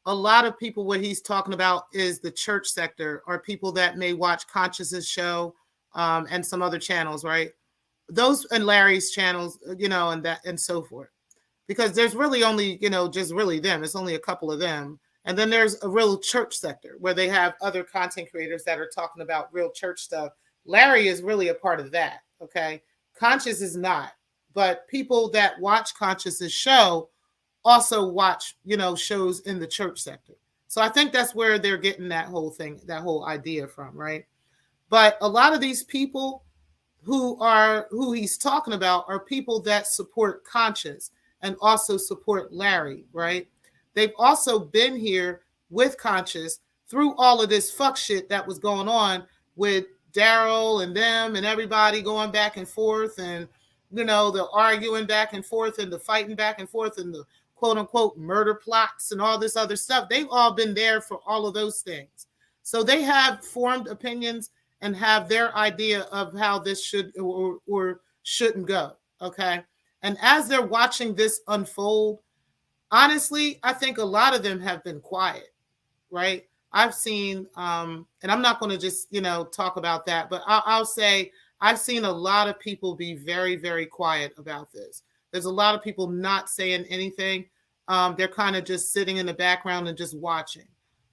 a lot of people, what he's talking about is the church sector, or people that may watch Conscious's show and some other channels, right? Those and Larry's channels, you know, and that and so forth. Because there's really only, you know, just really them. It's only a couple of them. And then there's a real church sector where they have other content creators that are talking about real church stuff. Larry is really a part of that. Okay. Conscious is not. But people that watch Conscious's show also watch, you know, shows in the church sector. So I think that's where they're getting that whole thing, that whole idea from, right? But a lot of these people who he's talking about are people that support Conscious and also support Larry, right? They've also been here with Conscious through all of this fuck shit that was going on with Daryl and them and everybody going back and forth, and, you know, the arguing back and forth and the fighting back and forth and the quote unquote murder plots and all this other stuff. They've all been there for all of those things. So they have formed opinions and have their idea of how this should or shouldn't go. Okay. And as they're watching this unfold, honestly, I think a lot of them have been quiet, right? I've seen, and I'm not going to just, you know, talk about that, but I'll say I've seen a lot of people be very, very quiet about this. There's a lot of people not saying anything. They're kind of just sitting in the background and just watching.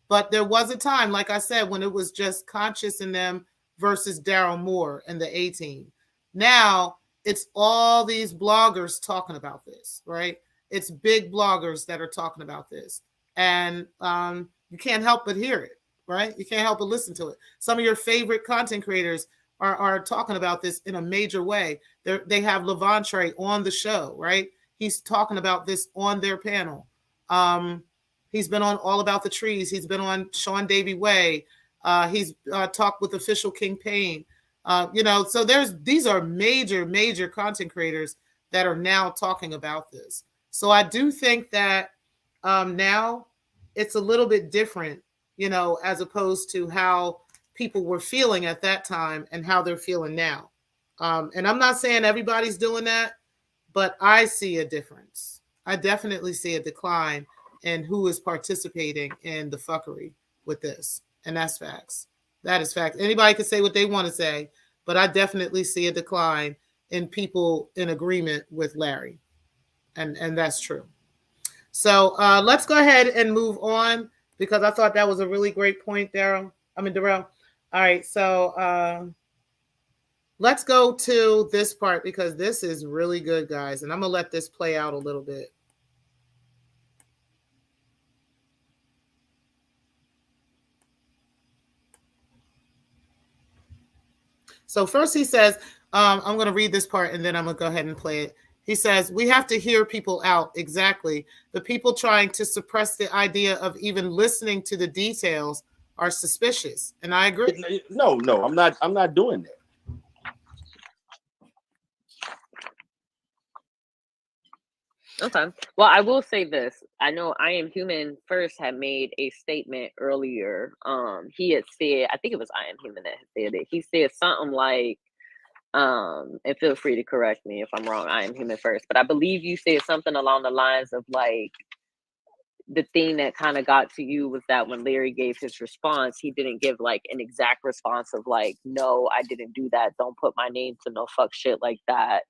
But there was a time, like I said, when it was just Conscious and them versus Daryl Moore and the A-Team. Now it's all these bloggers talking about this, right? It's big bloggers that are talking about this. And you can't help but hear it, right? You can't help but listen to it. Some of your favorite content creators are talking about this in a major way. They have Levantre on the show, right? He's talking about this on their panel. He's been on All About the Trees. He's been on Sean Davey Way. He's talked with Official King Payne. You know, so these are major, major content creators that are now talking about this. So I do think that now it's a little bit different, you know, as opposed to how people were feeling at that time and how they're feeling now. And I'm not saying everybody's doing that, but I see a difference. I definitely see a decline in who is participating in the fuckery with this. And that's facts. That is fact. Anybody can say what they want to say, but I definitely see a decline in people in agreement with Larry. And that's true. So let's go ahead and move on, because I thought that was a really great point, Darrell. All right, so let's go to this part, because this is really good, guys. And I'm going to let this play out a little bit. So first he says, I'm going to read this part and then I'm going to go ahead and play it. He says, we have to hear people out. Exactly. The people trying to suppress the idea of even listening to the details are suspicious. And I agree. No, I'm not doing that. Okay. Well, I will say this. I know I Am Human first had made a statement earlier. He had said, I think it was I Am Human that said it. He said something like, and feel free to correct me if I'm wrong, I Am Human first, but I believe you said something along the lines of like, the thing that kind of got to you was that when Larry gave his response, he didn't give like an exact response of like, no, I didn't do that. Don't put my name to no fuck shit like that.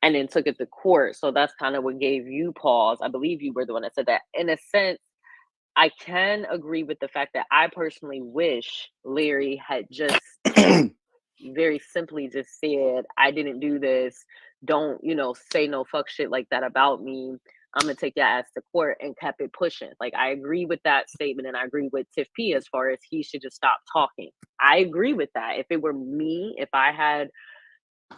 And then took it to court. So that's kind of what gave you pause. I believe you were the one that said that. In a sense, I can agree with the fact that I personally wish Larry had just very simply just said, I didn't do this. Don't, say no fuck shit like that about me. I'm going to take your ass to court, and kept it pushing. Like, I agree with that statement, and I agree with Tiff P as far as he should just stop talking. I agree with that. If it were me, if I had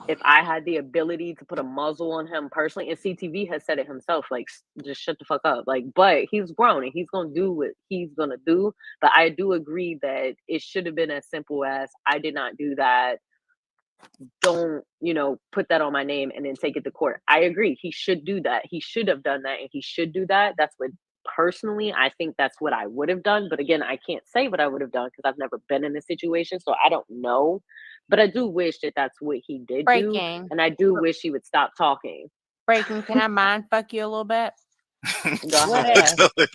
if I had the ability to put a muzzle on him personally, and CTV has said it himself, like, just shut the fuck up. Like, but he's grown and he's gonna do what he's gonna do. But I do agree that it should have been as simple as, I did not do that. Don't, put that on my name and then take it to court. I agree. He should do that. He should have done that, and he should do that. That's what, personally, I think that's what I would have done. But again, I can't say what I would have done because I've never been in a situation, so I don't know. But I do wish that that's what he did do, and I do wish he would stop talking. Breaking, can I mind fuck you a little bit? What if?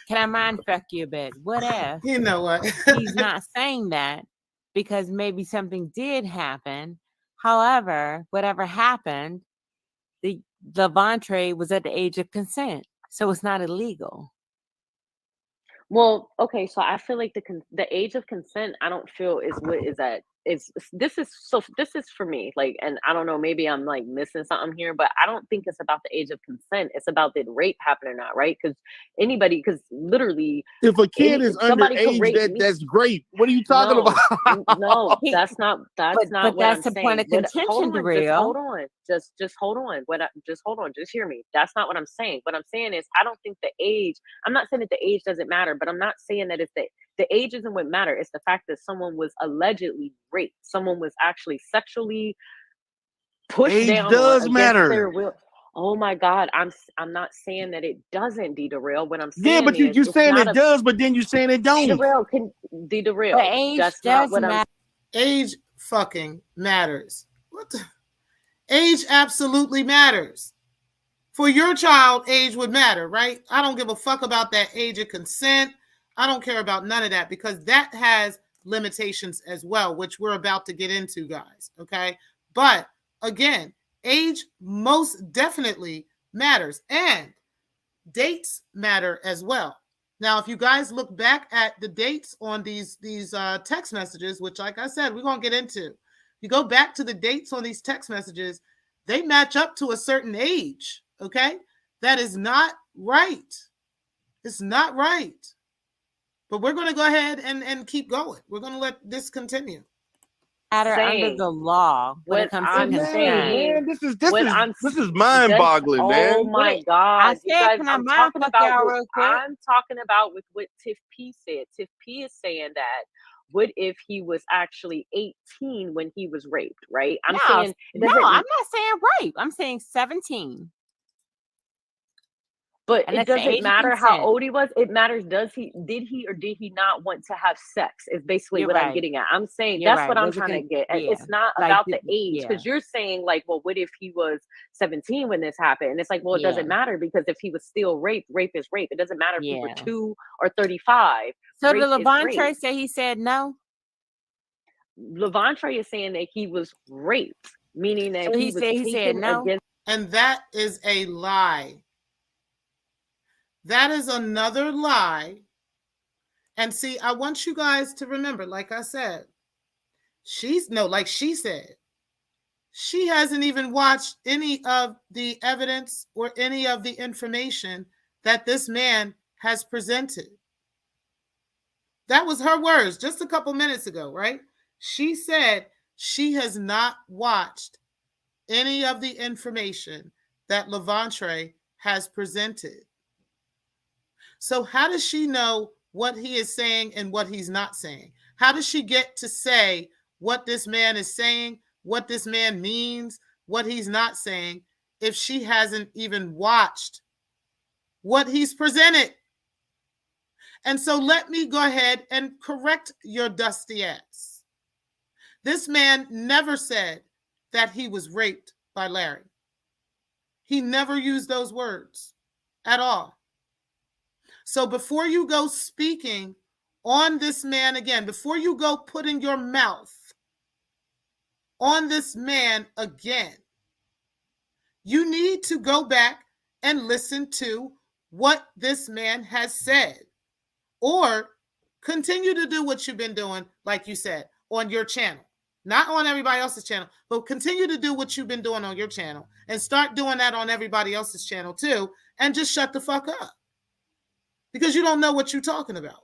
Can I mind fuck you a bit? What if? You know what? He's not saying that because maybe something did happen. However, whatever happened, the Levante was at the age of consent, so it's not illegal. Well, okay, so I feel like the age of consent, I don't feel is what is that. This is for me, like, and I don't know, maybe I'm like missing something here, but I don't think it's about the age of consent. It's about did rape happen or not, right? Because literally, if a kid is underage, that's great. What are you talking about? No, that's not but what that's I'm the saying. point of contention, Just hold on. Just hear me. That's not what I'm saying. What I'm saying is, I don't think the age. I'm not saying that the age doesn't matter, but I'm not saying that it's the age isn't what matter. It's the fact that someone was allegedly raped. Someone was actually sexually pushed age down does matter. their will. Oh my God, I'm not saying that it doesn't, D-Derail. What I'm saying, but you're saying it does, but then you're saying it don't. D-Derail. The age That's does not what matter. Age fucking matters. What the? Age absolutely matters. For your child, age would matter, right? I don't give a fuck about that age of consent. I don't care about none of that because that has limitations as well, which we're about to get into, guys. Okay. But again, age most definitely matters, and dates matter as well. Now, if you guys look back at the dates on these text messages, which, like I said, we're going to get into, you go back to the dates on these text messages, they match up to a certain age. Okay. That is not right. It's not right. But we're going to go ahead and keep going. We're going to let this continue. Under the law when it comes to consent. Man, this is mind-boggling, man. Oh my God, you guys! I'm talking about with what Tiff P said. Tiff P is saying that. What if he was actually 18 when he was raped? Right? I'm not saying rape. I'm saying 17. But it doesn't matter how old he was. It matters. Did he or did he not want to have sex? Is basically what I'm getting at. I'm saying that's what I'm trying to get. And it's not about the age, because you're saying like, well, what if he was 17 when this happened? And it's like, well, it doesn't matter, because if he was still raped, rape is rape. It doesn't matter if he were 2 or 35. So did Levante say he said no? Levante is saying that he was raped, meaning that he said no. And that is a lie. That is another lie. And see, I want you guys to remember, like I said, she said, she hasn't even watched any of the evidence or any of the information that this man has presented. That was her words just a couple minutes ago, right? She said she has not watched any of the information that Levante has presented. So how does she know what he is saying and what he's not saying? How does she get to say what this man is saying, what this man means, what he's not saying, if she hasn't even watched what he's presented? And so let me go ahead and correct your dusty ass. This man never said that he was raped by Larry. He never used those words at all. So before you go speaking on this man again, before you go putting your mouth on this man again, you need to go back and listen to what this man has said, or continue to do what you've been doing, like you said, on your channel. Not on everybody else's channel, but continue to do what you've been doing on your channel and start doing that on everybody else's channel too, and just shut the fuck up. Because you don't know what you're talking about.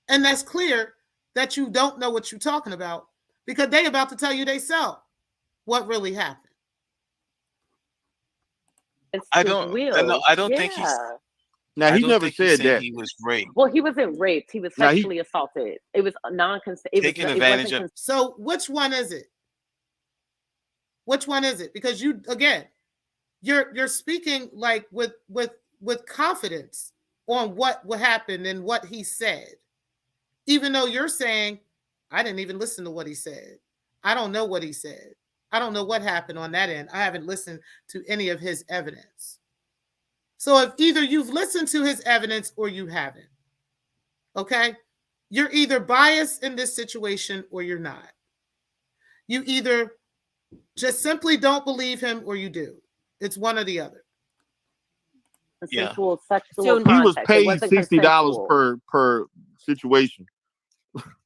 And that's clear that you don't know what you're talking about because they about to tell you themselves what really happened. I don't think he's. Now he never said that he was raped. Well, he wasn't raped. He was sexually assaulted. It was non-consent. Taking advantage of. So which one is it? Which one is it? Because you're speaking like with confidence on what happened and what he said, even though you're saying, I didn't even listen to what he said. I don't know what he said. I don't know what happened on that end. I haven't listened to any of his evidence. So if either you've listened to his evidence or you haven't, okay, you're either biased in this situation or you're not. You either just simply don't believe him or you do. It's one or the other. Consensual sexual so he was paid $60 per situation.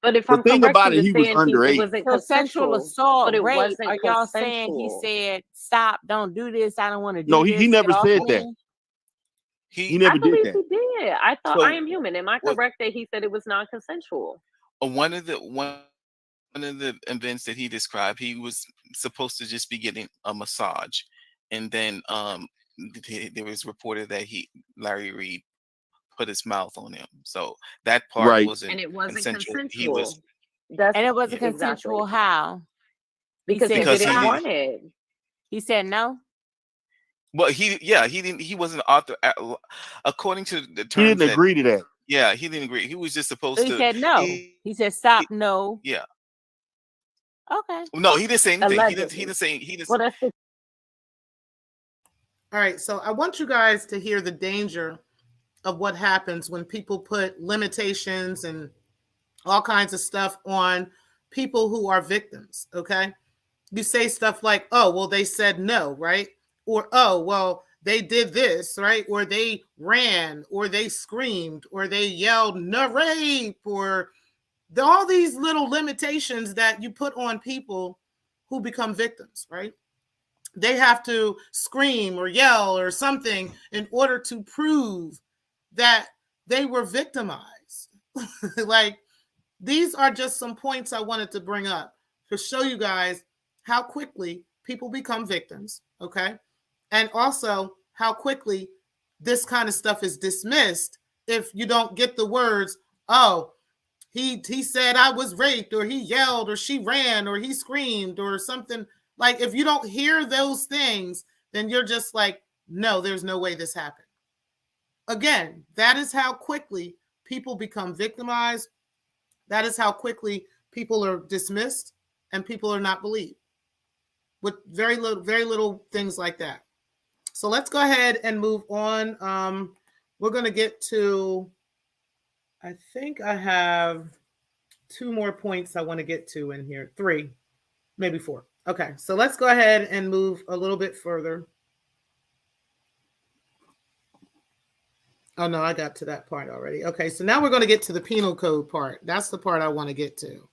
But if I'm thing correct, about it, he was underage. It wasn't sexual assault, but it rape. wasn't. Are y'all saying he said, "Stop! Don't do this. I don't want to do this"? No, he never said that. He never did that. He did. I thought I Am Human. Am I correct that he said it was non-consensual? One of the events that he described, he was supposed to just be getting a massage, and then there was reported that Larry Reed put his mouth on him. So that part wasn't, and it wasn't consensual. He was, and it wasn't consensual. Exactly. How? Because he didn't want it. He said no. Well, he didn't. He wasn't author according to the terms. He didn't agree to that. Yeah, he didn't agree. He was just supposed to. He said no. He said stop. No. Yeah. Okay. No, he didn't say anything. He didn't say. Well, that's it. All right. So I want you guys to hear the danger of what happens when people put limitations and all kinds of stuff on people who are victims. Okay. You say stuff like, oh, well, they said no, right? Or, oh, well, they did this, right? Or they ran, or they screamed, or they yelled, no rape, or all these little limitations that you put on people who become victims, right? They have to scream or yell or something in order to prove that they were victimized. Like, these are just some points I wanted to bring up to show you guys how quickly people become victims, okay? And also how quickly this kind of stuff is dismissed if you don't get the words, oh, he said I was raped, or he yelled, or she ran, or he screamed, or something. Like, if you don't hear those things, then you're just like, no, there's no way this happened. Again, that is how quickly people become victimized. That is how quickly people are dismissed and people are not believed, with very little things like that. So let's go ahead and move on. We're going to get to, I think I have 2 more points I want to get to in here. 3, maybe 4. Okay, so let's go ahead and move a little bit further. Oh, no, I got to that part already. Okay, so now we're going to get to the penal code part. That's the part I want to get to.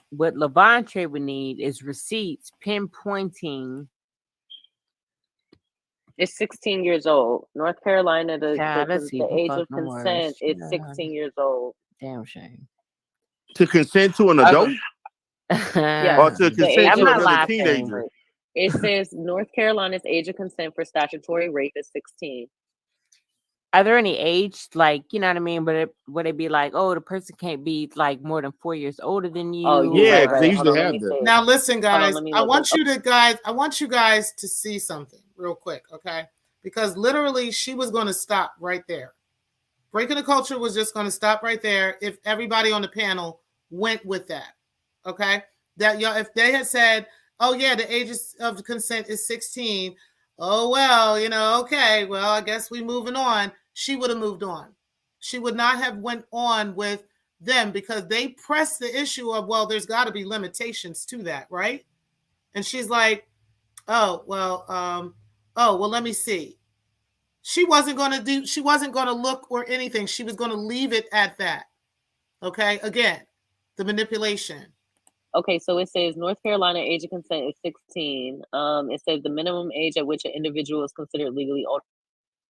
What Levante would need is receipts pinpointing. It's 16 years old. North Carolina, the age of consent is 16 years old. Damn shame. To consent to an adult? Yeah. Or to consent to another teenager? It says North Carolina's age of consent for statutory rape is 16. Are there any age, like, you know what I mean? Would it be like, oh, the person can't be like more than 4 years older than you? Oh, yeah, because they usually have that. Now, listen, guys. I want you guys to see something real quick, okay? Because literally, she was going to stop right there. Breaking the Culture was just going to stop right there if everybody on the panel went with that, okay? That y'all, if they had said, oh yeah, the age of consent is 16. Oh well, okay. Well, I guess we moving on. She would have moved on. She would not have went on with them because they pressed the issue of, well, there's got to be limitations to that, right? And she's like, oh well, let me see. She wasn't going to look or anything. She was going to leave it at that. Okay. Again, the manipulation. Okay, so it says North Carolina age of consent is 16. It says the minimum age at which an individual is considered legally old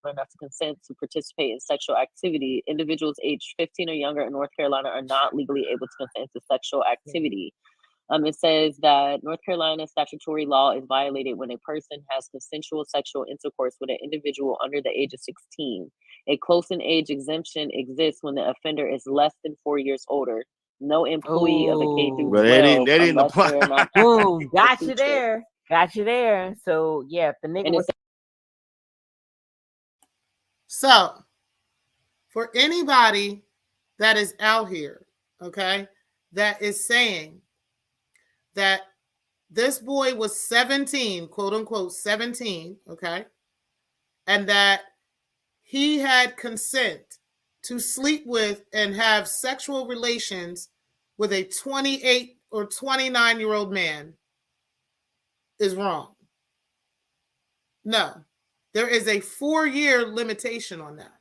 enough to consent to participate in sexual activity. Individuals aged 15 or younger in North Carolina are not legally able to consent to sexual activity. It says that North Carolina statutory law is violated when a person has consensual sexual intercourse with an individual under the age of 16. A close-in age exemption exists when the offender is less than 4 years older. No employee of a K through 12 that didn't unless apply. they're not. Boom, got you there. Got you there. So yeah, if the nigga was. So, for anybody that is out here, okay, that is saying that this boy was 17, quote unquote 17, okay, and that he had consent to sleep with and have sexual relations with a 28 or 29-year-old man is wrong. No, there is a 4-year limitation on that.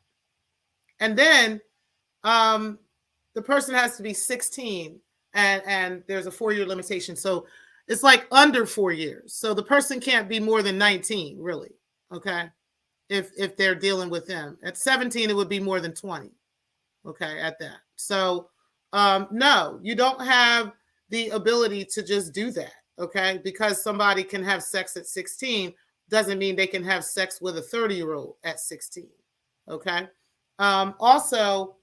And then the person has to be 16 and there's a 4-year limitation. So it's like under 4 years. So the person can't be more than 19, really. Okay. If they're dealing with them at 17, it would be more than 20. Okay. At that. So no, you don't have the ability to just do that. Okay. Because somebody can have sex at 16 doesn't mean they can have sex with a 30-year-old at 16. Okay. Also,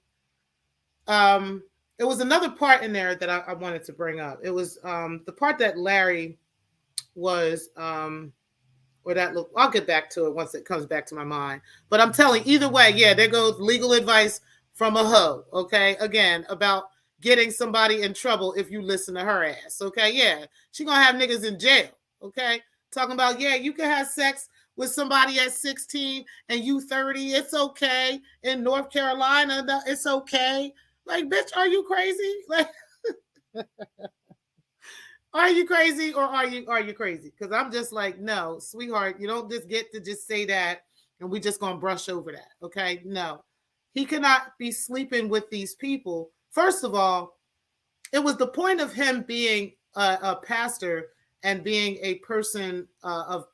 it was another part in there that I wanted to bring up. It was the part that Larry was, or that look. I'll get back to it once it comes back to my mind. But I'm telling either way, yeah, there goes legal advice from a hoe. Okay, again about getting somebody in trouble if you listen to her ass. Okay, yeah, she gonna have niggas in jail. Okay, talking about yeah, you can have sex with somebody at 16 and you 30. It's okay in North Carolina. It's okay. Like, bitch, are you crazy? Like, are you crazy or are you crazy? Because I'm just like, no, sweetheart, you don't just get to just say that and we just gonna brush over that. Okay, no, he cannot be sleeping with these people. First of all, it was the point of him being a pastor and being a person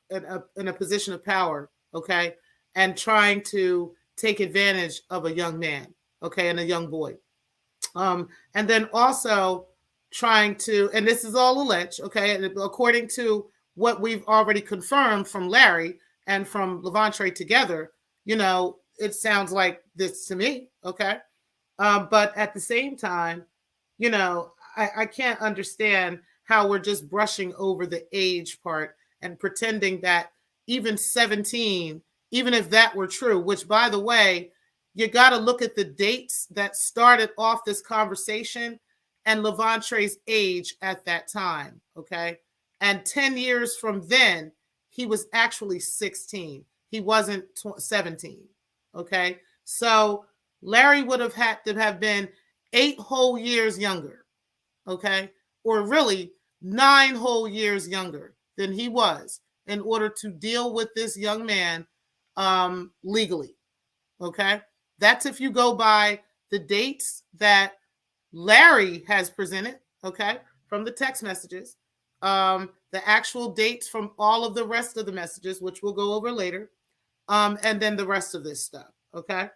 in a position of power, okay, and trying to take advantage of a young man, okay, and a young boy, and then also trying to, and this is all alleged, okay, and according to what we've already confirmed from Larry and from Levantre together, you know, it sounds like this to me, okay, but at the same time, you know, I can't understand how we're just brushing over the age part and pretending that even 17, even if that were true, which by the way, you got to look at the dates that started off this conversation and Levantre's age at that time, okay? And 10 years from then, he was actually 16. He wasn't 17, okay? So Larry would have had to have been 8 whole years younger, okay? Or really 9 whole years younger than he was in order to deal with this young man legally, okay? That's if you go by the dates that Larry has presented, okay, from the text messages, the actual dates from all of the rest of the messages, which we'll go over later, and then the rest of this stuff, okay?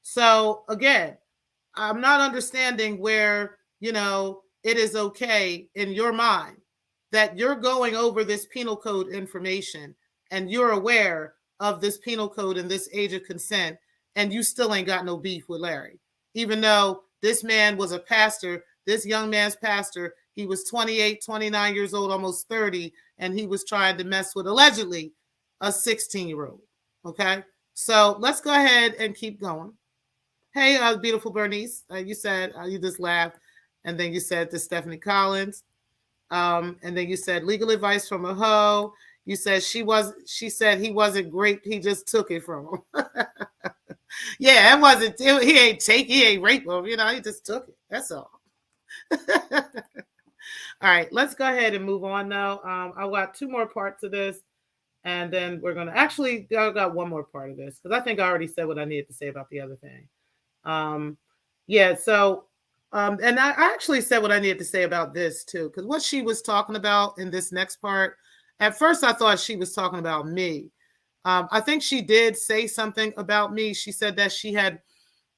So again, I'm not understanding where, you know, it is okay in your mind that you're going over this penal code information and you're aware of this penal code and this age of consent, and you still ain't got no beef with Larry, even though this man was a pastor, this young man's pastor. He was 28, 29 years old, almost 30, and he was trying to mess with allegedly a 16-year-old. Okay, so let's go ahead and keep going. Hey, beautiful Bernice, you said you just laughed, and then you said to Stephanie Collins, and then you said legal advice from a hoe. You said she said he wasn't great. He just took it from him. Yeah, it wasn't. He ain't rape him. You know, he just took it. That's all. All right, let's go ahead and move on now. I got 2 more parts of this, and then we're gonna actually. I got 1 more part of this because I think I already said what I needed to say about the other thing. Yeah. So, and I actually said what I needed to say about this too, because what she was talking about in this next part. At first, I thought she was talking about me, I think she did say something about me. She said that she had,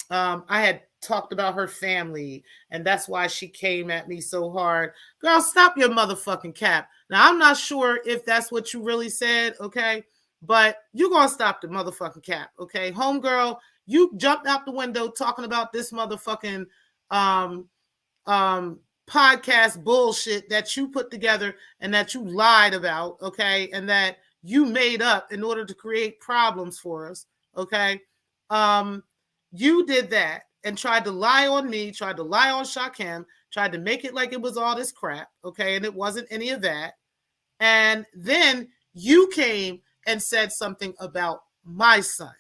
I had talked about her family, and that's why she came at me so hard. Girl, stop your motherfucking cap. Now, I'm not sure if that's what you really said, okay? But you're going to stop the motherfucking cap, okay? Homegirl, you jumped out the window talking about this motherfucking um, podcast bullshit that you put together and that you lied about, okay? And that you made up in order to create problems for us, okay? You did that and tried to lie on me, tried to lie on Shakem, tried to make it like it was all this crap, okay? And it wasn't any of that. And then you came and said something about my son,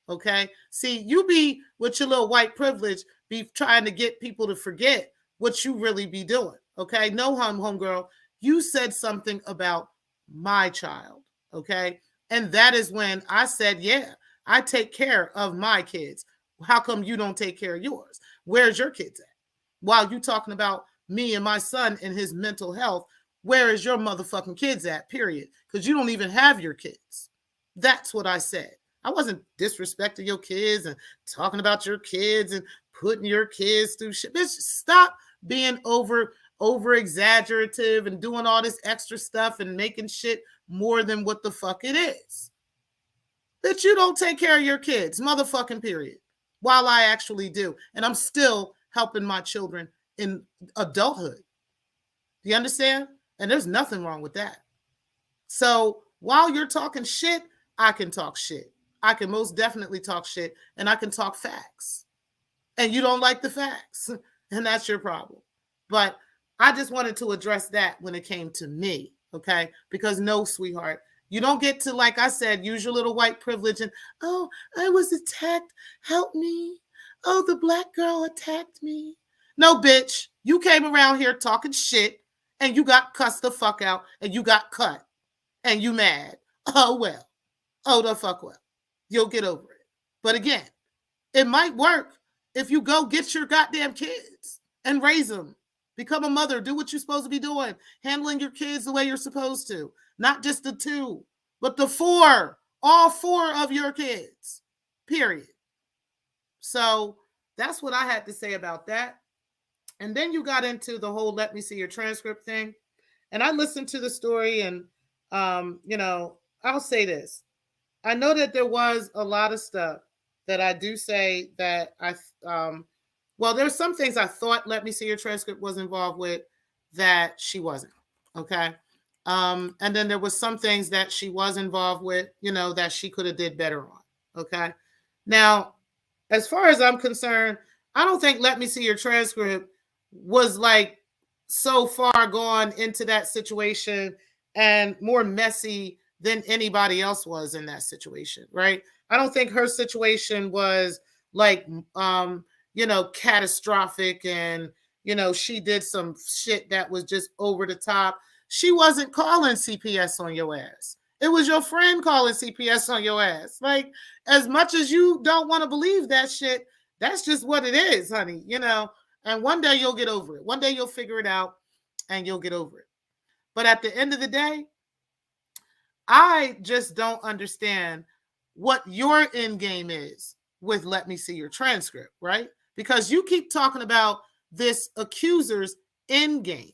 okay? See, you be with your little white privilege, be trying to get people to forget what you really be doing, okay? No, homegirl, you said something about my child, okay? And that is when I said, yeah, I take care of my kids. How come you don't take care of yours? Where's your kids at? While you talking about me and my son and his mental health, where is your motherfucking kids at, period? Because you don't even have your kids. That's what I said. I wasn't disrespecting your kids and talking about your kids and putting your kids through shit. Bitch, stop being over exaggerative and doing all this extra stuff and making shit more than what the fuck it is. That you don't take care of your kids, motherfucking period. While I actually do. And I'm still helping my children in adulthood. Do you understand? And there's nothing wrong with that. So while you're talking shit, I can talk shit. I can most definitely talk shit, and I can talk facts. And you don't like the facts, and that's your problem. But I just wanted to address that when it came to me, okay? Because no, sweetheart, you don't get to, like I said, use your little white privilege and, oh, I was attacked. Help me. Oh, the black girl attacked me. No, bitch, you came around here talking shit and you got cussed the fuck out and you got cut and you mad. Oh, well. Oh, the fuck well. You'll get over it. But again, it might work if you go get your goddamn kids and raise them. Become a mother. Do what you're supposed to be doing. Handling your kids the way you're supposed to. Not just the 2, but the 4. All 4 of your kids. Period. So that's what I had to say about that. And then you got into the whole let me see your transcript thing. And I listened to the story and, I'll say this. I know that there was a lot of stuff that I do say that there's some things I thought Let Me See Your Transcript was involved with that she wasn't. Okay. And then there was some things that she was involved with, that she could have did better on. Okay. Now, as far as I'm concerned, I don't think Let Me See Your Transcript was like so far gone into that situation and more messy than anybody else was in that situation, right? I don't think her situation was like, catastrophic and, she did some shit that was just over the top. She wasn't calling CPS on your ass. It was your friend calling CPS on your ass. Like, as much as you don't want to believe that shit, that's just what it is, honey, and one day you'll get over it. One day you'll figure it out and you'll get over it. But at the end of the day, I just don't understand what your end game is with Let Me See Your Transcript, right? Because you keep talking about this accuser's end game.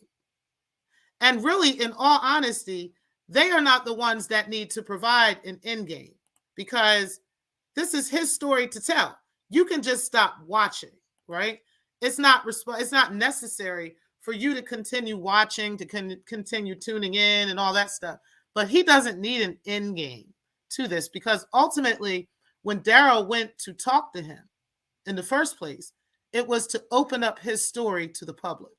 And really, in all honesty, they are not the ones that need to provide an end game because this is his story to tell. You can just stop watching, right? It's not necessary for you to continue watching, to continue tuning in and all that stuff. But he doesn't need an end game to this because ultimately, when Daryl went to talk to him in the first place, it was to open up his story to the public.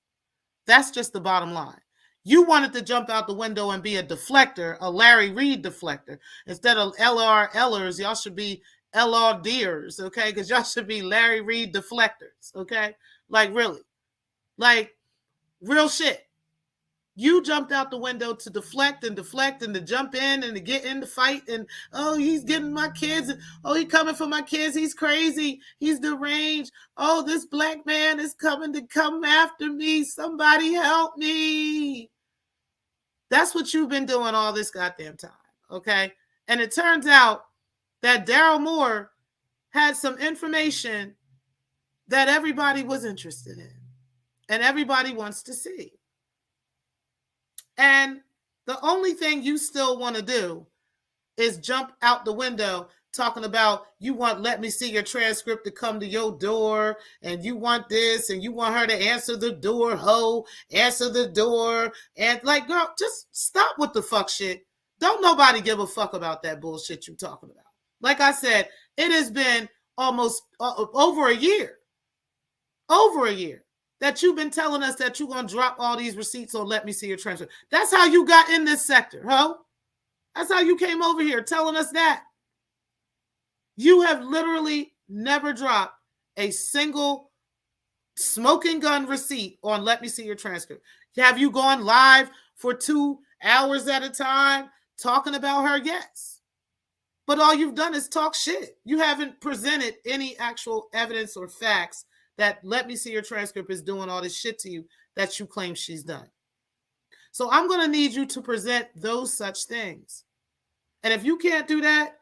That's just the bottom line. You wanted to jump out the window and be a deflector, a Larry Reed deflector. Instead of LRLers, y'all should be LRDers, okay? Because y'all should be Larry Reed deflectors, okay? Like, really. Like, real shit. You jumped out the window to deflect and to jump in and to get in the fight. And, oh, he's getting my kids. And, oh, he's coming for my kids. He's crazy. He's deranged. Oh, this black man is coming to come after me. Somebody help me. That's what you've been doing all this goddamn time, okay? And it turns out that Daryl Moore had some information that everybody was interested in and everybody wants to see. And the only thing you still want to do is jump out the window talking about you want Let Me See Your Transcript to come to your door, and you want this, and you want her to answer the door, answer the door. And like, girl, just stop with the fuck shit. Don't nobody give a fuck about that bullshit you talking about. Like I said, it has been almost over a year that you've been telling us that you're going to drop all these receipts on Let Me See Your Transcript. That's how you got in this sector, ho. That's how you came over here telling us that. You have literally never dropped a single smoking gun receipt on Let Me See Your Transcript. Have you gone live for 2 hours at a time talking about her? Yes. But all you've done is talk shit. You haven't presented any actual evidence or facts that Let Me See Your Transcript is doing all this shit to you that you claim she's done. So I'm going to need you to present those such things. And if you can't do that,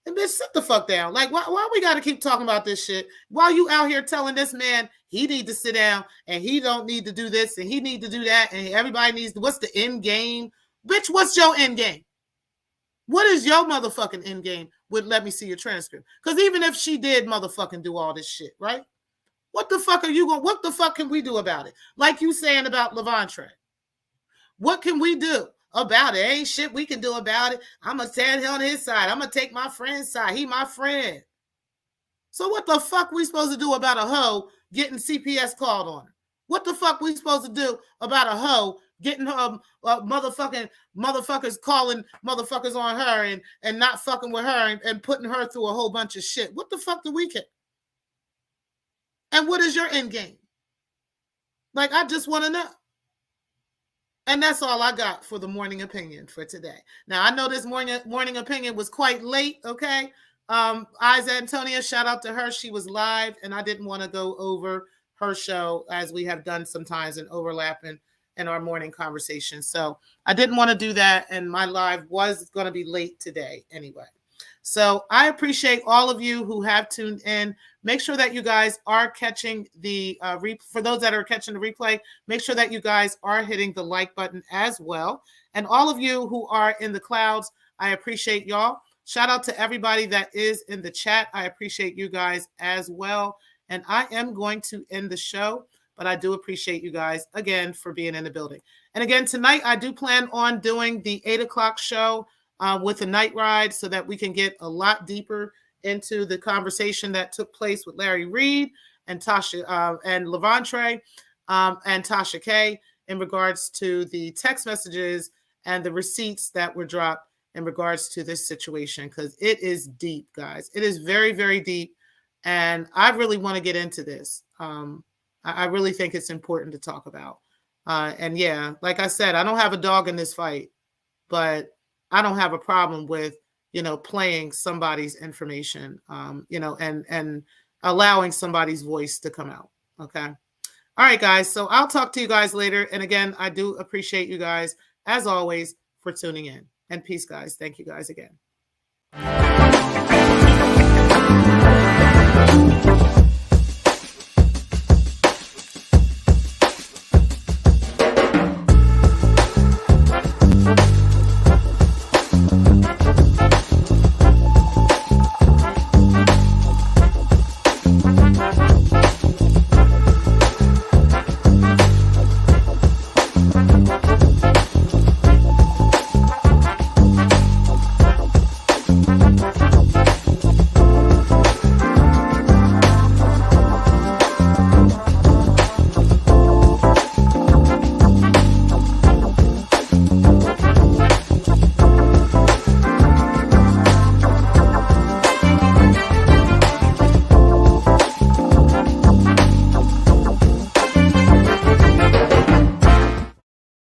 then bitch, sit the fuck down. Like, why we got to keep talking about this shit while you out here telling this man he need to sit down and he don't need to do this and he need to do that and everybody needs to, what's the end game? Bitch, what's your end game? What is your motherfucking end game with Let Me See Your Transcript? Because even if she did motherfucking do all this shit, right? What the fuck what the fuck can we do about it? Like you saying about Levantre. What can we do about it? Ain't shit we can do about it. I'm going to stand on his side. I'm going to take my friend's side. He my friend. So what the fuck we supposed to do about a hoe getting CPS called on her? What the fuck we supposed to do about a hoe getting her motherfuckers calling motherfuckers on her and not fucking with her and putting her through a whole bunch of shit? What the fuck do we care? And what is your end game? Like, I just want to know. And that's all I got for the morning opinion for today. Now, I know this morning opinion was quite late, okay? Isa Antonia, shout out to her. She was live, and I didn't want to go over her show as we have done sometimes and overlapping in our morning conversation. So I didn't want to do that, and my live was going to be late today anyway. So I appreciate all of you who have tuned in. Make sure that you guys are catching the for those that are catching the replay, make sure that you guys are hitting the like button as well. And all of you who are in the clouds, I appreciate y'all. Shout out to everybody that is in the chat. I appreciate you guys as well. And I am going to end the show, but I do appreciate you guys again for being in the building. And again, tonight I do plan on doing the 8 o'clock show with a night ride so that we can get a lot deeper into the conversation that took place with Larry Reed and Tasha and Levantre and Tasha K in regards to the text messages and the receipts that were dropped in regards to this situation, because it is deep, guys. It is very, very deep. And I really want to get into this. I really think it's important to talk about. And yeah, like I said, I don't have a dog in this fight, but I don't have a problem with, playing somebody's information, and allowing somebody's voice to come out. Okay. All right, guys. So I'll talk to you guys later. And again, I do appreciate you guys, as always, for tuning in. And peace, guys. Thank you guys again.